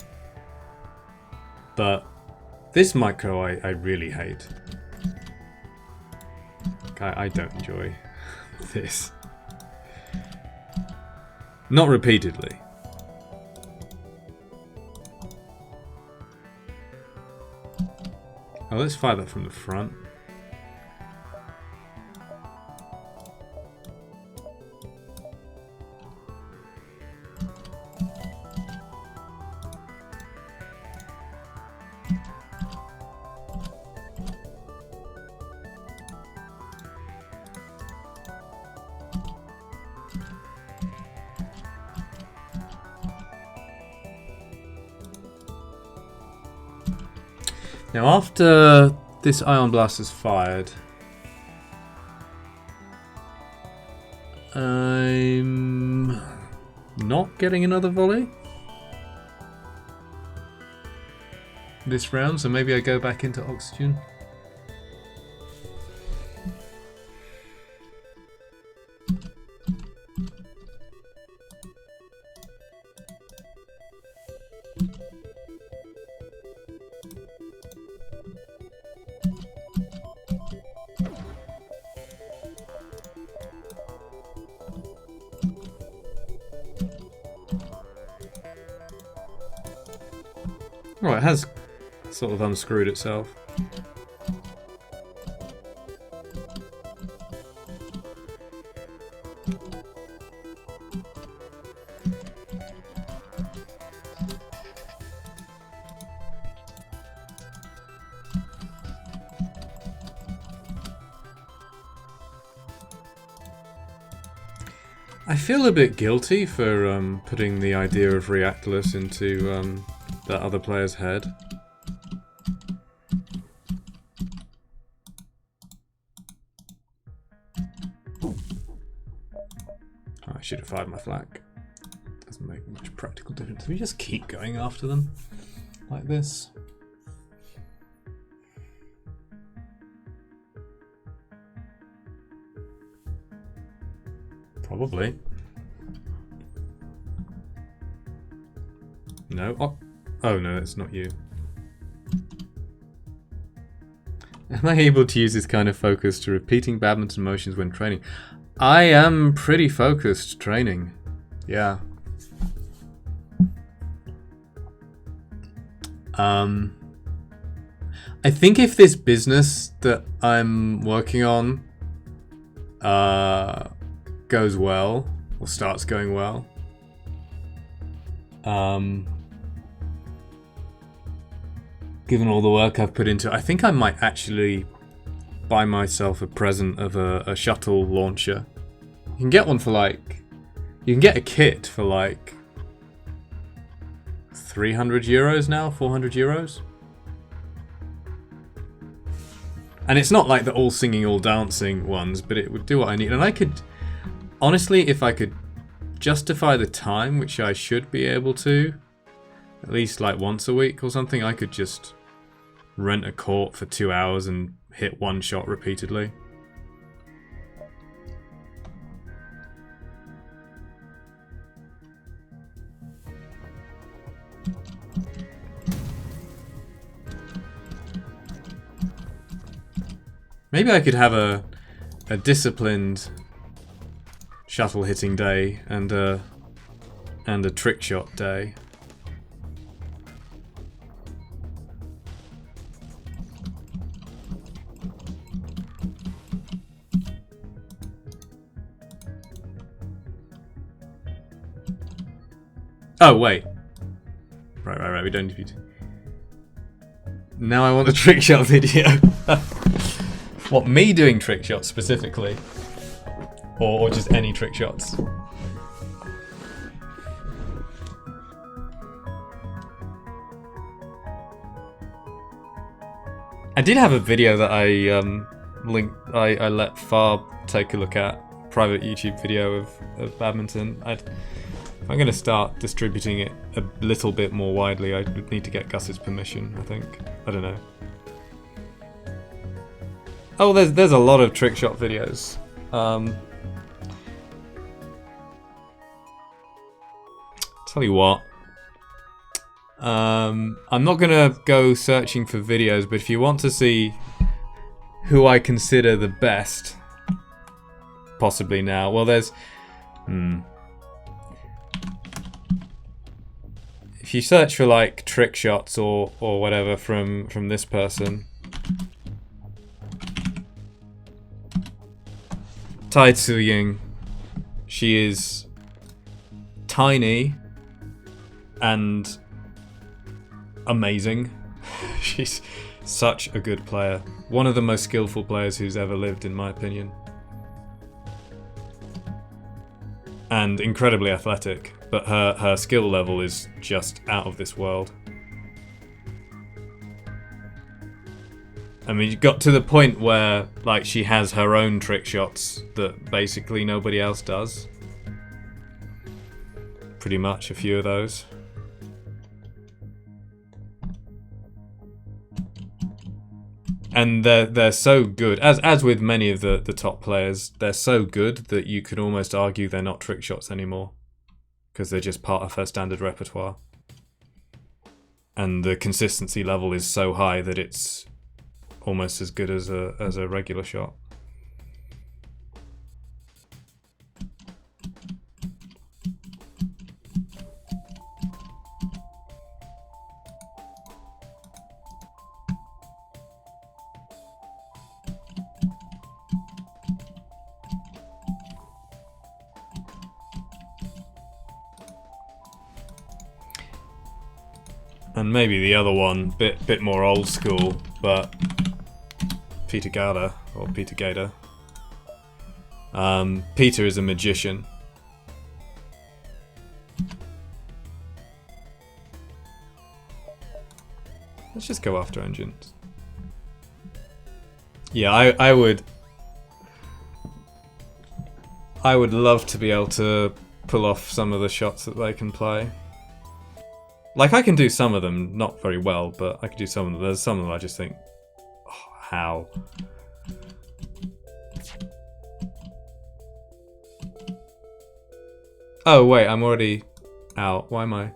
Speaker 1: But this micro I really hate. I don't enjoy this. Not repeatedly. Oh, let's fire that from the front. Now, after this ion blast is fired, I'm not getting another volley this round, so maybe I go back into oxygen. Oh, it has sort of unscrewed itself. I feel a bit guilty for putting the idea of reactorless into that other player's head. Oh, I should have fired my flak. Doesn't make much practical difference. We just keep going after them like this. Probably. No. Oh no, it's not you. Am I able to use this kind of focus to repeating badminton motions when training? I am pretty focused training. Yeah. I think if this business that I'm working on goes well, or starts going well, given all the work I've put into it, I think I might actually buy myself a present of a shuttle launcher. You can get one for like You can get a kit for like 300 euros now, 400 euros. And it's not like the all singing, all dancing ones, but it would do what I need. And I could, honestly, if I could justify the time, which I should be able to, at least like once a week or something, I could just rent a court for 2 hours and hit one shot repeatedly. Maybe I could have a disciplined shuttle hitting day and a trick shot day. Oh wait. Right, we don't need to. Now I want a trick shot video. What, me doing trick shots specifically? Or just any trick shots? I did have a video that I I let Farb take a look at. Private YouTube video of badminton. If I'm going to start distributing it a little bit more widely, I would need to get Gus's permission, I think. I don't know. Oh, there's a lot of trick shot videos. Tell you what. I'm not gonna go searching for videos, but if you want to see who I consider the best, possibly now. Well, there's. If you search for like trick shots or whatever from this person. Tai Tzu-ying, she is tiny and amazing. She's such a good player. One of the most skillful players who's ever lived, in my opinion. And incredibly athletic, but her skill level is just out of this world. I mean, you got to the point where, like, she has her own trick shots that basically nobody else does. Pretty much a few of those. And they're so good, as with many of the top players, they're so good that you could almost argue they're not trick shots anymore, because they're just part of her standard repertoire. And the consistency level is so high that it's almost as good as a regular shot. And maybe the other one, bit more old school, but Peter Gader, or Peter Gader. Peter is a magician. Let's just go after engines. Yeah, I would love to be able to pull off some of the shots that they can play. Like, I can do some of them, not very well, but I can do some of them. There's some of them I just think, oh, how? Oh, wait, I'm already out. Why am I?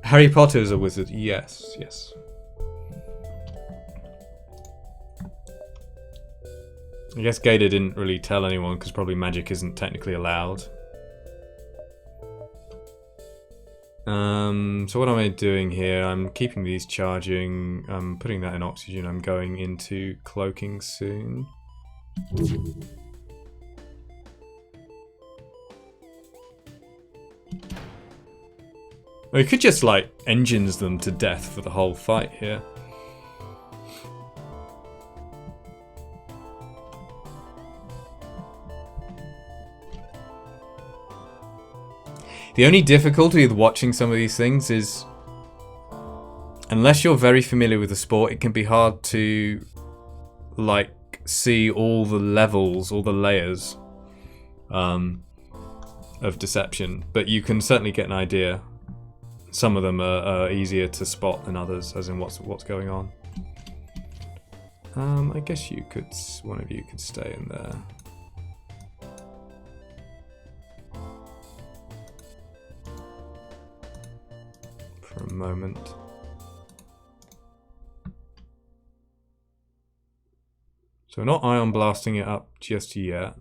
Speaker 1: Harry Potter is a wizard. Yes, yes. I guess Gator didn't really tell anyone because probably magic isn't technically allowed. So what am I doing here? I'm keeping these charging. I'm putting that in oxygen. I'm going into cloaking soon. We could just, like, engines them to death for the whole fight here. The only difficulty with watching some of these things is, unless you're very familiar with the sport, it can be hard to like see all the levels, all the layers of deception. But you can certainly get an idea. Some of them are easier to spot than others, as in what's going on. I guess you could, one of you could stay in there. For a moment. So we're not ion blasting it up just yet.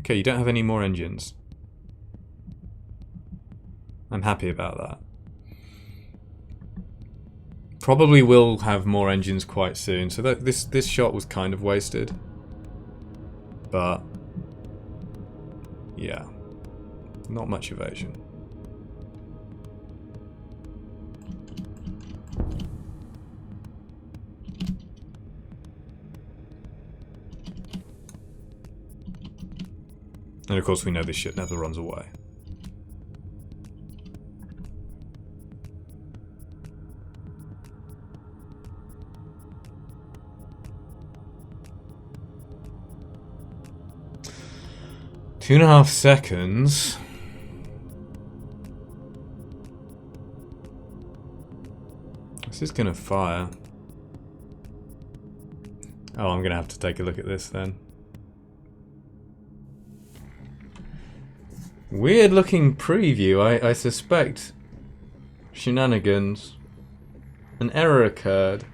Speaker 1: Okay, you don't have any more engines. I'm happy about that. Probably will have more engines quite soon, so that this shot was kind of wasted. But yeah, not much evasion. And of course we know this shit never runs away. Two and a half seconds. This is gonna fire. Oh, I'm gonna have to take a look at this then. Weird looking preview. I suspect shenanigans. An error occurred.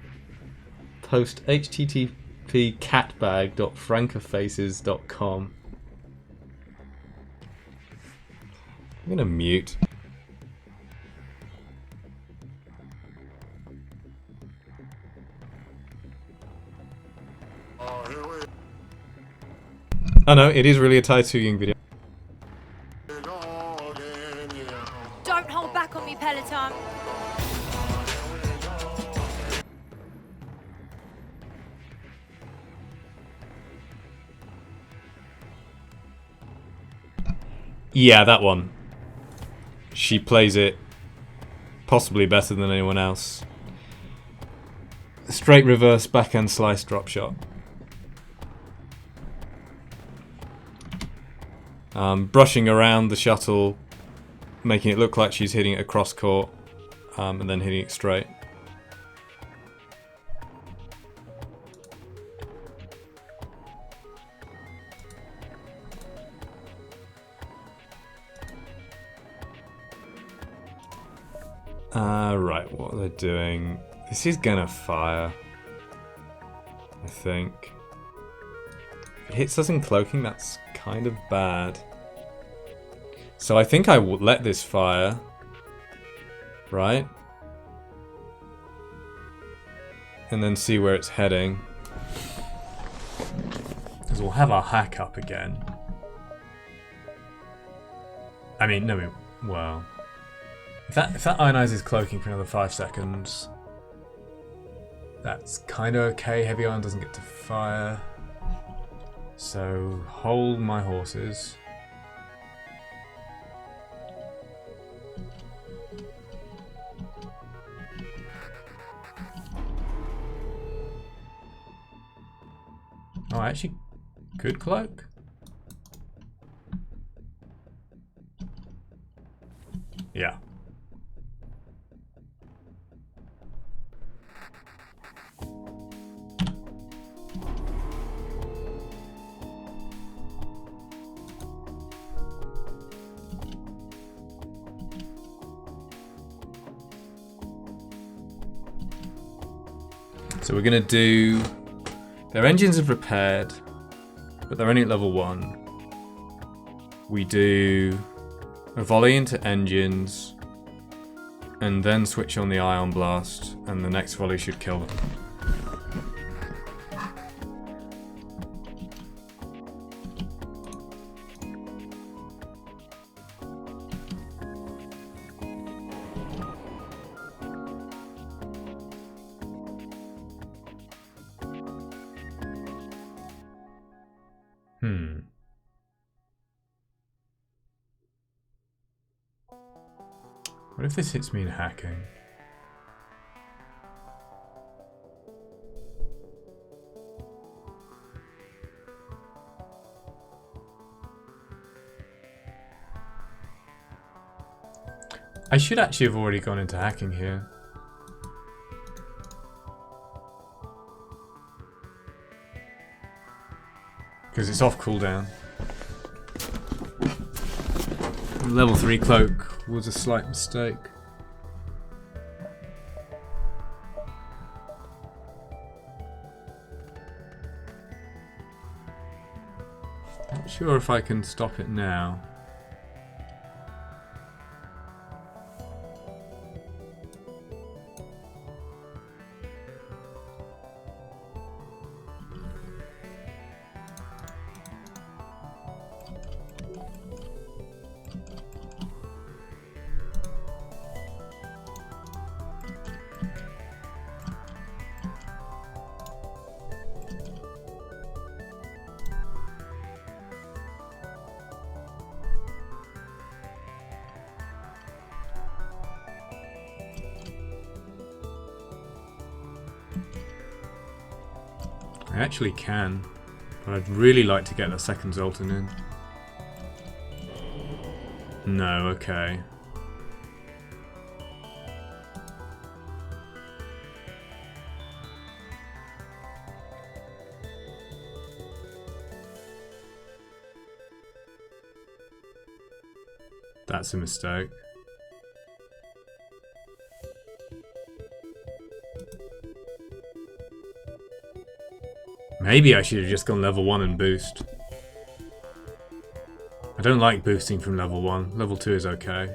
Speaker 1: Post http catbag.frankerfaces.com. I'm gonna mute. Oh no, it is really a Tai Tzu Ying video.
Speaker 2: Don't hold back on me, Peloton.
Speaker 1: Yeah, that one. She plays it possibly better than anyone else. Straight reverse backhand slice drop shot. Brushing around the shuttle, making it look like she's hitting it across court, and then hitting it straight. Right, what are they doing? This is gonna fire, I think. If it hits us in cloaking, that's kind of bad. So I think I will let this fire. Right? And then see where it's heading. Because we'll have our hack up again. I mean, no, well... If that ionizes cloaking for another 5 seconds, that's kind of okay. Heavy ion doesn't get to fire. So, hold my horses. Oh, I actually could cloak. Yeah. So we're going to do... Their engines are prepared, but they're only at level 1. We do a volley into engines, and then switch on the ion blast, and the next volley should kill them. What if this hits me in hacking? I should actually have already gone into hacking here. Because it's off cooldown. Level 3 cloak was a slight mistake. Not sure if I can stop it now. I actually can, but I'd really like to get that second Zoltan in. No, okay. That's a mistake. Maybe I should have just gone level 1 and boost. I don't like boosting from level 1. Level 2 is okay.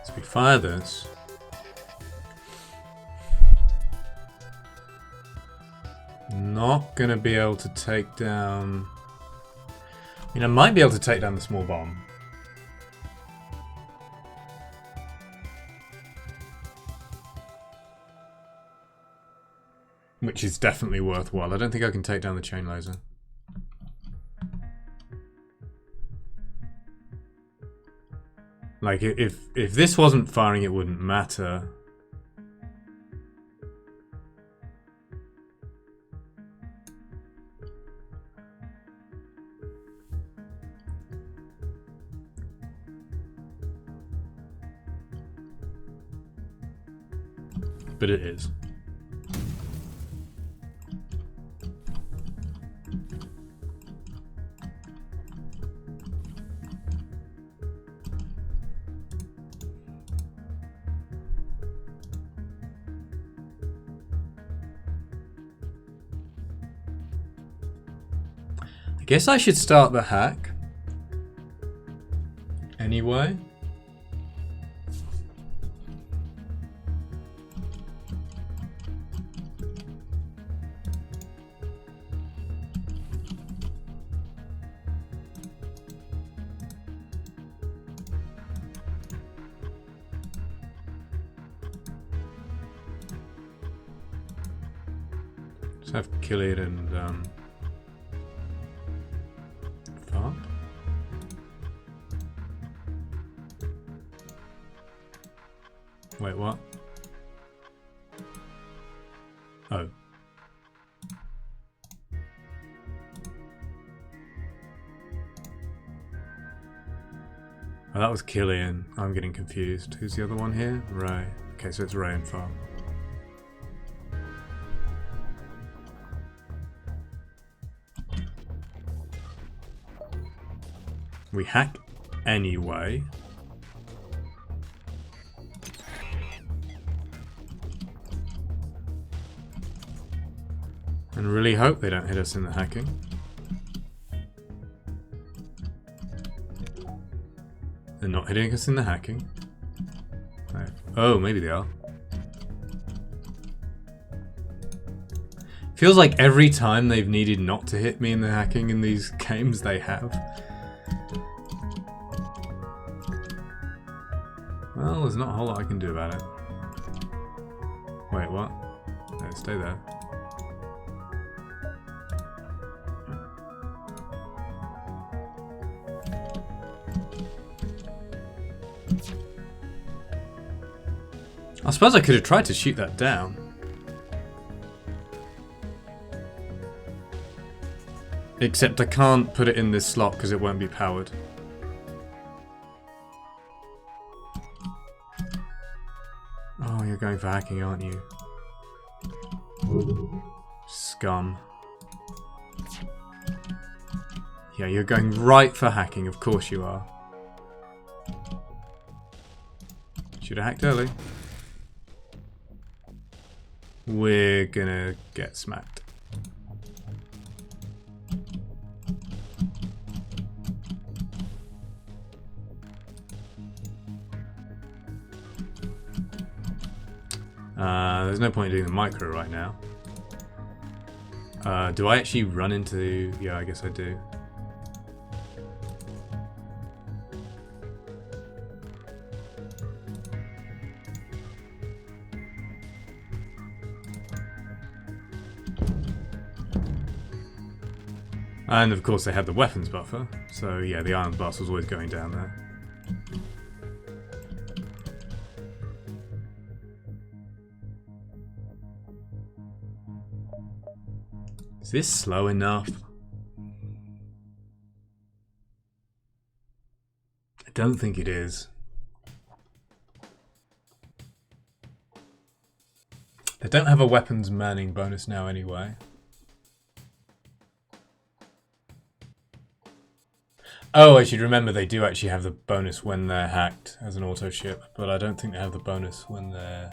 Speaker 1: So we fire this. Not gonna be able to take down... I mean, I might be able to take down the small bomb. Which is definitely worthwhile. I don't think I can take down the chain laser. Like, if this wasn't firing, it wouldn't matter. But it is. I guess I should start the hack. Anyway. Let's have kill it and farm. Wait, what? Oh. Oh, that was Killian. I'm getting confused. Who's the other one here? Ray. Okay, so it's Ray and farm. We hack anyway. And really hope they don't hit us in the hacking. They're not hitting us in the hacking. No. Oh, maybe they are. Feels like every time they've needed not to hit me in the hacking in these games, they have. Well, there's not a whole lot I can do about it. Wait, what? No, stay there. I suppose I could have tried to shoot that down. Except I can't put it in this slot because it won't be powered. Oh, you're going for hacking, aren't you? Scum. Yeah, you're going right for hacking, of course you are. Should have hacked early. We're gonna get smacked. There's no point in doing the micro right now. Do I actually run into... Yeah, I guess I do. And of course they had the weapons buffer, so yeah, the iron bus was always going down there. Is this slow enough? I don't think it is. They don't have a weapons manning bonus now anyway. Oh, I should remember they do actually have the bonus when they're hacked as an auto ship, but I don't think they have the bonus when they're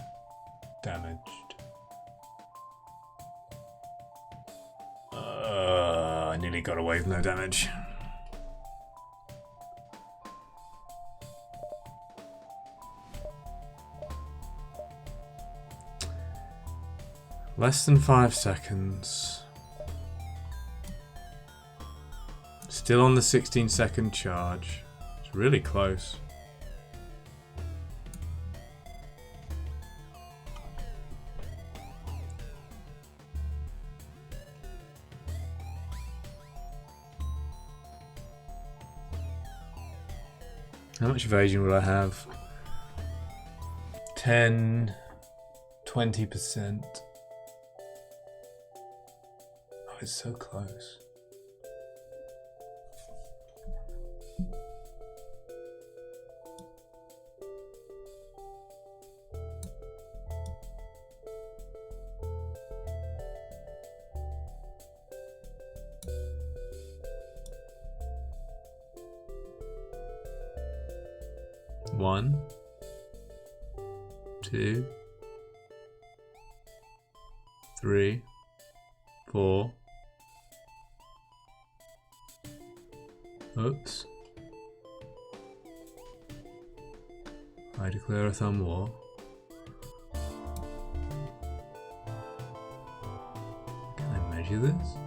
Speaker 1: damaged. I nearly got away with no damage. Less than 5 seconds. Still on the 16-second charge. It's really close. How much evasion will I have? 10, 20%. Oh, it's so close. One, 2, 3, 4. Oops. I declare a thumb war. Can I measure this?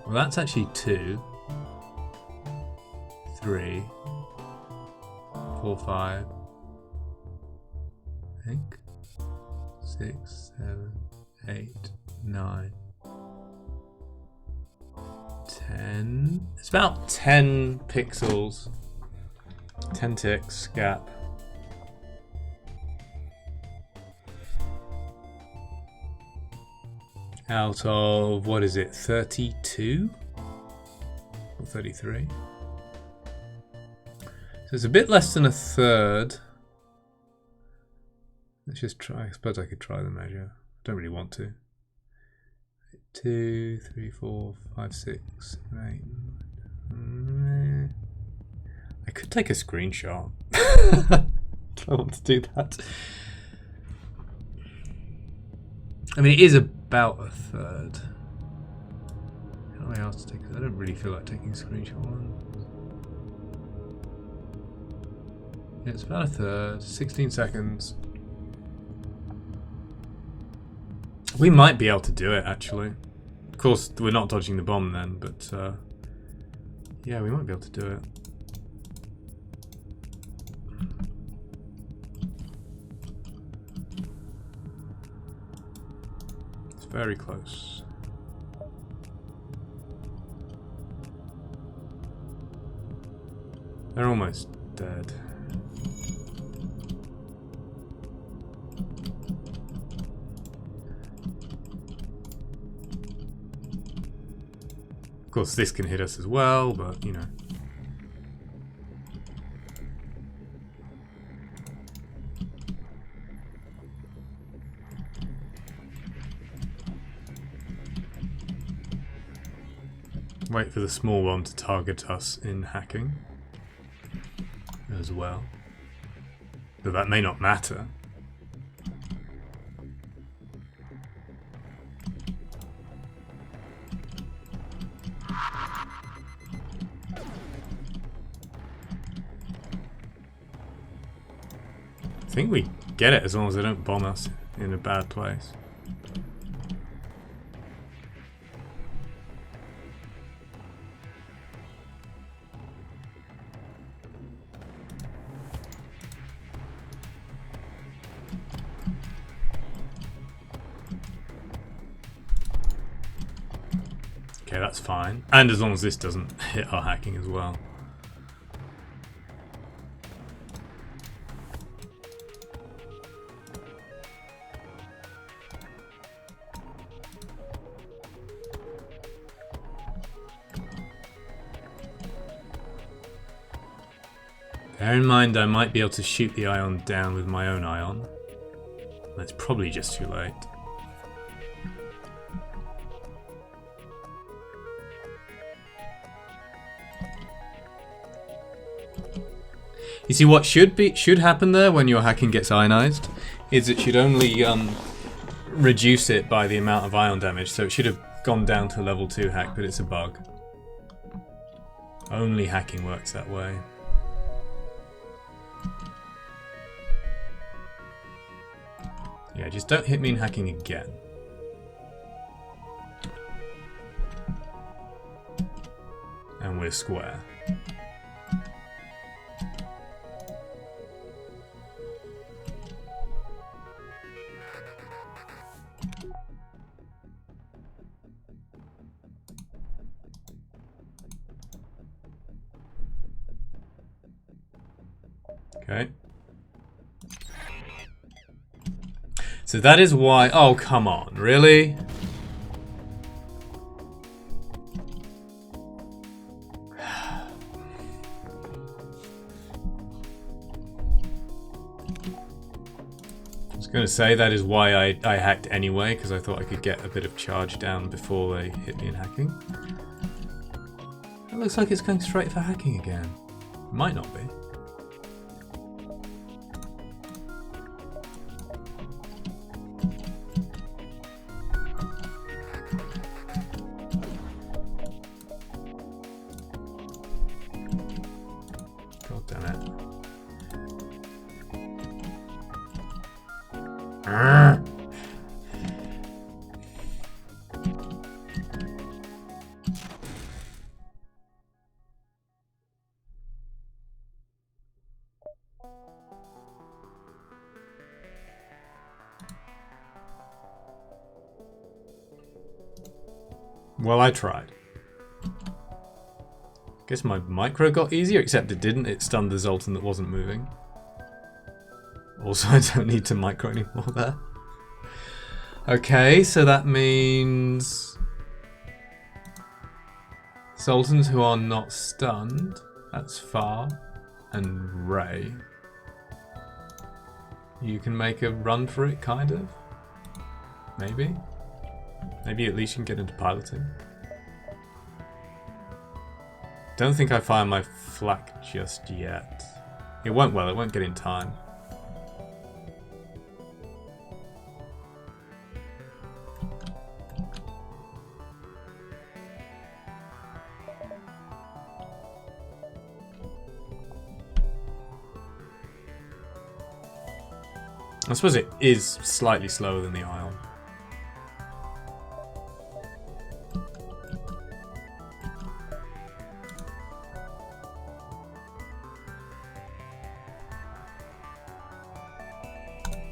Speaker 1: Well, that's actually 2, 3, 4, 5, I think, 6, 7, 8, 9, 10. It's about 10 pixels, 10 ticks gap. Out of, what is it, 32 or 33? So it's a bit less than a third. Let's just try. I suppose I could try the measure. I don't really want to. 2, 3, 4, 5, 6, 7, 8. I could take a screenshot. Do I want to do that? I mean, it is about a third. How am I asked to take? I don't really feel like taking a screenshot one. Yeah, it's about a third. 16 seconds. We might be able to do it, actually. Of course, we're not dodging the bomb then, but Yeah, we might be able to do it. It's very close. They're almost dead. Of course, this can hit us as well, but, you know. Wait for the small one to target us in hacking as well. Though that may not matter. I think we get it as long as they don't bomb us in a bad place. Okay, that's fine. And as long as this doesn't hit our hacking as well. Bear in mind I might be able to shoot the ion down with my own ion. That's probably just too late. You see, what should happen there when your hacking gets ionized is it should only reduce it by the amount of ion damage. So it should have gone down to level 2 hack, but it's a bug. Only hacking works that way. Yeah, just don't hit me in hacking again. And we're square. Okay. So that is why... Oh, come on. Really? I was going to say that is why I hacked anyway, because I thought I could get a bit of charge down before they hit me in hacking. It looks like it's going straight for hacking again. Might not be. God damn it. Well, I tried. Guess my micro got easier, except it didn't. It stunned the Zoltan that wasn't moving. Also, I don't need to micro anymore there. Okay, so that means... Zoltans who are not stunned. That's Far and Ray. You can make a run for it, kind of. Maybe. Maybe at least you can get into piloting. Don't think I fire my flak just yet. It won't well, it won't get in time. I suppose it is slightly slower than the ion.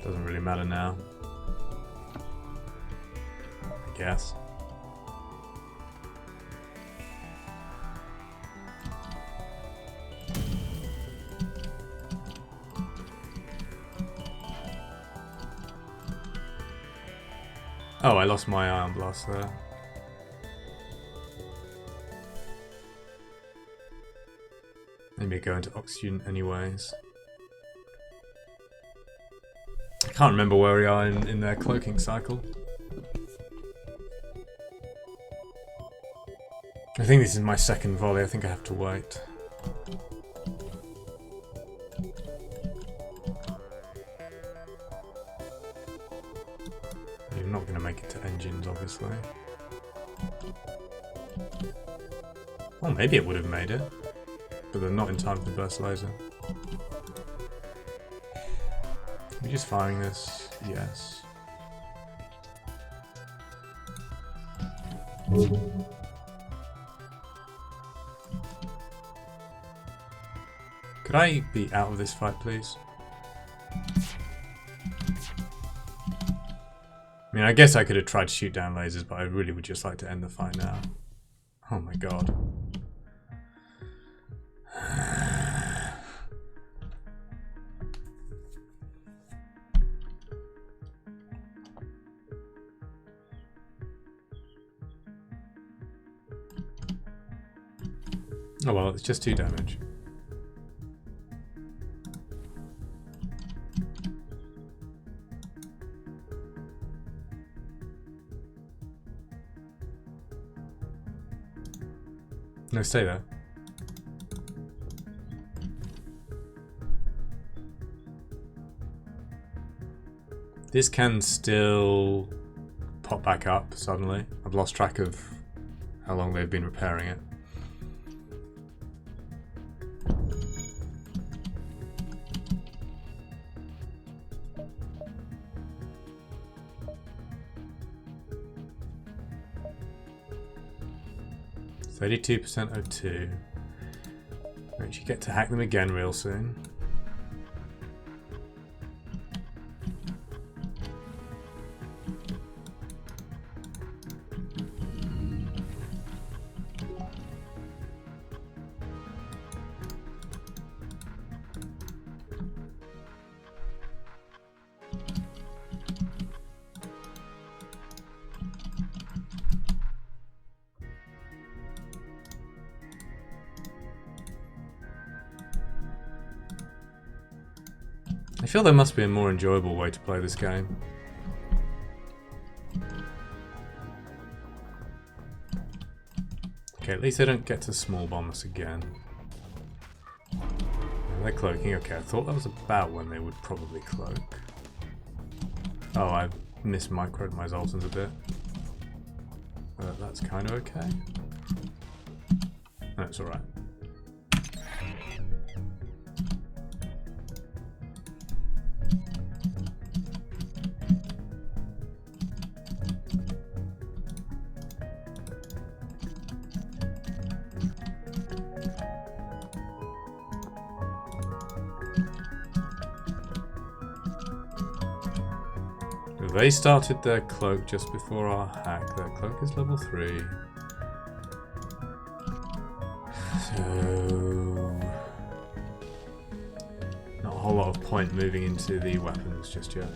Speaker 1: Doesn't really matter now. I guess. Oh, I lost my ion blast there. Maybe go into oxygen anyways. I can't remember where we are in their cloaking cycle. I think this is my second volley. I think I have to wait. You're not going to make it to engines, obviously. Well, maybe it would have made it, but they're not in time for the burst laser. Are we just firing this? Yes. Could I be out of this fight, please? I mean, I guess I could have tried to shoot down lasers, but I really would just like to end the fight now. Oh my god. Oh well, it's just 2 damage. No, stay there. This can still pop back up suddenly. I've lost track of how long they've been repairing it. It's 32% O2. We actually get to hack them again real soon. I feel there must be a more enjoyable way to play this game. Okay, at least they don't get to small bomb us again. They're cloaking. Okay, I thought that was about when they would probably cloak. Oh, I mismicroed my Zoltans a bit. That's kind of okay. No, it's alright. They started their cloak just before our hack. Their cloak is level 3. So... not a whole lot of point moving into the weapons just yet.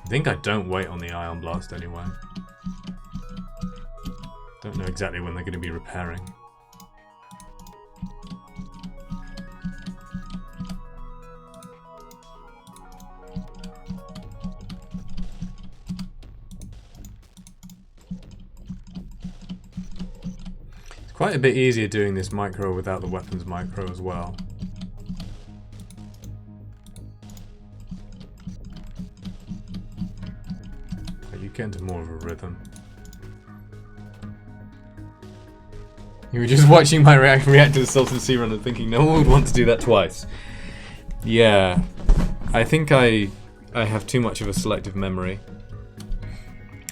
Speaker 1: I think I don't wait on the ion blast anyway. Don't know exactly when they're going to be repairing. It's quite a bit easier doing this micro without the weapons micro as well. You get into more of a rhythm. You were just watching my react to the Zoltan C run and thinking no one would want to do that twice. Yeah, I think I have too much of a selective memory.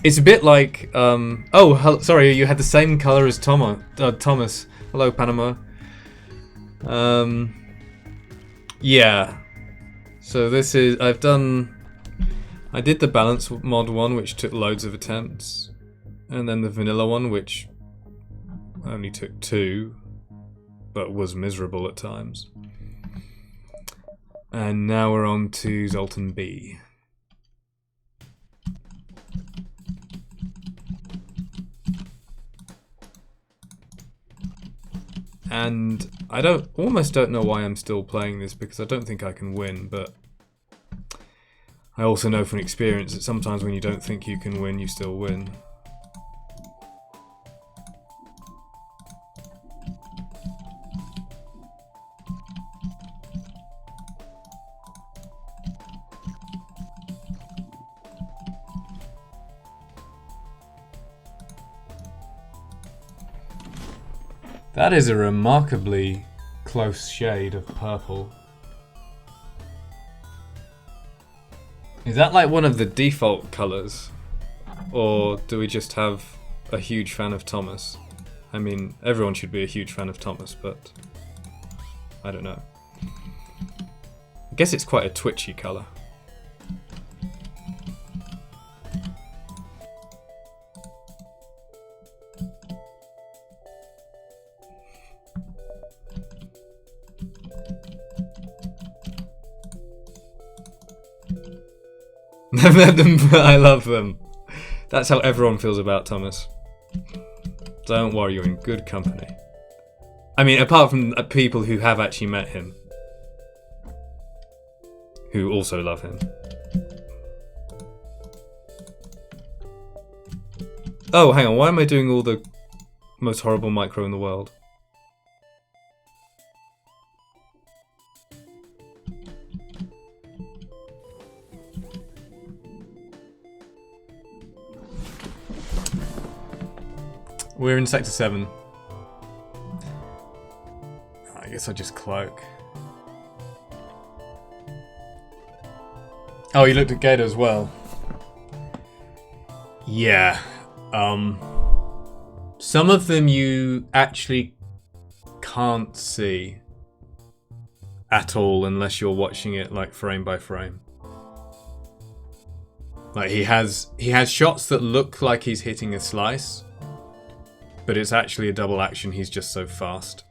Speaker 1: It's a bit like oh, sorry, you had the same color as Thomas. Hello, Panama. Yeah. So this is I did the balance mod one, which took loads of attempts, and then the vanilla one, which only took 2, but was miserable at times. And now we're on to Zoltan B. And I almost don't know why I'm still playing this, because I don't think I can win, but I also know from experience that sometimes when you don't think you can win, you still win. That is a remarkably close shade of purple. Is that like one of the default colours? Or do we just have a huge fan of Thomas? I mean, everyone should be a huge fan of Thomas, but I don't know. I guess it's quite a twitchy colour. I've met them, but I love them. That's how everyone feels about Thomas. Don't worry, you're in good company. I mean, apart from people who have actually met him, who also love him. Oh, hang on, why am I doing all the most horrible micro in the world? We're in Sector 7. I guess I'll just cloak. Oh, you looked at Gator as well. Yeah. Some of them you actually can't see at all unless you're watching it like frame by frame. Like he has shots that look like he's hitting a slice, but it's actually a double action, he's just so fast.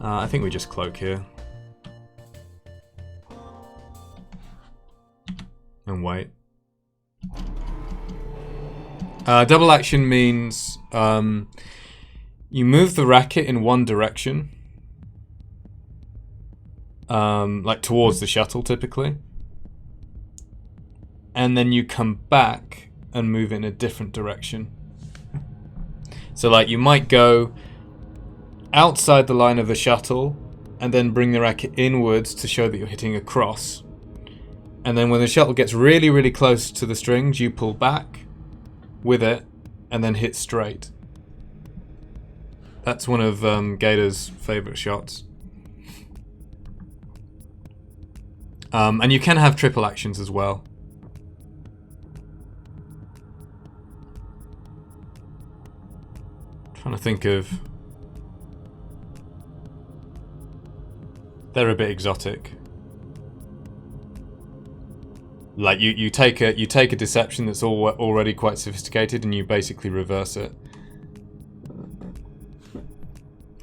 Speaker 1: I think we just cloak here. And wait. Double action means you move the racket in one direction. Like towards the shuttle typically. And then you come back and move in a different direction. So like you might go outside the line of the shuttle and then bring the racket inwards to show that you're hitting across. And then when the shuttle gets really, really close to the strings, you pull back with it and then hit straight. That's one of Gator's favourite shots. And you can have triple actions as well. Trying to think of... They're a bit exotic. Like you take a deception that's already quite sophisticated and you basically reverse it.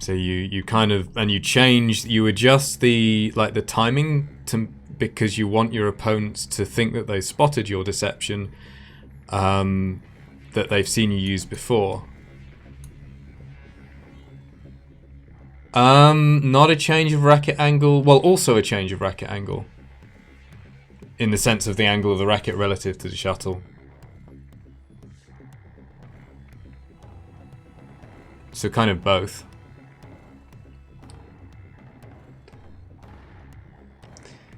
Speaker 1: So you kind of you adjust the timing because you want your opponents to think that they've spotted your deception, that they've seen you use before. Not a change of racket angle. Well, also a change of racket angle. In the sense of the angle of the racket relative to the shuttle. So kind of both.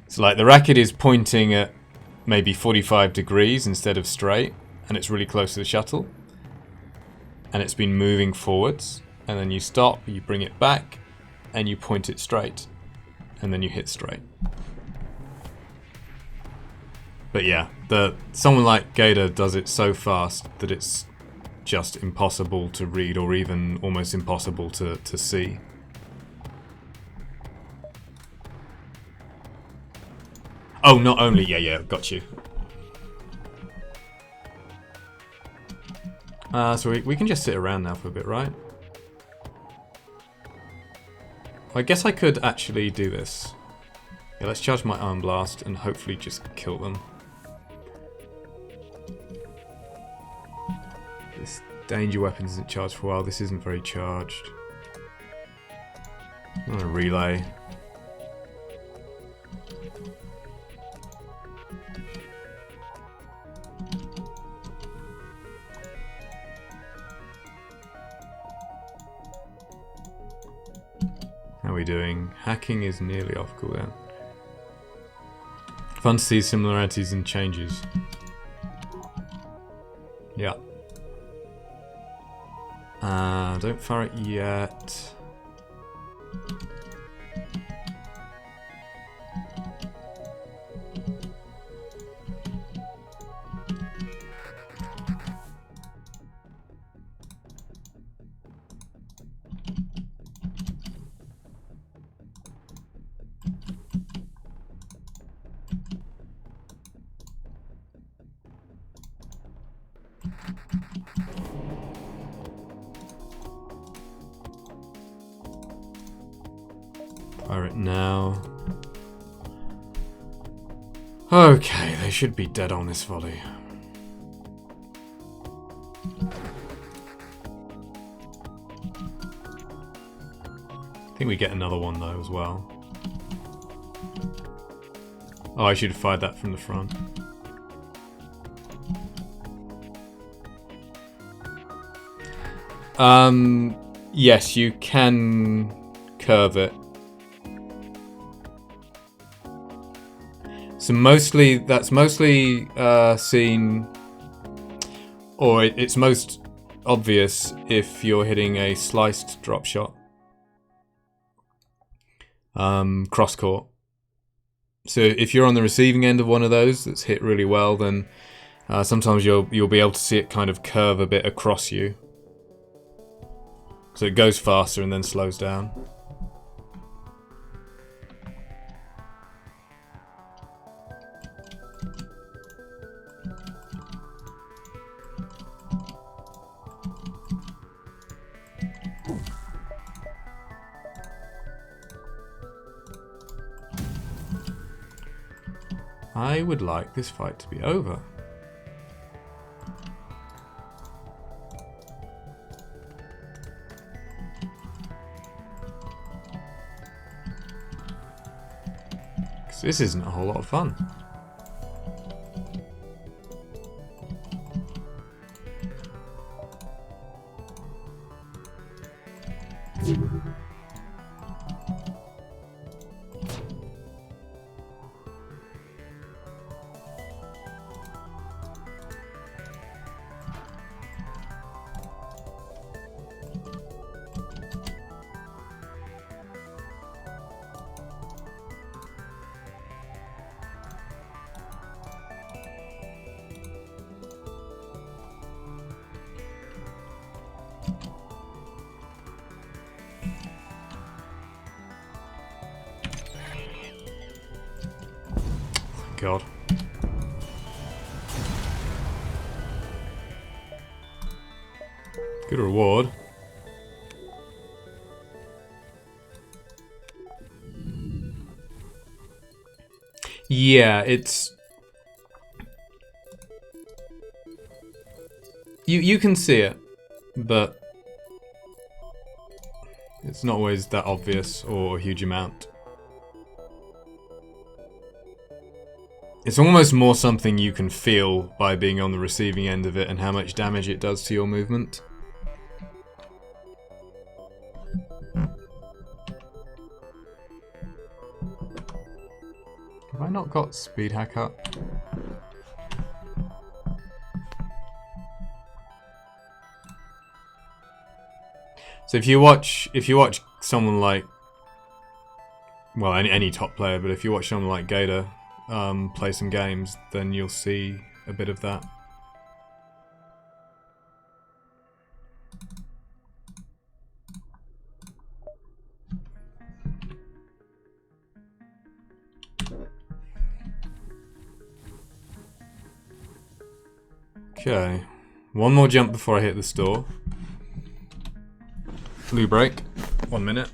Speaker 1: So like the racket is pointing at maybe 45 degrees instead of straight, and it's really close to the shuttle. And it's been moving forwards, and then you stop, you bring it back, and you point it straight. and then you hit straight. But yeah, someone like Gator does it so fast that it's just impossible to read, or even almost impossible to see. Oh, not only, yeah, got you. So we can just sit around now for a bit, right? I guess I could actually do this. Yeah, let's charge my Arm Blast and hopefully just kill them. This danger weapon isn't charged for a while. This isn't very charged. I'm gonna relay. How are we doing? Hacking is nearly off cooldown. Fun to see similarities and changes. Yeah. Don't fire it yet. Fire it now. Okay, they should be dead on this volley. I think we get another one though as well. Oh, I should have fired that from the front. Yes, you can curve it. So that's mostly seen, or it's most obvious if you're hitting a sliced drop shot. Cross court. So if you're on the receiving end of one of those that's hit really well, then sometimes you'll be able to see it kind of curve a bit across you. So it goes faster and then slows down. I would like this fight to be over. Because this isn't a whole lot of fun. God. Good reward. Yeah, it's... You can see it, but it's not always that obvious or a huge amount. It's almost more something you can feel by being on the receiving end of it and how much damage it does to your movement. Have I not got speed hack up? So if you watch someone like well, any top player, but if you watch someone like Gator play some games, then you'll see a bit of that. Okay, one more jump before I hit the store. Blue break, 1 minute.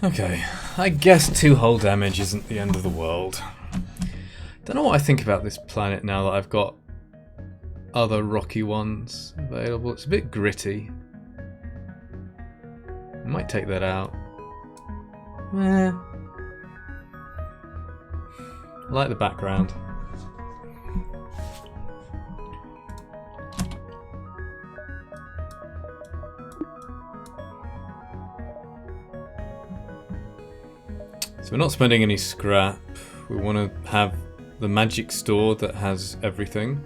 Speaker 1: Okay, I guess 2 hull damage isn't the end of the world. Don't know what I think about this planet now that I've got other rocky ones available. It's a bit gritty. I might take that out. I like the background. So we're not spending any scrap. We want to have the magic store that has everything.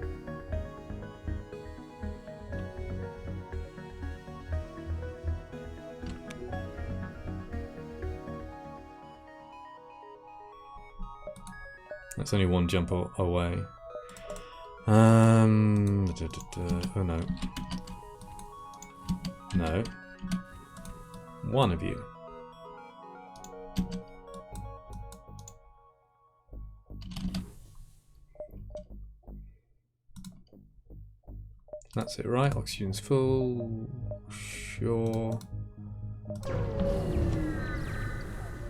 Speaker 1: That's only 1 jump away. Oh no. No. 1 of you. That's it, right? Oxygen's full. Sure.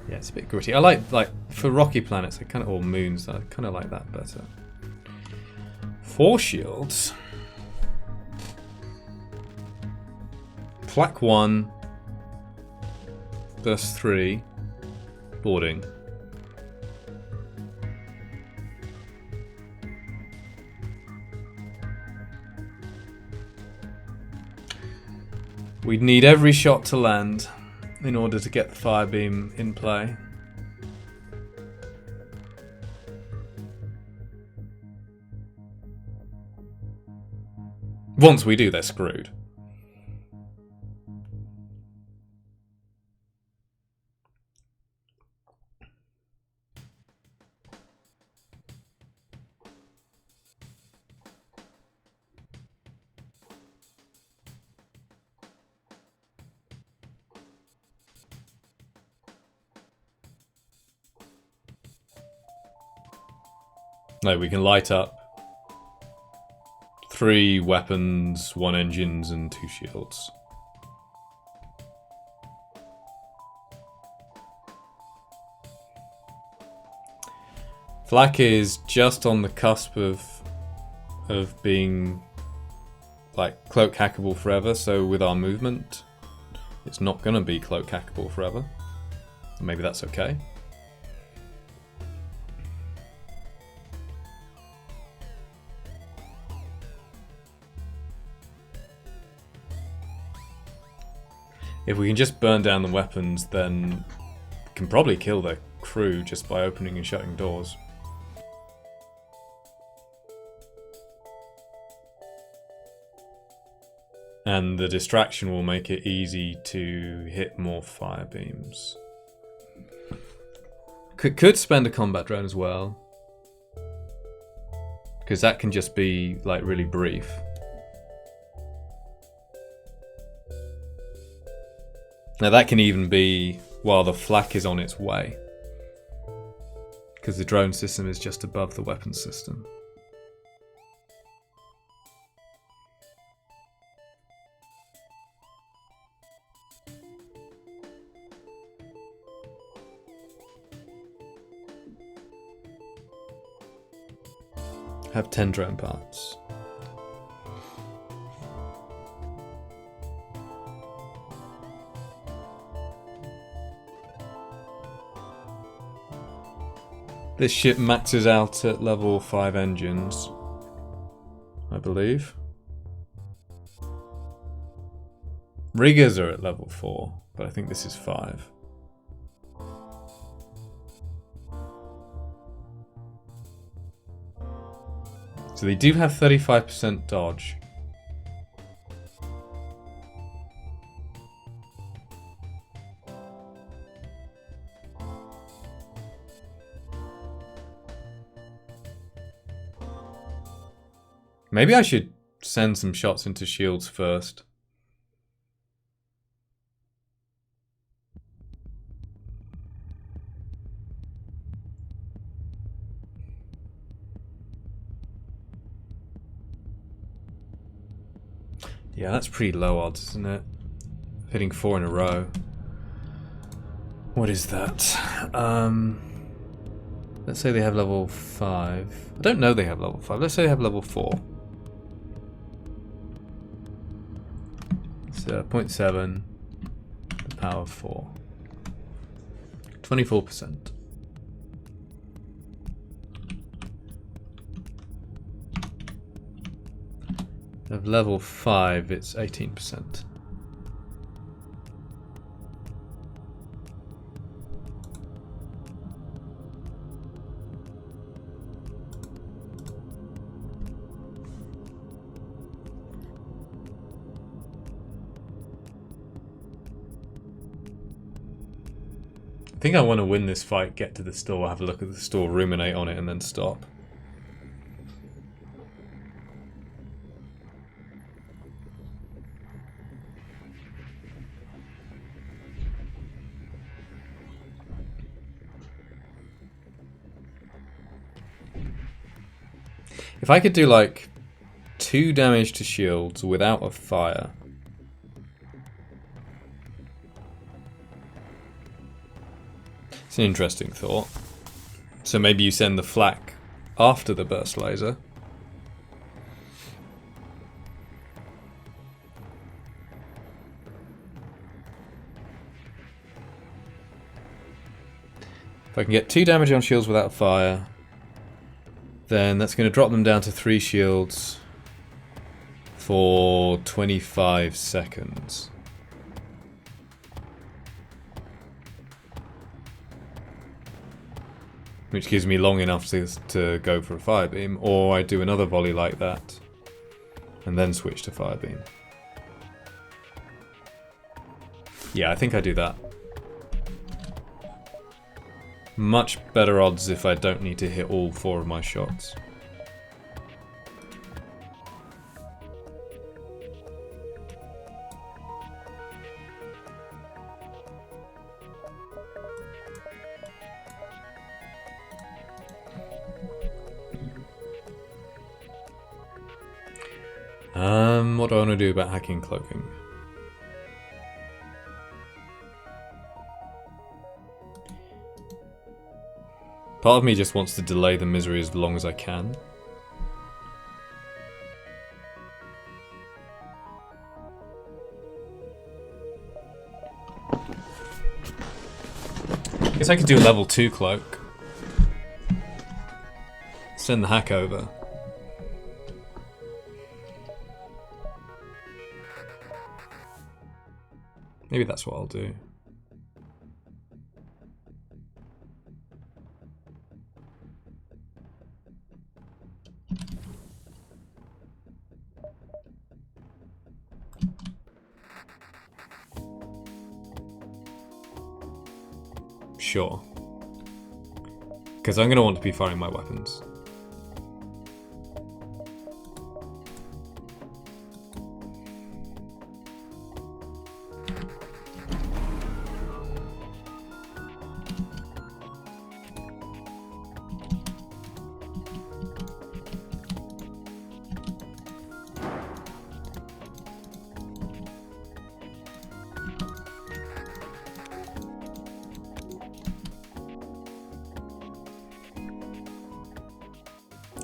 Speaker 1: Yeah, it's a bit gritty. I like for rocky planets, I kind of, or moons, I kind of like that better. 4 shields. Flak 1. Burst 3. Boarding. We'd need every shot to land in order to get the fire beam in play. Once we do, they're screwed. No, we can light up 3 weapons, 1 engines, and 2 shields. Flak is just on the cusp of being like cloak hackable forever, so with our movement It's not going to be cloak hackable forever. Maybe that's okay. If we can just burn down the weapons, then we can probably kill their crew just by opening and shutting doors. And the distraction will make it easy to hit more fire beams. Could spend a combat drone as well, because that can just be like really brief. Now that can even be while the flak is on its way, because the drone system is just above the weapon system. Have 10 drone parts. This ship maxes out at level 5 engines, I believe. Riggers are at level 4, but I think this is 5. So they do have 35% dodge. Maybe I should send some shots into shields first. Yeah, that's pretty low odds, isn't it? Hitting 4 in a row. What is that? Let's say they have level 5. I don't know they have level 5. Let's say they have level 4. So 0.7, the power of 4. 24%. Of level 5, it's 18%. I think I want to win this fight, get to the store, have a look at the store, ruminate on it, and then stop. If I could do like 2 damage to shields without a fire. It's an interesting thought. So maybe you send the flak after the burst laser. If I can get 2 damage on shields without fire, then that's going to drop them down to 3 shields for 25 seconds. Which gives me long enough to go for a fire beam, or I do another volley like that and then switch to fire beam. Yeah, I think I do that. Much better odds if I don't need to hit all 4 of my shots. What do I want to do about hacking cloaking? Part of me just wants to delay the misery as long as I can. Guess I could do a level 2 cloak. Send the hack over. Maybe that's what I'll do. Sure. Because I'm going to want to be firing my weapons.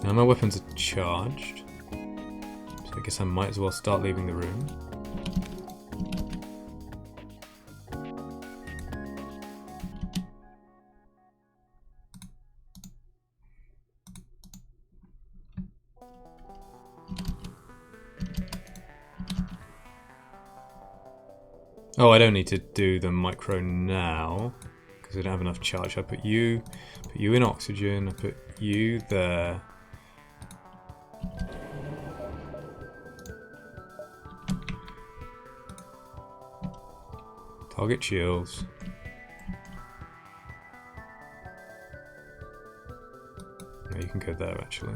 Speaker 1: Now my weapons are charged, so I guess I might as well start leaving the room. Oh, I don't need to do the micro now, because I don't have enough charge. I put you in oxygen, I put you there. Target shields. No, you can go there actually.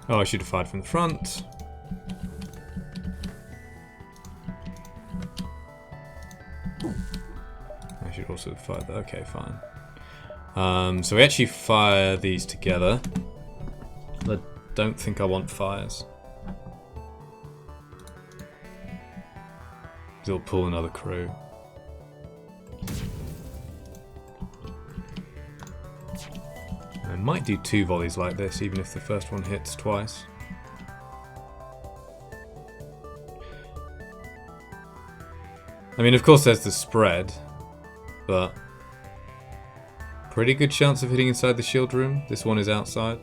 Speaker 1: Oh, I should have fired from the front. I should also have fired that. Okay, fine. So we actually fire these together. I don't think I want fires. They'll pull another crew. I might do 2 volleys like this, even if the first one hits twice. I mean, of course there's the spread, but pretty good chance of hitting inside the shield room. This one is outside.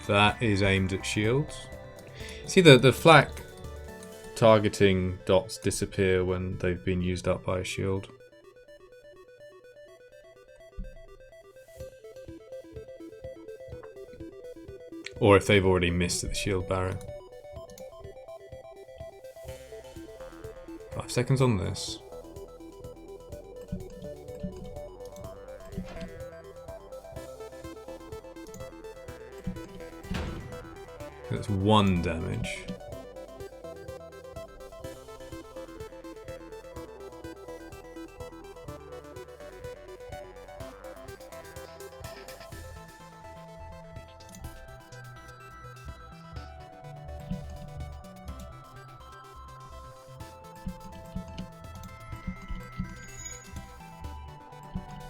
Speaker 1: That is aimed at shields. See, the flak targeting dots disappear when they've been used up by a shield. Or if they've already missed at the shield barrier. 5 seconds on this. That's 1 damage.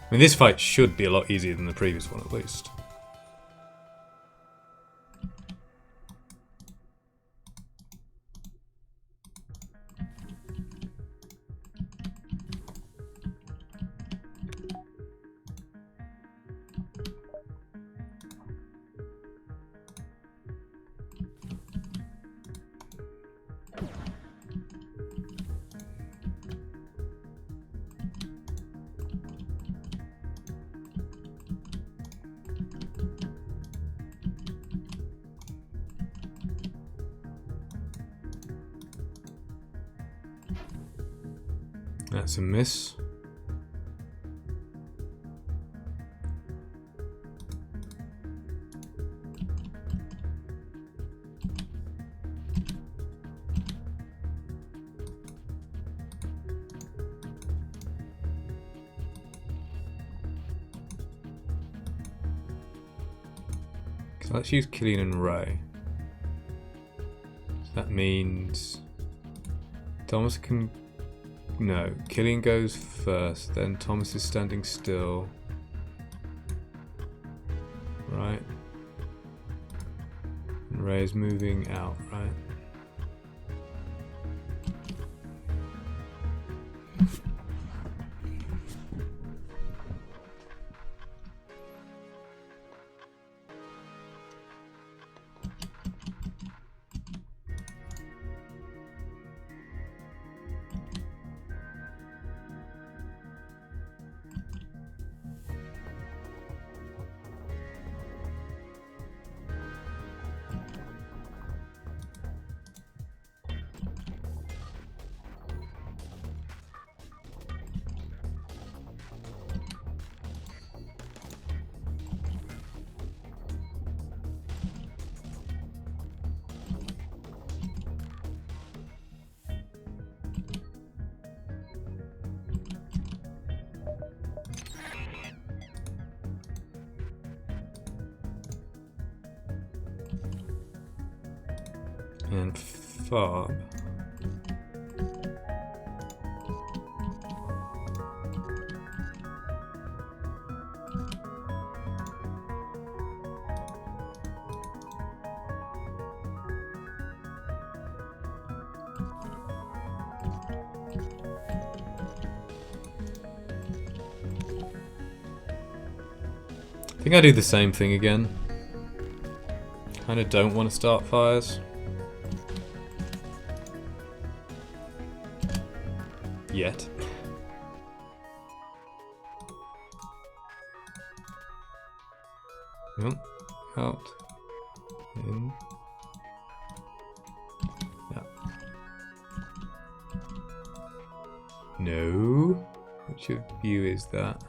Speaker 1: I mean, this fight should be a lot easier than the previous one, at least. That's a miss. So let's use Killian and Ray. So That means Thomas can... No, Killian goes first, then Thomas is standing still. Right. And Ray is moving out, right? And Fob. I think I do the same thing again. Kinda don't want to start fires. Yet. No. Out. In. Yeah. No. Which of you is that?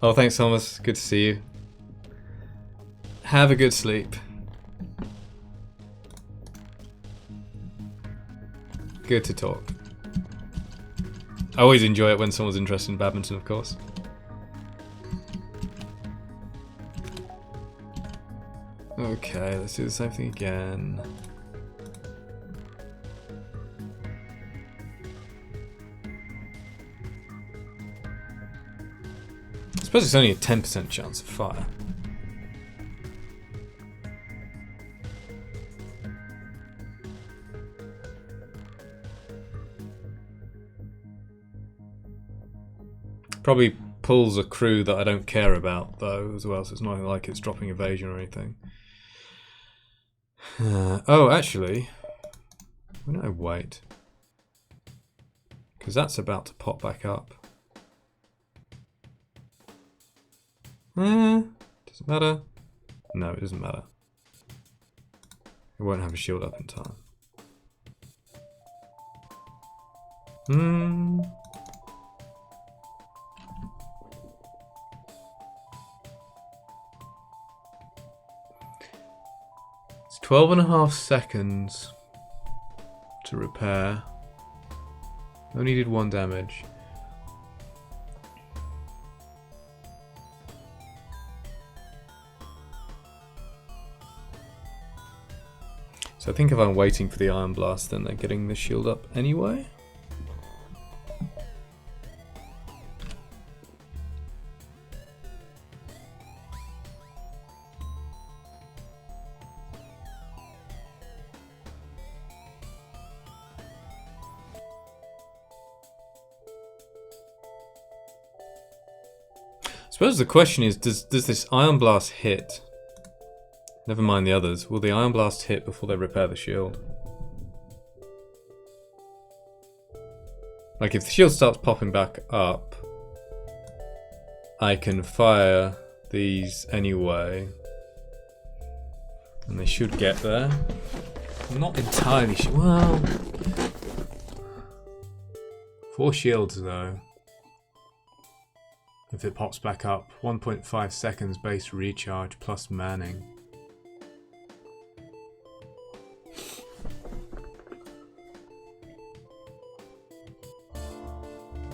Speaker 1: Oh, thanks, Thomas. Good to see you. Have a good sleep. Good to talk. I always enjoy it when someone's interested in badminton, of course. Okay, let's do the same thing again. I suppose it's only a 10% chance of fire. Probably pulls a crew that I don't care about, though, as well, so it's not like it's dropping evasion or anything. Oh, actually, why don't I wait? Because that's about to pop back up. Does it matter? No, it doesn't matter. It won't have a shield up in time. It's 12.5 seconds to repair. Only did 1 damage. So I think if I'm waiting for the Iron Blast, then they're getting the shield up anyway. I suppose the question is, does this Iron Blast hit? Never mind the others. Will the Iron Blast hit before they repair the shield? Like, if the shield starts popping back up, I can fire these anyway. And they should get there. I'm not entirely sure. Well, 4 shields though. If it pops back up, 1.5 seconds base recharge plus manning.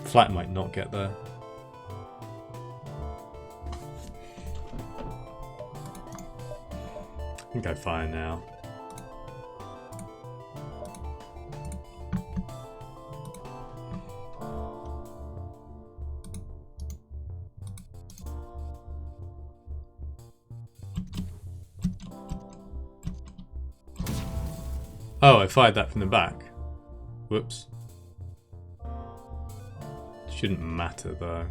Speaker 1: Flat might not get there. think I fire now. Oh, I fired that from the back. Whoops. Shouldn't matter though.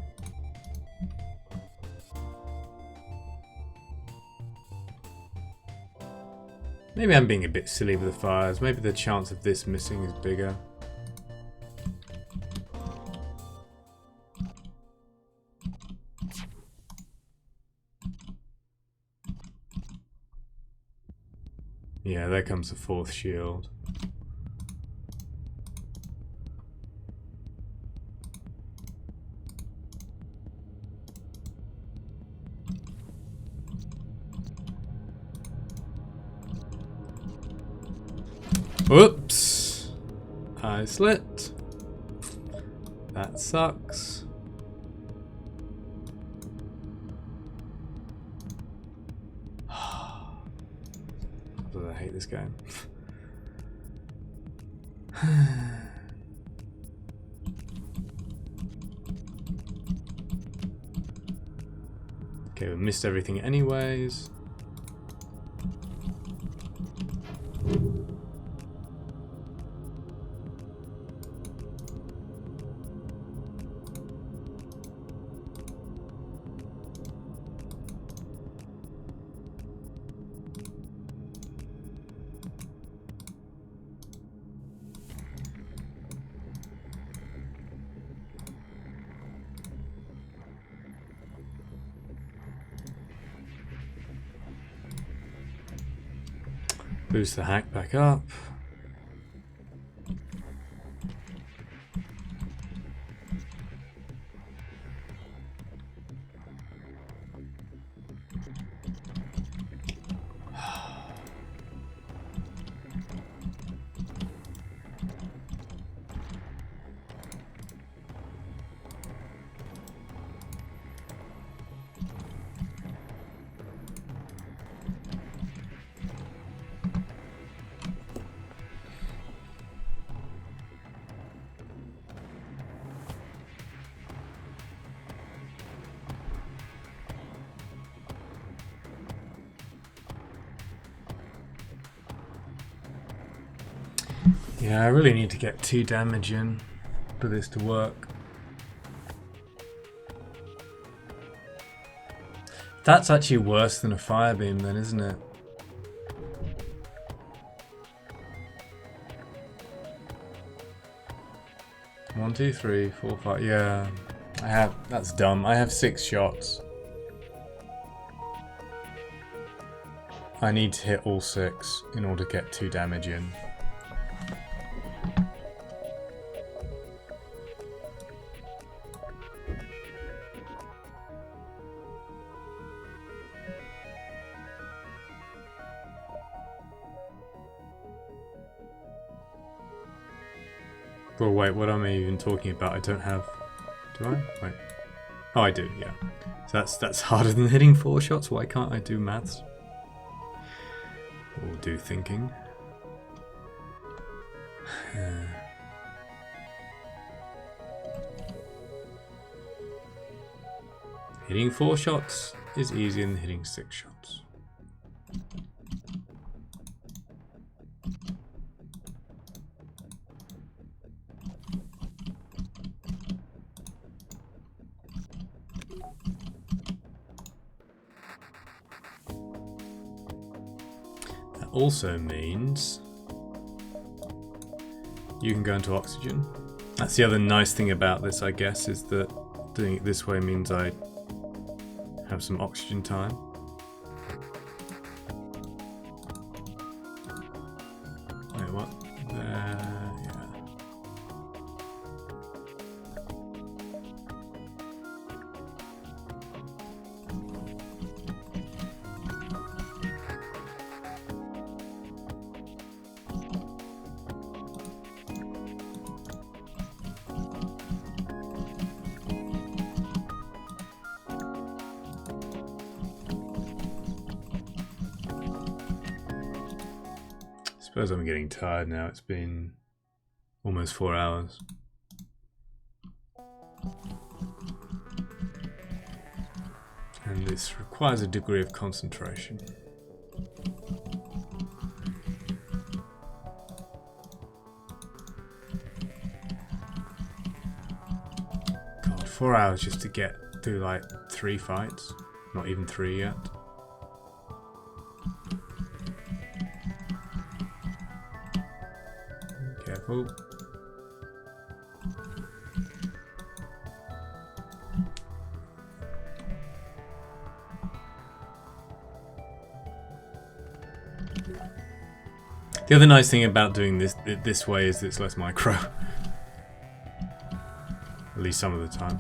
Speaker 1: Maybe I'm being a bit silly with the fires. Maybe the chance of this missing is bigger. Yeah, there comes the fourth shield. Whoops! I slipped. That sucks. I hate this game. Okay, we missed everything anyways. Boost the hack back up. Yeah, I really need to get 2 damage in for this to work. That's actually worse than a fire beam then, isn't it? One, two, three, 4, 5. Yeah, that's dumb. I have 6 shots. I need to hit all 6 in order to get 2 damage in. Well, wait, what am I even talking about? I don't have... Do I? Wait. Oh, I do, yeah. So that's harder than hitting 4 shots. Why can't I do maths? Or do thinking? Hitting 4 shots is easier than hitting 6 shots. Also means you can go into oxygen. That's the other nice thing about this, I guess, is that doing it this way means I have some oxygen time. Wait, what? There, yeah. suppose I'm getting tired now. It's been almost 4 hours. And this requires a degree of concentration. God, 4 hours just to get through like 3 fights. Not even 3 yet. Careful. The other nice thing about doing this way is that it's less micro. At least some of the time.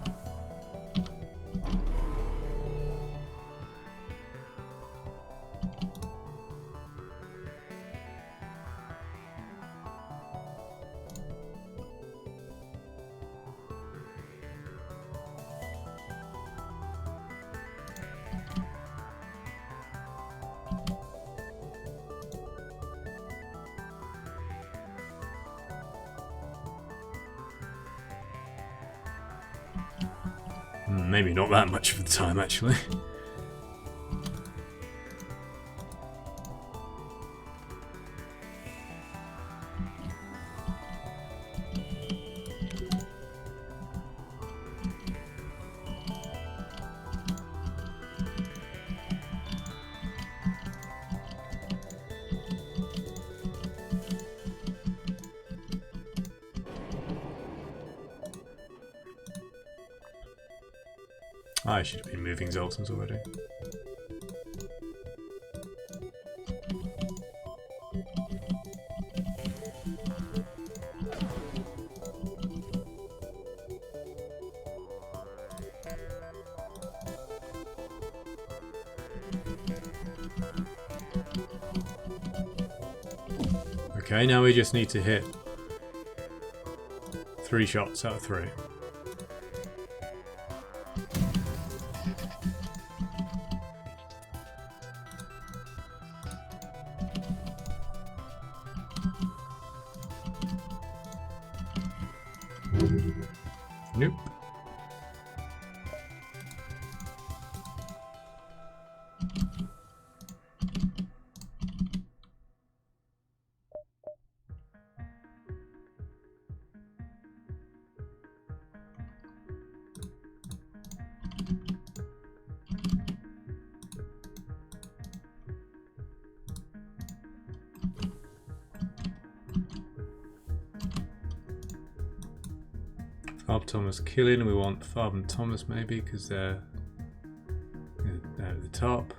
Speaker 1: Maybe not that much of the time, actually. I should have been moving Zoltans already. Okay, now we just need to hit 3 shots out of 3. Nope. Farb Thomas killing, we want Farb and Thomas maybe because they're at the top.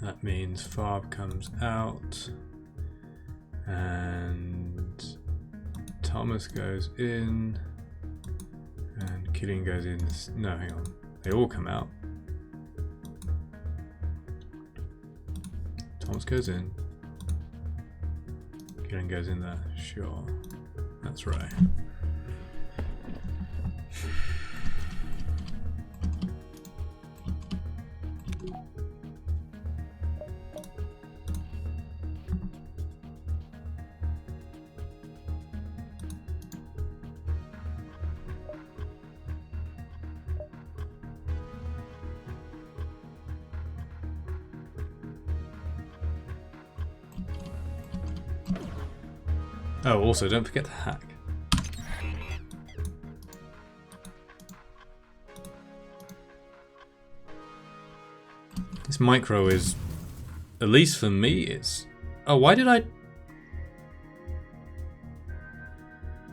Speaker 1: That means Farb comes out and Thomas goes in and Killian goes in. No, hang on. They all come out. Thomas goes in. Killian goes in there. Sure. That's right. Oh, also, don't forget to hack. This micro is, at least for me, it's... Oh, why did I...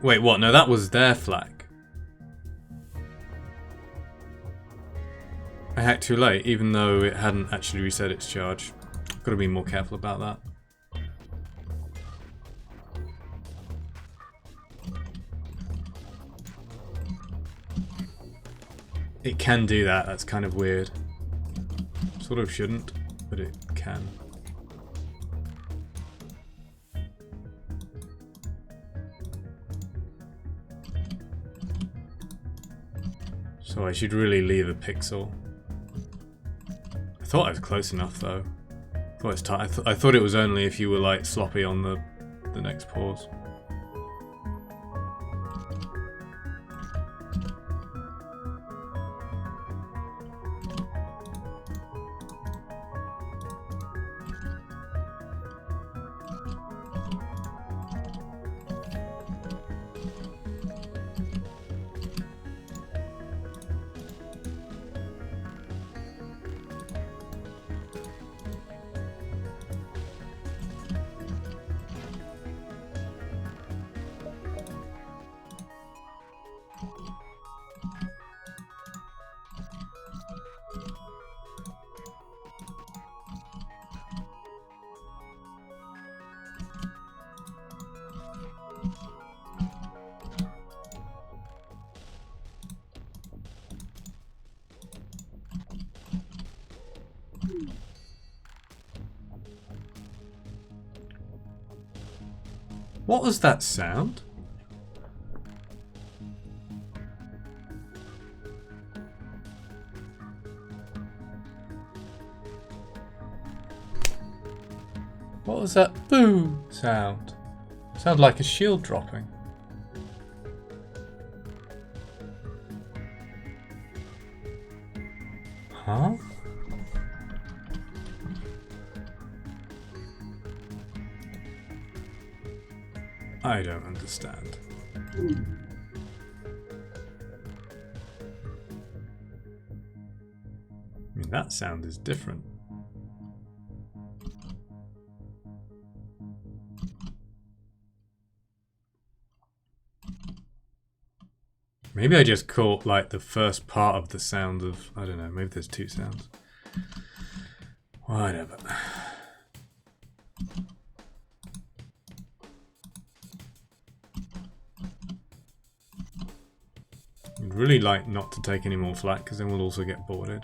Speaker 1: Wait, what? No, that was their flag. I hacked too late, even though it hadn't actually reset its charge. Gotta be more careful about that. It can do that, that's kind of weird. Sort of shouldn't, but it can. So I should really leave a pixel. I thought I was close enough though. Oh, it's tight. I thought it was only if you were like sloppy on the next pause. What was that sound? What was that boo sound? Sounded like a shield dropping. Huh? I don't understand. I mean, that sound is different. Maybe I just caught like the first part of the sound of, I don't know, maybe there's two sounds. Whatever. I'd really like not to take any more flak because then we'll also get boarded.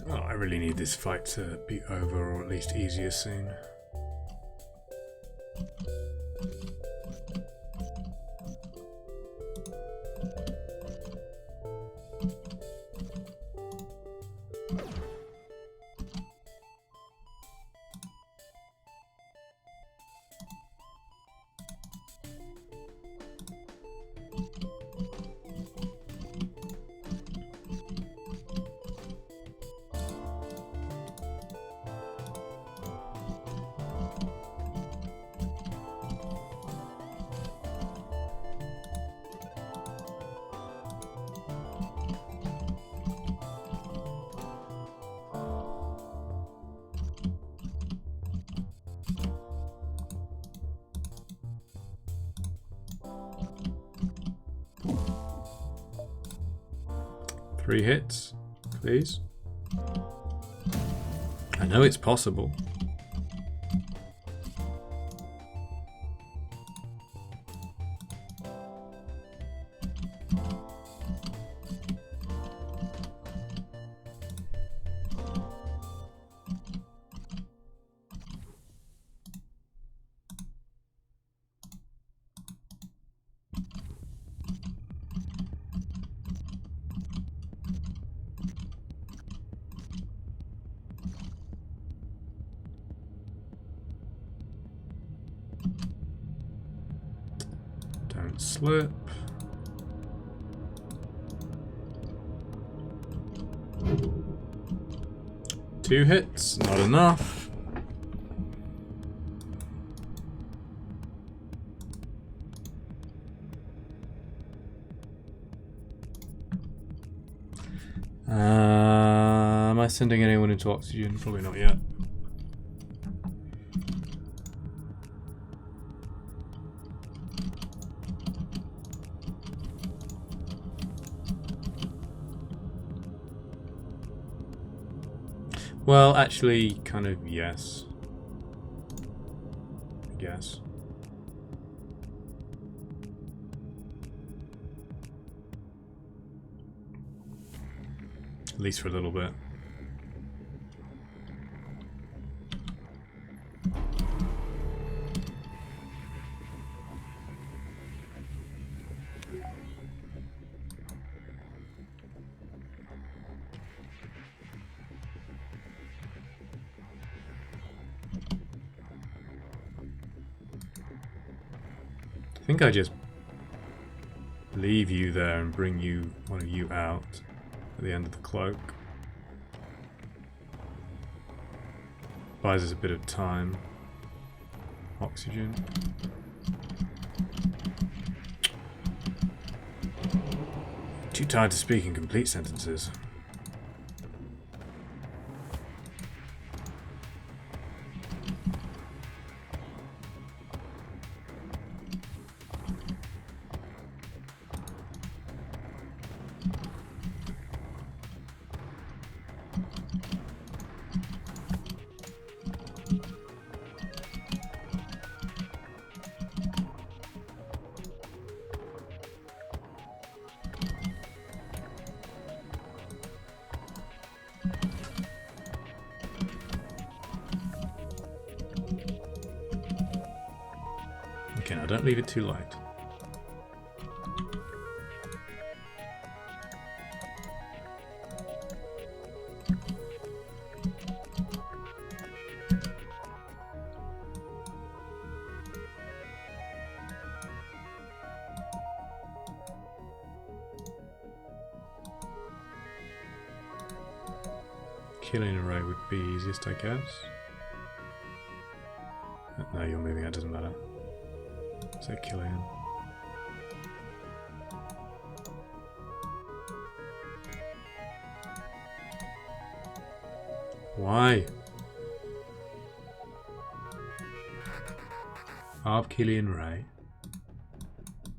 Speaker 1: Oh, I really need this fight to be over, or at least easier soon. Three hits, please. I know it's possible. Don't slip. Two hits, not enough. Am I sending anyone into oxygen? Probably not yet. Well, actually, kind of yes. I guess. At least for a little bit. I think I just leave you there and bring you, one of you, out at the end of the cloak. Buys us a bit of time. Oxygen. Too tired to speak in complete sentences. Okay, now don't leave it too light. Killing array would be easiest, I guess. No, you're moving, that doesn't matter. So Killian. Why? Arb, Killian, Ray.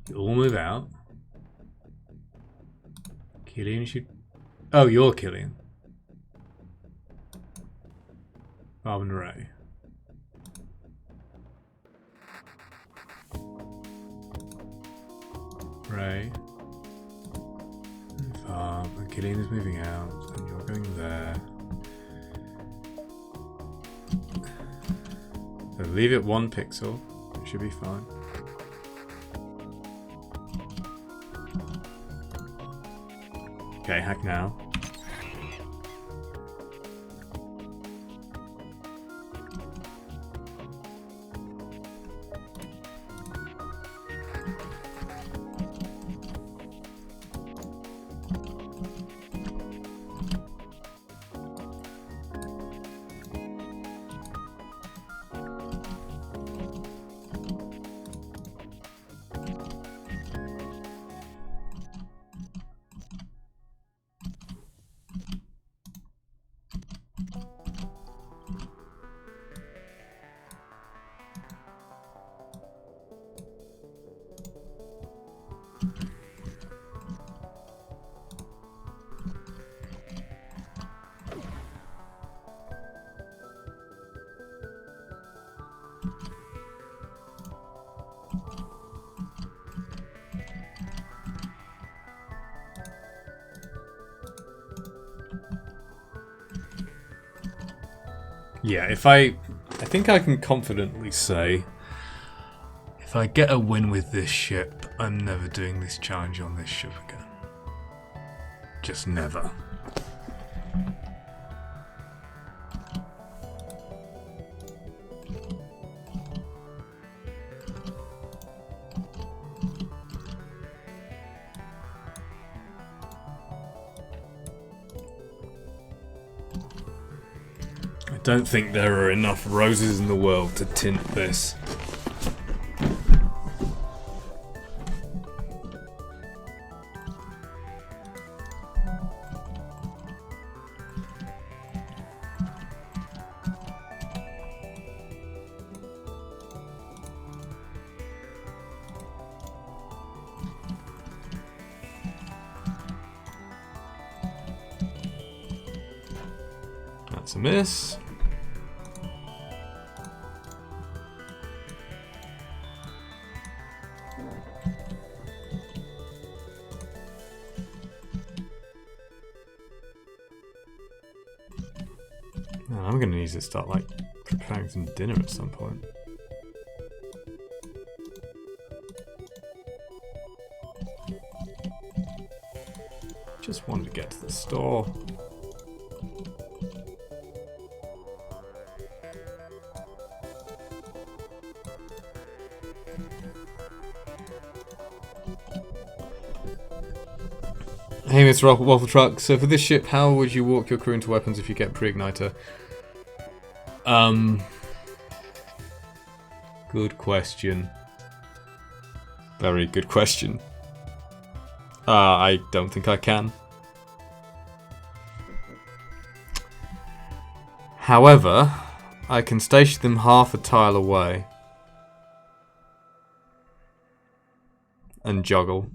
Speaker 1: You all move out. Killian should... Oh, you're Killian. Arb and Ray. Ray. And Killian is moving out, and you're going there. So leave it 1 pixel. It should be fine. Okay, hack now. Yeah, I think I can confidently say, if I get a win with this ship, I'm never doing this challenge on this ship again. Just never. I don't think there are enough roses in the world to tint this. That's a miss. Man, I'm gonna need to start like preparing some dinner at some point. Just wanted to get to the store. Hey, Mr. Waffle Truck. So for this ship, how would you walk your crew into weapons if you get pre-igniter? Good question. Very good question. I don't think I can. However, I can station them half a tile away. And juggle.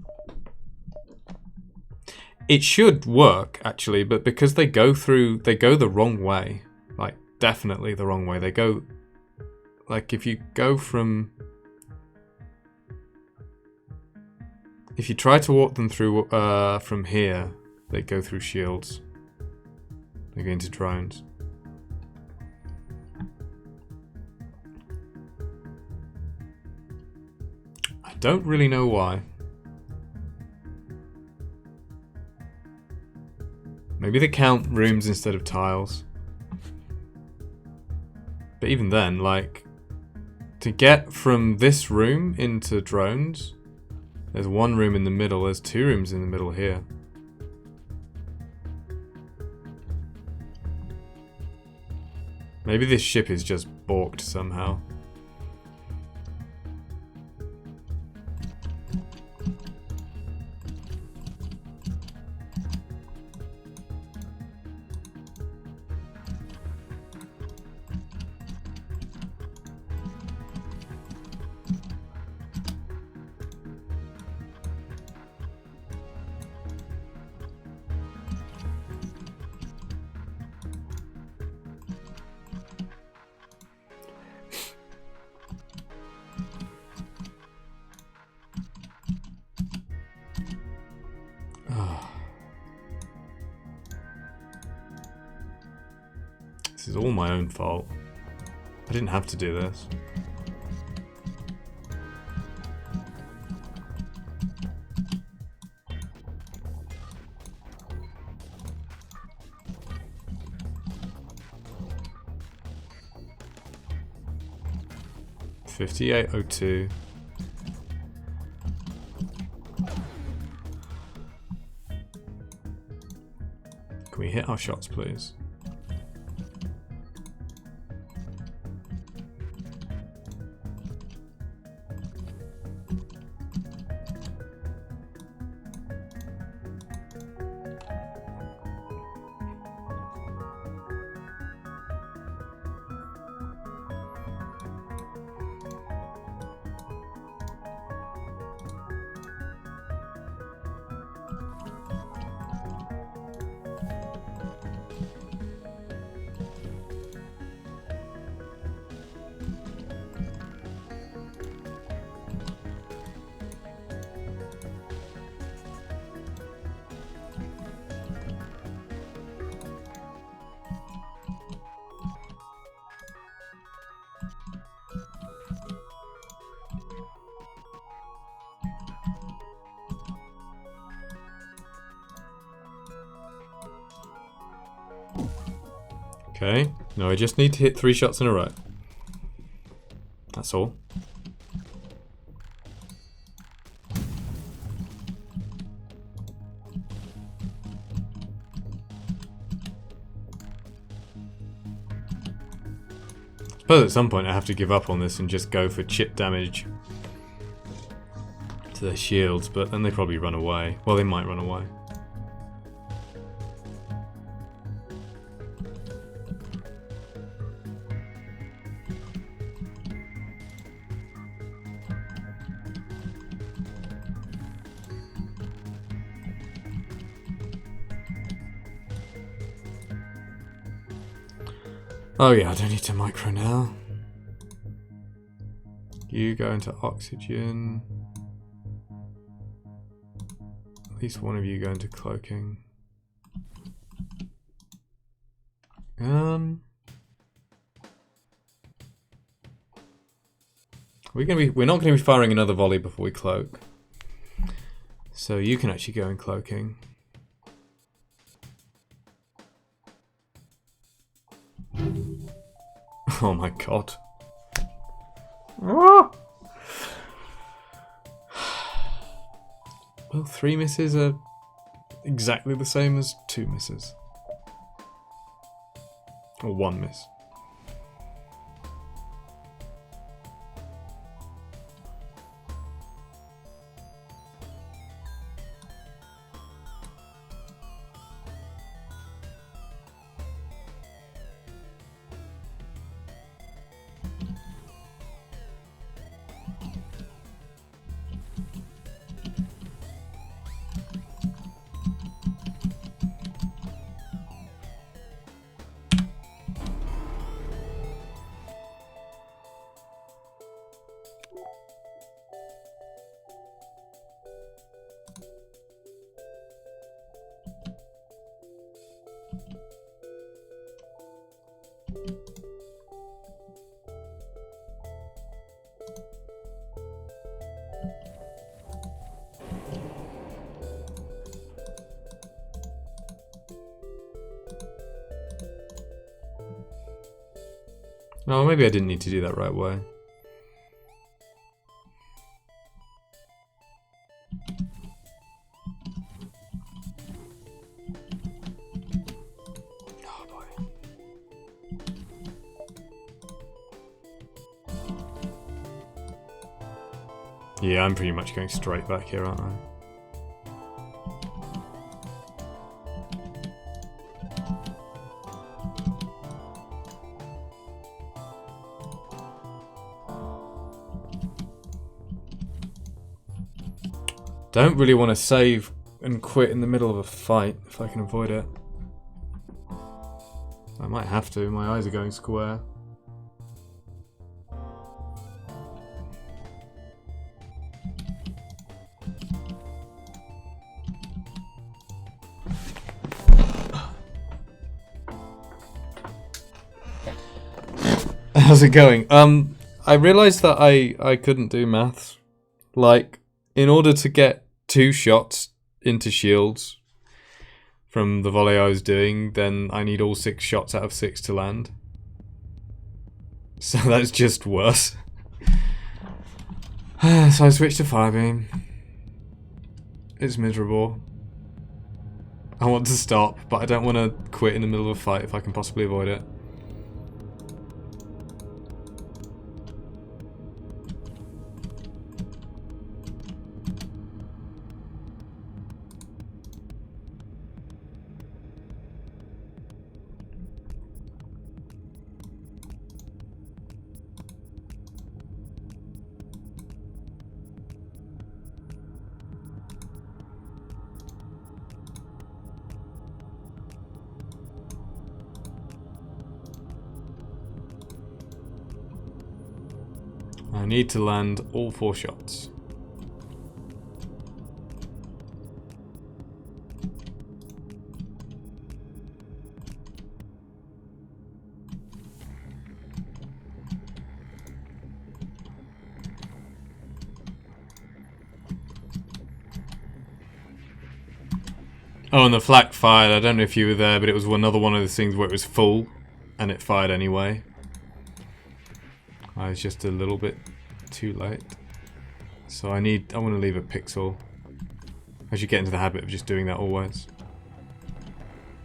Speaker 1: It should work, actually, but because they go the wrong way. Like, definitely the wrong way. They go... Like, if you go from... If you try to walk them through from here, they go through shields. They go into drones. I don't really know why. Maybe they count rooms instead of tiles. But even then, like, to get from this room into drones, there's one room in the middle, there's two rooms in the middle here. Maybe this ship is just balked somehow. This is all my own fault. I didn't have to do this. $58.02. Can we hit our shots, please? Okay, no, I just need to hit 3 shots in a row. That's all. I suppose at some point I have to give up on this and just go for chip damage to their shields, but then they probably run away. Well, they might run away. Oh yeah, I don't need to micro now. You go into oxygen. At least one of you go into cloaking. We're not gonna be firing another volley before we cloak. So you can actually go in cloaking. Oh my god. Ah! Well, 3 misses are exactly the same as 2 misses. Or 1 miss. Oh, maybe I didn't need to do that right way. Oh boy. Yeah, I'm pretty much going straight back here, aren't I? Don't really want to save and quit in the middle of a fight if I can avoid it. I might have to, my eyes are going square. How's it going? I realised that I couldn't do maths. Like, in order to get 2 shots into shields from the volley I was doing, then I need all 6 shots out of 6 to land. So that's just worse. So I switched to firebeam. It's miserable. I want to stop, but I don't want to quit in the middle of a fight if I can possibly avoid it. I need to land all 4 shots. Oh, and the flak fired. I don't know if you were there, but it was another one of those things where it was full and it fired anyway. I was just a little bit too late. So I want to leave a pixel. I should get into the habit of just doing that always.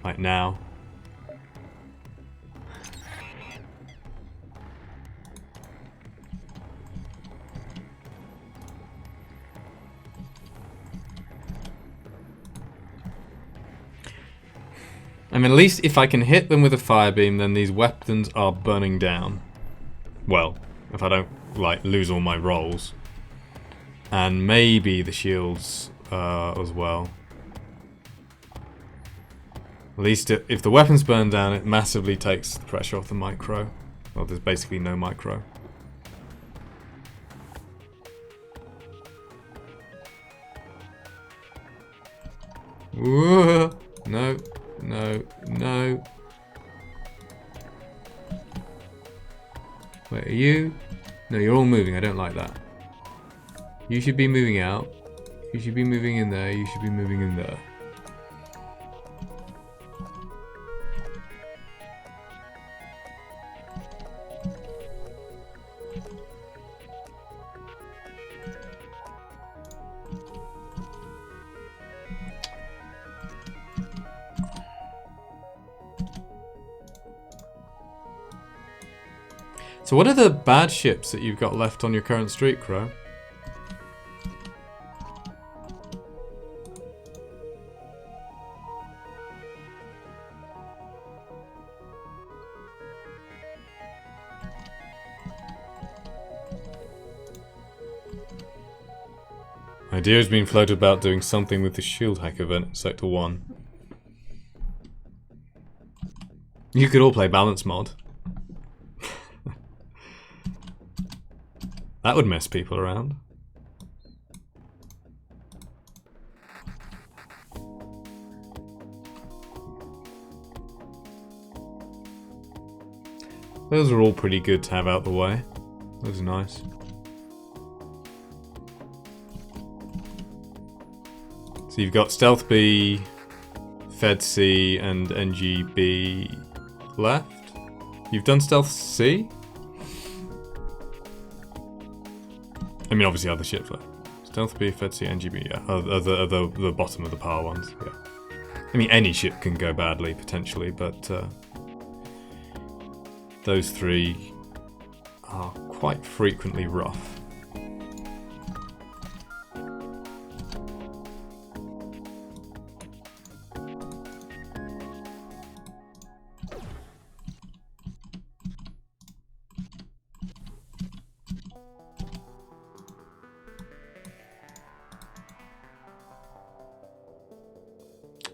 Speaker 1: Like now. I mean, at least if I can hit them with a fire beam, then these weapons are burning down. Well, if I don't, like, lose all my rolls. And maybe the shields as well. At least if the weapons burn down, it massively takes the pressure off the micro. Well, there's basically no micro. Whoa. No, no, no. Wait, are you? No, you're all moving. I don't like that. You should be moving out. You should be moving in there. You should be moving in there. So what are the bad ships that you've got left on your current street, Crow? Idea has been floated about doing something with the shield hack event in Sector 1. You could all play balance mod. That would mess people around. Those are all pretty good to have out the way. Those are nice. So you've got Stealth B, Fed C, and NGB left. You've done Stealth C? I mean, obviously other ships left. Stealth B, Fed C, NGB, yeah. The bottom of the power ones, yeah. I mean, any ship can go badly, potentially, but those three are quite frequently rough.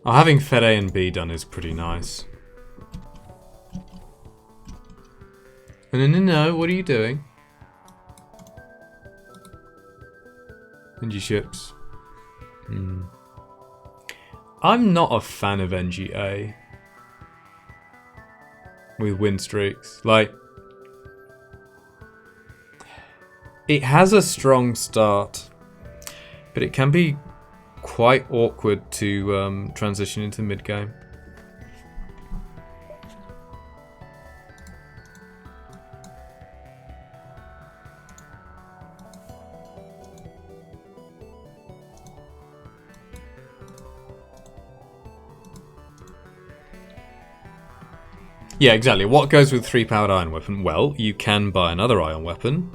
Speaker 1: Oh, having Fed A and B done is pretty nice. No, what are you doing? NG ships. I'm not a fan of NGA. With win streaks. Like, it has a strong start, but it can be quite awkward to transition into mid-game. Yeah, exactly. What goes with 3-powered ion weapon? Well, you can buy another ion weapon,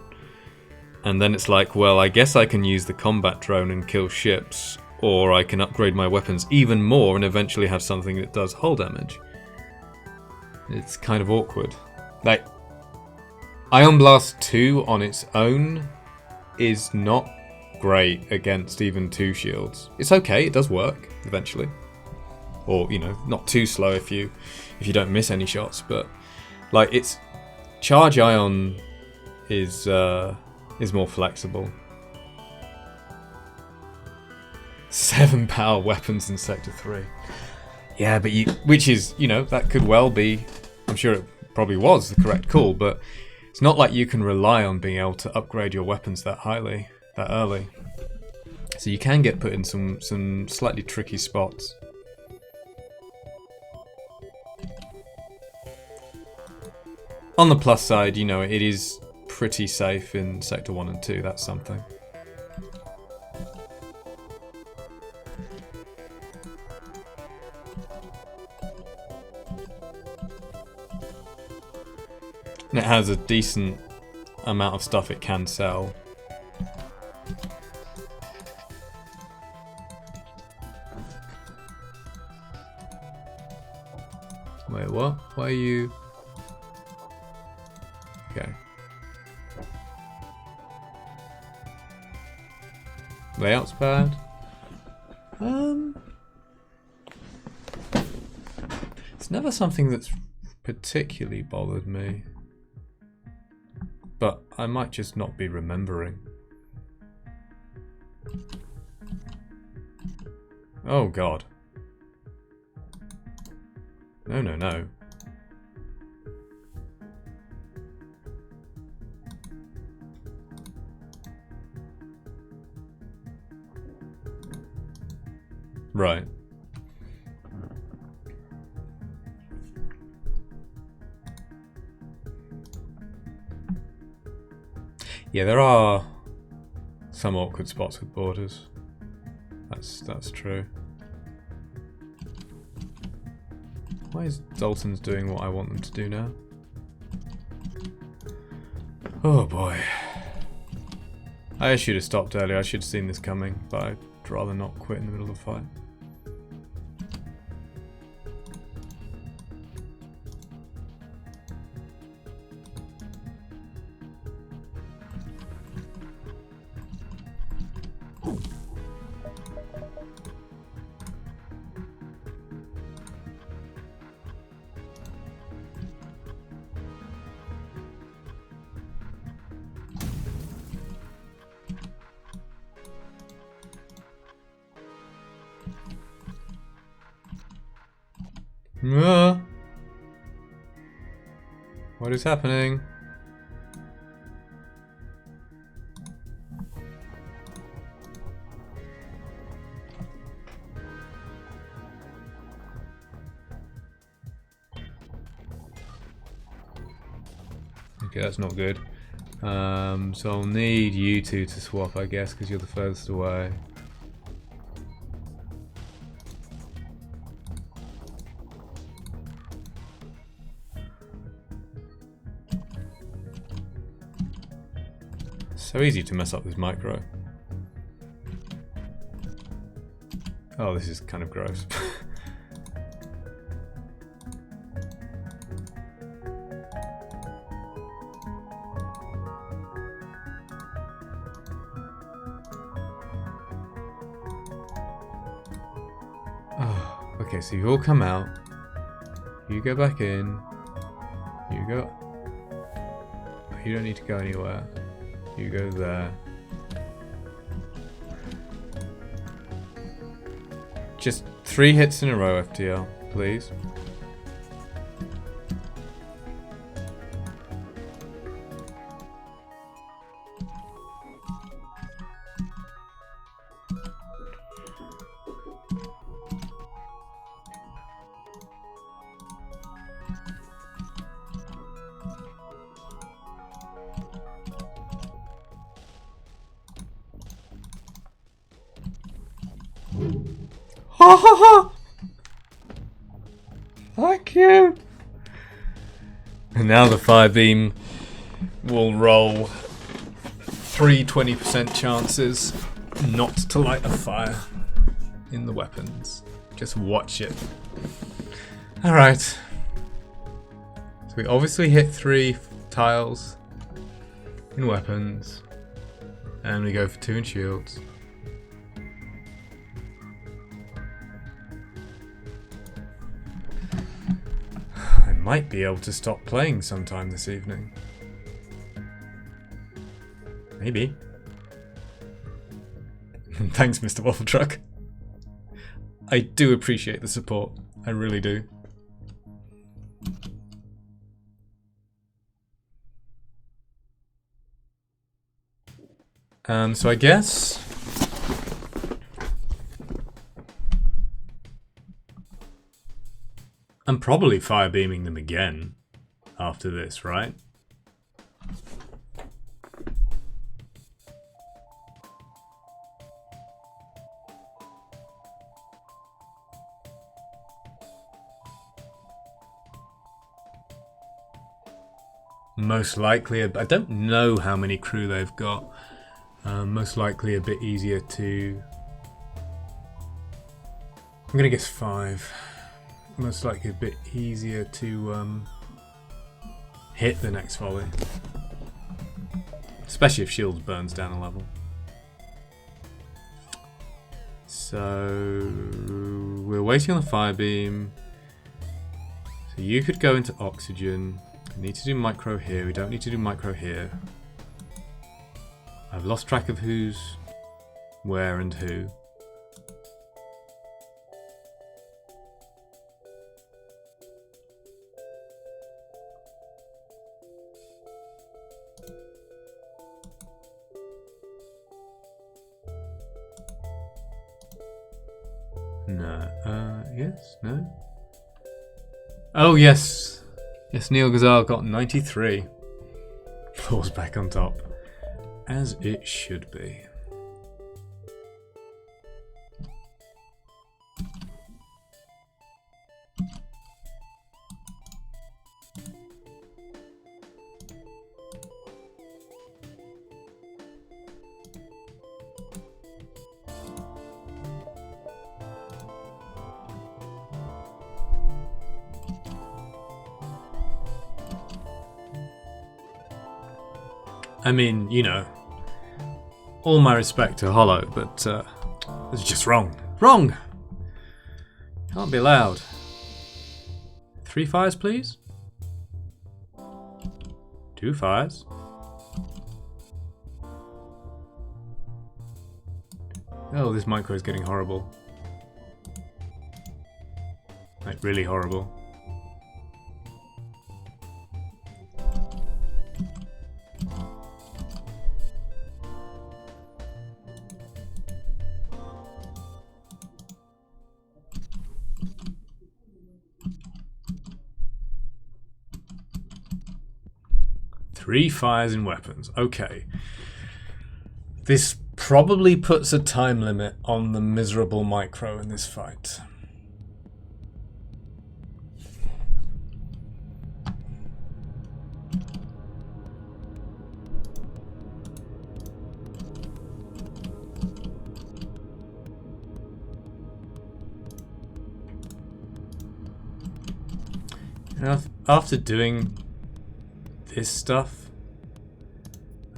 Speaker 1: and then it's like, well, I guess I can use the combat drone and kill ships, or I can upgrade my weapons even more and eventually have something that does hull damage. It's kind of awkward. Like, Ion Blast 2 on its own is not great against even 2 shields. It's okay, it does work eventually. Or, you know, not too slow if you don't miss any shots, but like, it's Charge Ion is more flexible. 7 power weapons in Sector 3. Yeah, but which is, you know, that could well be, I'm sure it probably was the correct call, but it's not like you can rely on being able to upgrade your weapons that highly, that early. So you can get put in some slightly tricky spots. On the plus side, you know, it is pretty safe in Sector 1 and 2, that's something. And it has a decent amount of stuff it can sell. Wait, what? Why are you... Okay. Layout's bad. It's never something that's particularly bothered me. But I might just not be remembering. Oh god. No, no, no. Right. Yeah, there are some awkward spots with borders. That's true. Why is Zoltan's doing what I want them to do now? Oh boy. I should have stopped earlier. I should have seen this coming, but I'd rather not quit in the middle of the fight. What is happening? Okay, that's not good. So I'll need you two to swap, I guess, because you're the furthest away. So easy to mess up this micro. Oh, this is kind of gross. Oh, okay, so you all come out. You go back in. You go. You don't need to go anywhere. You go there. Just 3 hits in a row, FTL, please. Ha ha ha! Thank you! And now the fire beam will roll 3 20% chances not to light a fire in the weapons. Just watch it. Alright. So we obviously hit 3 tiles in weapons. And we go for 2 in shields. Might be able to stop playing sometime this evening. Maybe. Thanks, Mr. Waffle Truck. I do appreciate the support. I really do. So I guess I'm probably fire beaming them again after this, right? Most likely, I don't know how many crew they've got. Most likely a bit easier to... I'm gonna guess 5. Most likely a bit easier to hit the next volley. Especially if shields burns down a level. So we're waiting on the fire beam. So you could go into oxygen. We need to do micro here. We don't need to do micro here. I've lost track of who's where and who. No. Yes? No? Oh, yes. Yes, Neil Gazal got 93. Falls back on top. As it should be. I mean, you know, all my respect to Hollow, but it's just wrong. Wrong! Can't be allowed. 3 fires, please? 2 fires? Oh, this micro is getting horrible. Like, really horrible. Three fires in weapons. Okay. This probably puts a time limit on the miserable micro in this fight. After doing this stuff,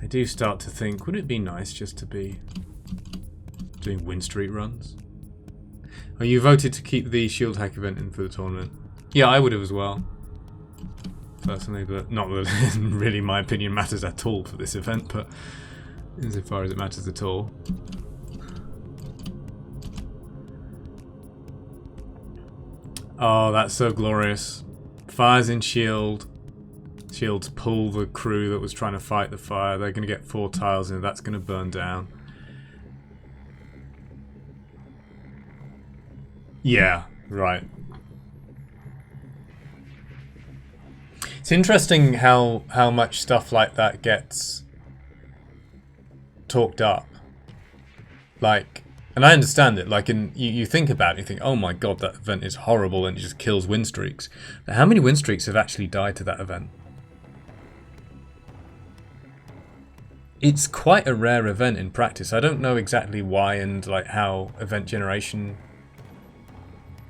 Speaker 1: I do start to think, would it be nice just to be doing win streak runs? Oh, you voted to keep the shield hack event in for the tournament. Yeah, I would have as well, personally, but not that really my opinion matters at all for this event, but insofar as it matters at all. Oh, that's so glorious. Fires in shield. Shields pull the crew that was trying to fight the fire. They're going to get 4 tiles and that's going to burn down. Yeah, right. It's interesting how much stuff like that gets talked up. Like, and I understand it. Like, you think about it, you think, oh my god, that event is horrible and it just kills win streaks. But how many win streaks have actually died to that event? It's quite a rare event in practice. I don't know exactly why and like how event generation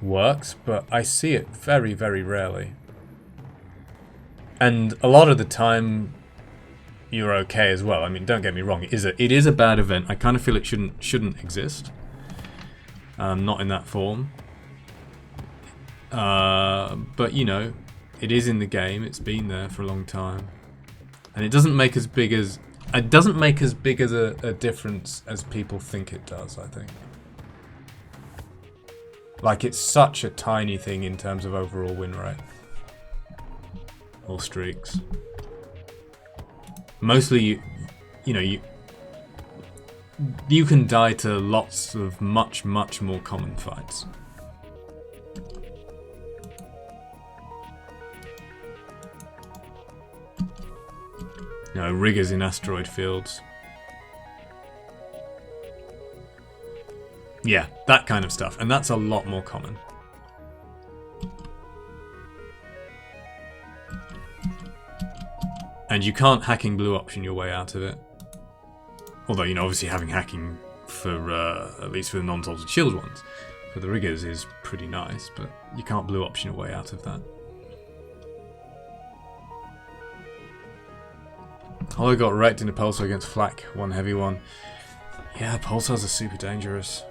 Speaker 1: works, but I see it very, very rarely. And a lot of the time, you're okay as well. I mean, don't get me wrong. It is a bad event. I kind of feel it shouldn't exist. Not in that form. But you know, it is in the game. It's been there for a long time, and it doesn't make as big as a difference as people think it does. I think. Like, it's such a tiny thing in terms of overall win rate. Or streaks. Mostly, you know, you can die to lots of much more common fights. You know, riggers in asteroid fields. Yeah, that kind of stuff, and that's a lot more common. And you can't hacking blue option your way out of it. Although, you know, obviously having hacking for, at least for the non-salted shield ones, for the riggers is pretty nice, but you can't blue option your way out of that. Hollow got wrecked in a pulsar against Flak, one heavy one. Yeah, pulsars are super dangerous.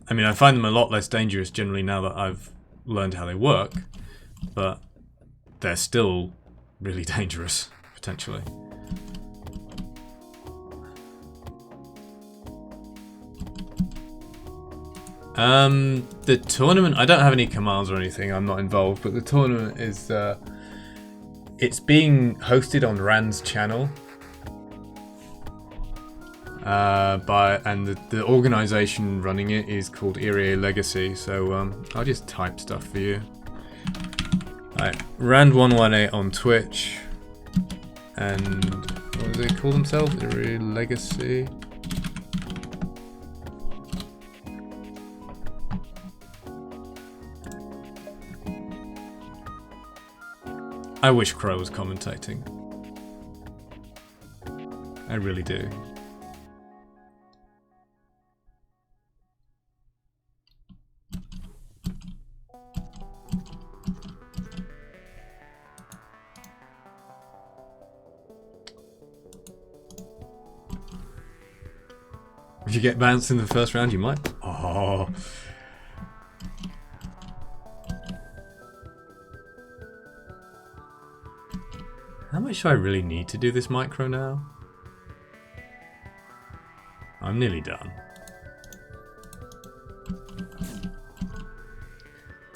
Speaker 1: I mean, I find them a lot less dangerous generally now that I've learned how they work, but they're still really dangerous, potentially. The tournament, I don't have any commands or anything, I'm not involved, but the tournament is, it's being hosted on Rand's channel. And the organisation running it is called Erie Legacy, so I'll just type stuff for you. Right, Rand118 on Twitch, and what do they call themselves? Erie Legacy. I wish Crow was commentating. I really do. If you get bounced in the first round, you might. Oh. How much do I really need to do this micro now? I'm nearly done.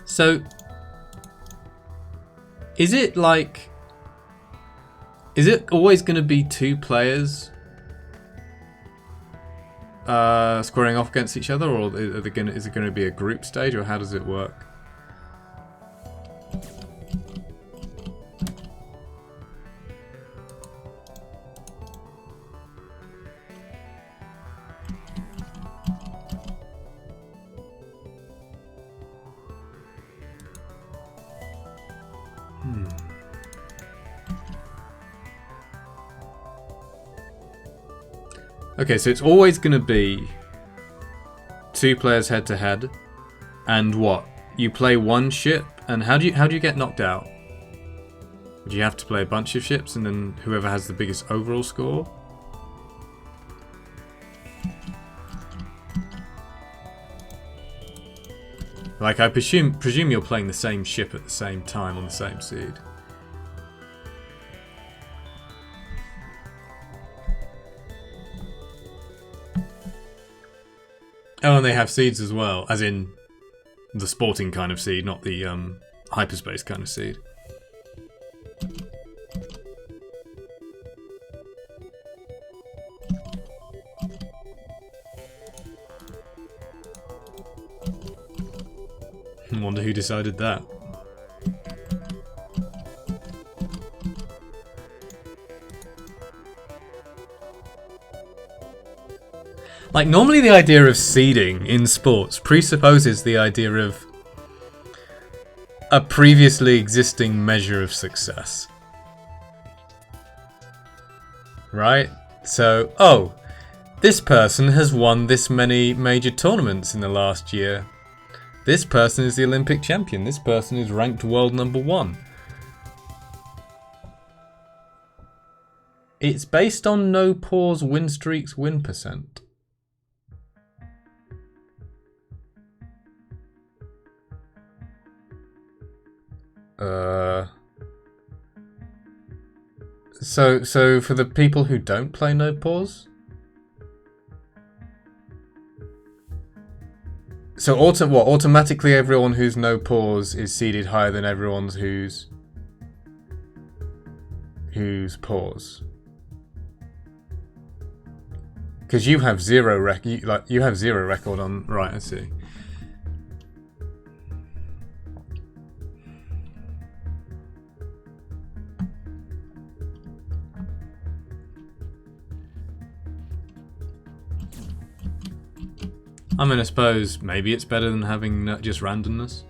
Speaker 1: So, is it like... Is it always going to be 2 players squaring off against each other, or is it going to be a group stage, or how does it work? Okay, so it's always going to be 2 players head to head, and what? You play one ship, and how do you get knocked out? Do you have to play a bunch of ships, and then whoever has the biggest overall score? Like, I presume you're playing the same ship at the same time on the same seed. Oh, and they have seeds as well, as in the sporting kind of seed, not the hyperspace kind of seed. I wonder who decided that. Like, normally the idea of seeding in sports presupposes the idea of a previously existing measure of success. Right? So, oh, this person has won this many major tournaments in the last year. This person is the Olympic champion. This person is ranked world #1. It's based on no pause win streaks win percent. So for the people who don't play no pause? So automatically everyone who's no pause is seeded higher than everyone who's pause. Because you have zero record on, right, I see. I mean, I suppose maybe it's better than having just randomness.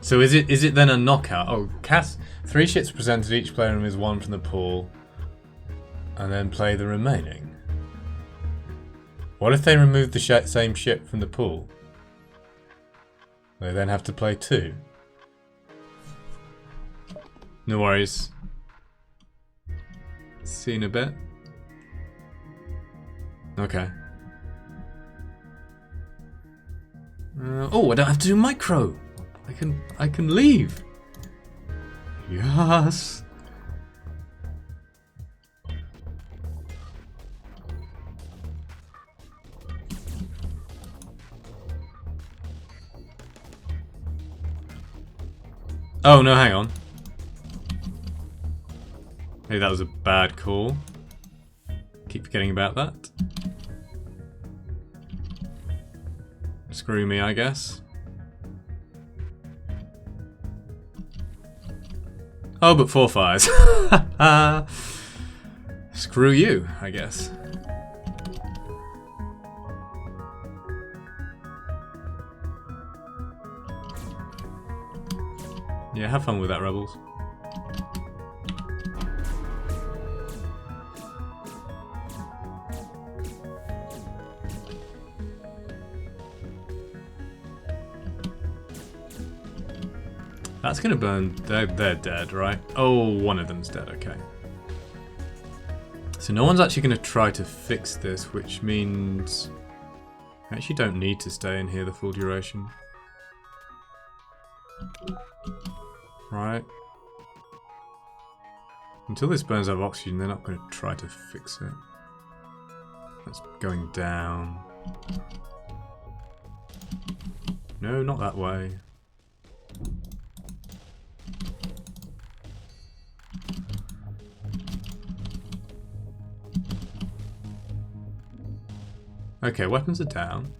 Speaker 1: So is it then a knockout? Oh, cast 3 ships presented, each player is 1 from the pool, and then play the remaining. What if they remove the same ship from the pool? They then have to play 2. No worries. See you in a bit. Okay. Oh, I don't have to do micro. I can leave. Yes. Oh no, hang on. Maybe that was a bad call. Keep forgetting about that. Screw me, I guess. Oh, but 4 fires. Screw you, I guess. Yeah, have fun with that, rebels. That's gonna burn. They're dead, right? Oh, one of them's dead, okay. So no one's actually gonna try to fix this, which means I actually don't need to stay in here the full duration. Right. Until this burns out of oxygen, they're not gonna try to fix it. That's going down. No, not that way. Okay, weapons are down.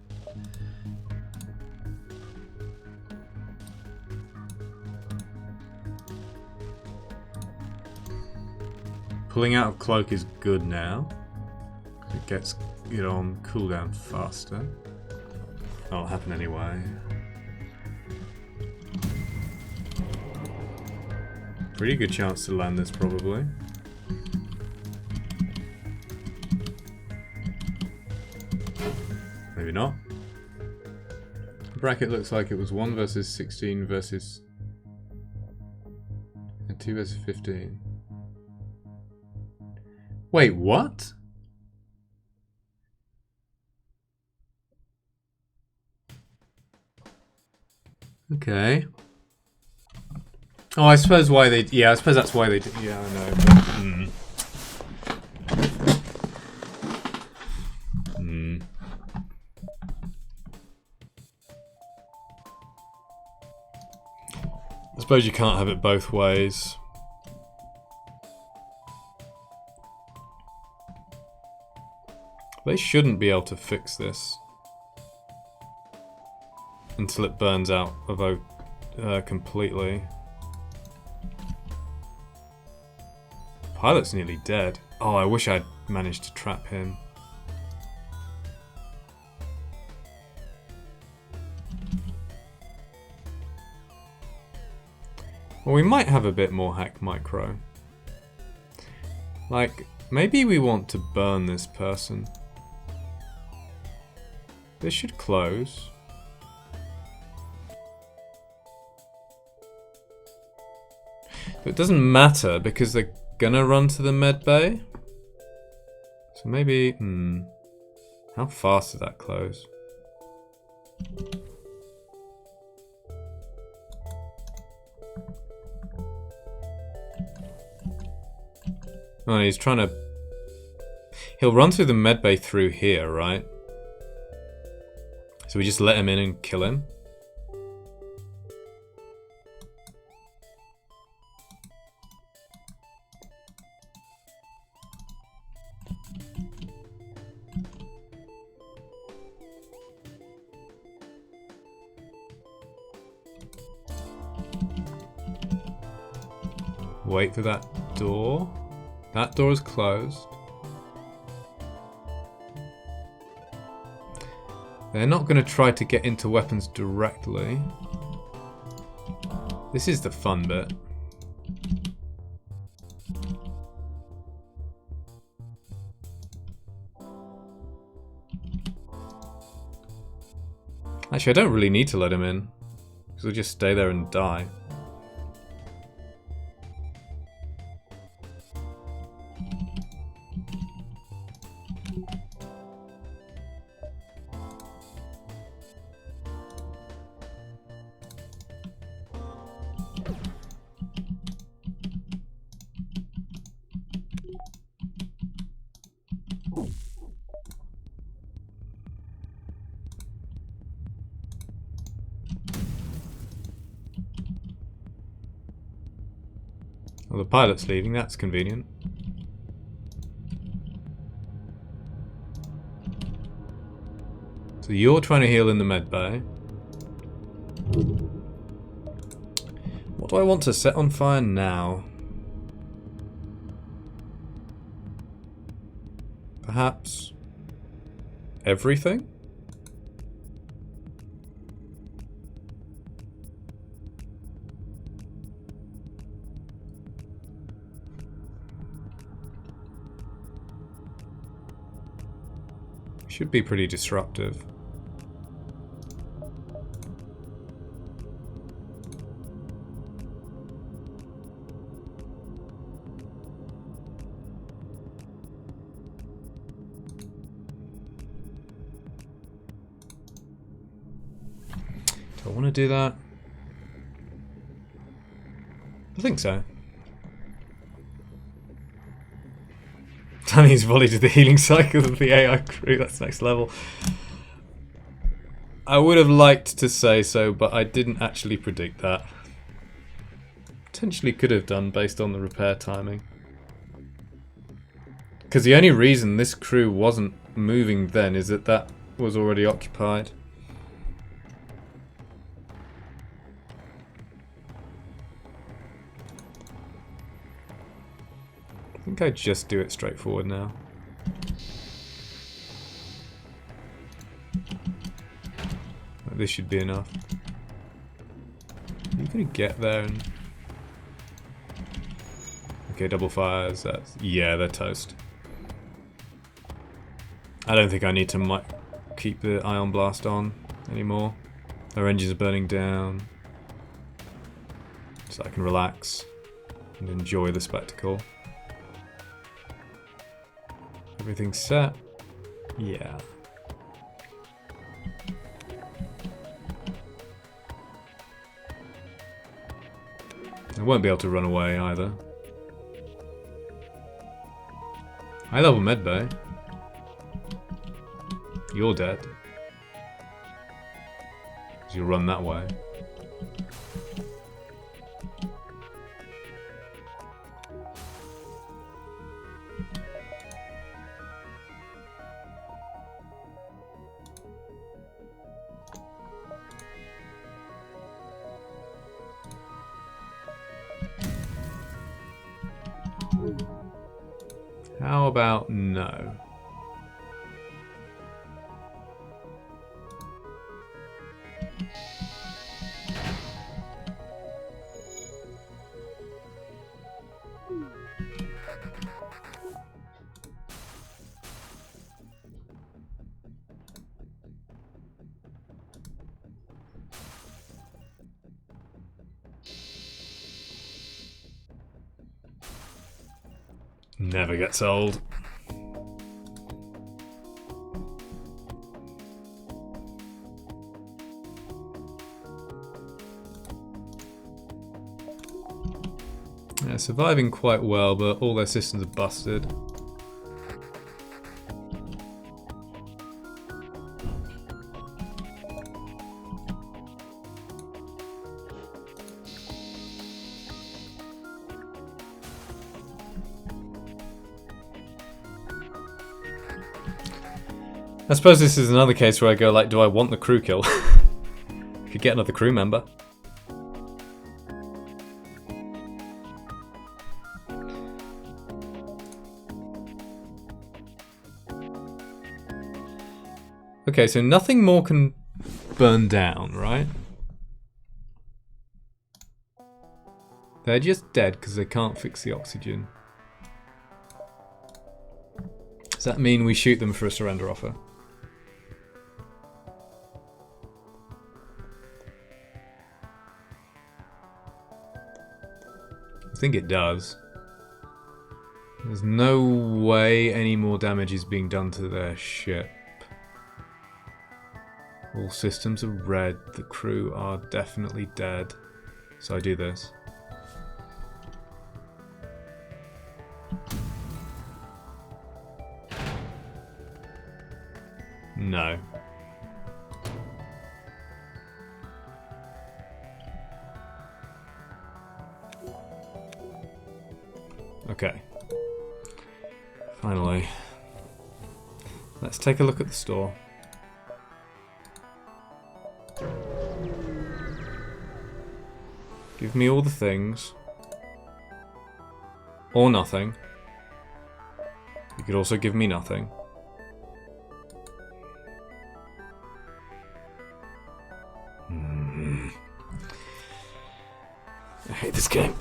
Speaker 1: Pulling out of cloak is good now. It gets it on cooldown faster. That'll happen anyway. Pretty good chance to land this probably. Maybe not. The bracket looks like it was 1 versus 16 versus... and 2 versus 15. Wait, what? Okay. Oh, I suppose why they... yeah, I suppose that's why they... yeah, I know. But, I suppose you can't have it both ways. They shouldn't be able to fix this until it burns out of completely. Pilot's nearly dead. Oh, I wish I'd managed to trap him. Well, we might have a bit more hack micro. Like, maybe we want to burn this person. This should close. But it doesn't matter because they're gonna run to the med bay. So maybe... how fast did that close? Oh, he's trying to... he'll run through the med bay through here, right? So we just let him in and kill him? Wait for that door. That door is closed. They're not going to try to get into weapons directly. This is the fun bit. Actually, I don't really need to let him in. Because he'll just stay there and die. Well, the pilot's leaving, that's convenient. So you're trying to heal in the med bay. What do I want to set on fire now? Perhaps everything? Should be pretty disruptive. Do I want to do that? I think so. Danny's volley to the healing cycle of the AI crew, that's next level. I would have liked to say so, but I didn't actually predict that. Potentially could have done based on the repair timing. Because the only reason this crew wasn't moving then is that that was already occupied. I think I just do it straightforward now. This should be enough. Are you gonna get there and... Okay, double fires, that's... Yeah, they're toast. I don't think I need to keep the ion blast on anymore. Our engines are burning down. So I can relax and enjoy the spectacle. Everything's set? Yeah. I won't be able to run away either. High level medbay. You're dead. Because you'll run that way. How about no? Never gets old. Yeah, surviving quite well, but all their systems are busted. I suppose this is another case where I go like, do I want the crew kill? Could get another crew member. Okay, so nothing more can burn down, right? They're just dead because they can't fix the oxygen. Does that mean we shoot them for a surrender offer? think it does. There's no way any more damage is being done to their ship. All systems are red. The crew are definitely dead. So I do this. No. Okay. Finally. Let's take a look at the store. Give me all the things. Or nothing. You could also give me nothing. I hate this game.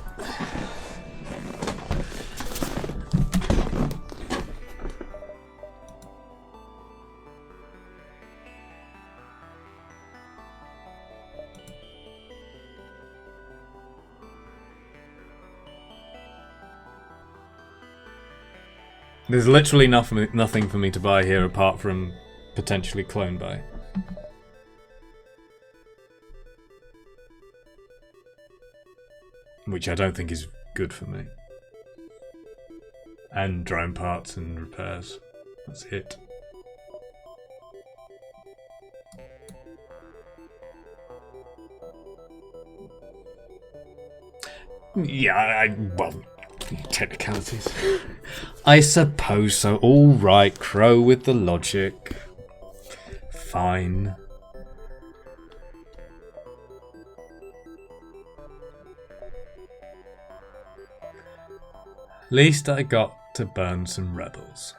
Speaker 1: There's literally nothing for me to buy here apart from potentially clone buy. Which I don't think is good for me. And drone parts and repairs. That's it. Yeah, well, technicalities. I suppose so. Alright, Crow with the logic. Fine. At least I got to burn some rebels.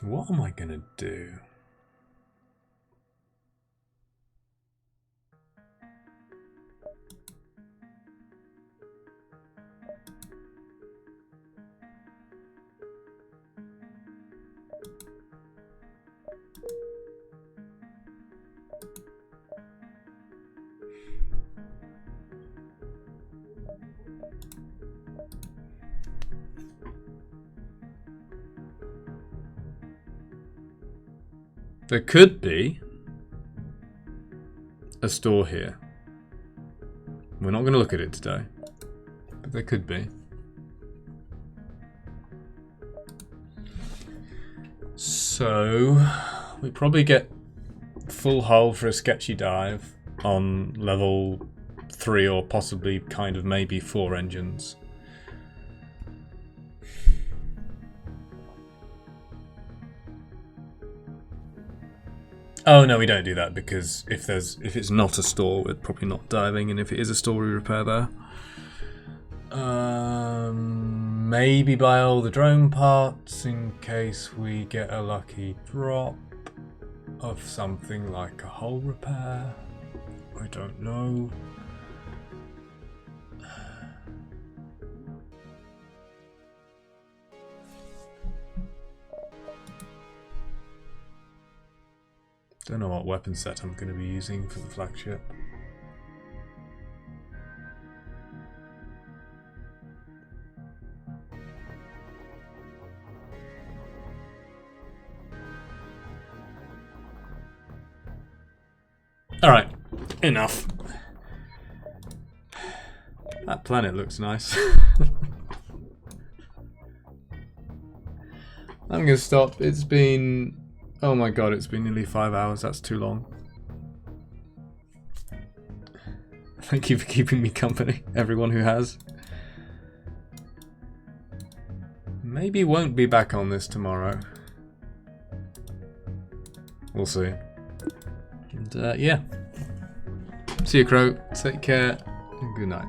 Speaker 1: What am I gonna do? There could be a store here. We're not going to look at it today, but there could be. So we probably get full hull for a sketchy dive on level 3 or possibly kind of maybe 4 engines. Oh no, we don't do that because if it's not a store, we're probably not diving, and if it is a store, we repair there. Maybe buy all the drone parts in case we get a lucky drop of something like a hull repair. I don't know. Don't know what weapon set I'm going to be using for the flagship. Alright, enough. That planet looks nice. I'm going to stop. It's been... Oh my god, it's been nearly 5 hours. That's too long. Thank you for keeping me company, everyone who has. Maybe won't be back on this tomorrow. We'll see. And yeah. See you, Crow. Take care. And good night.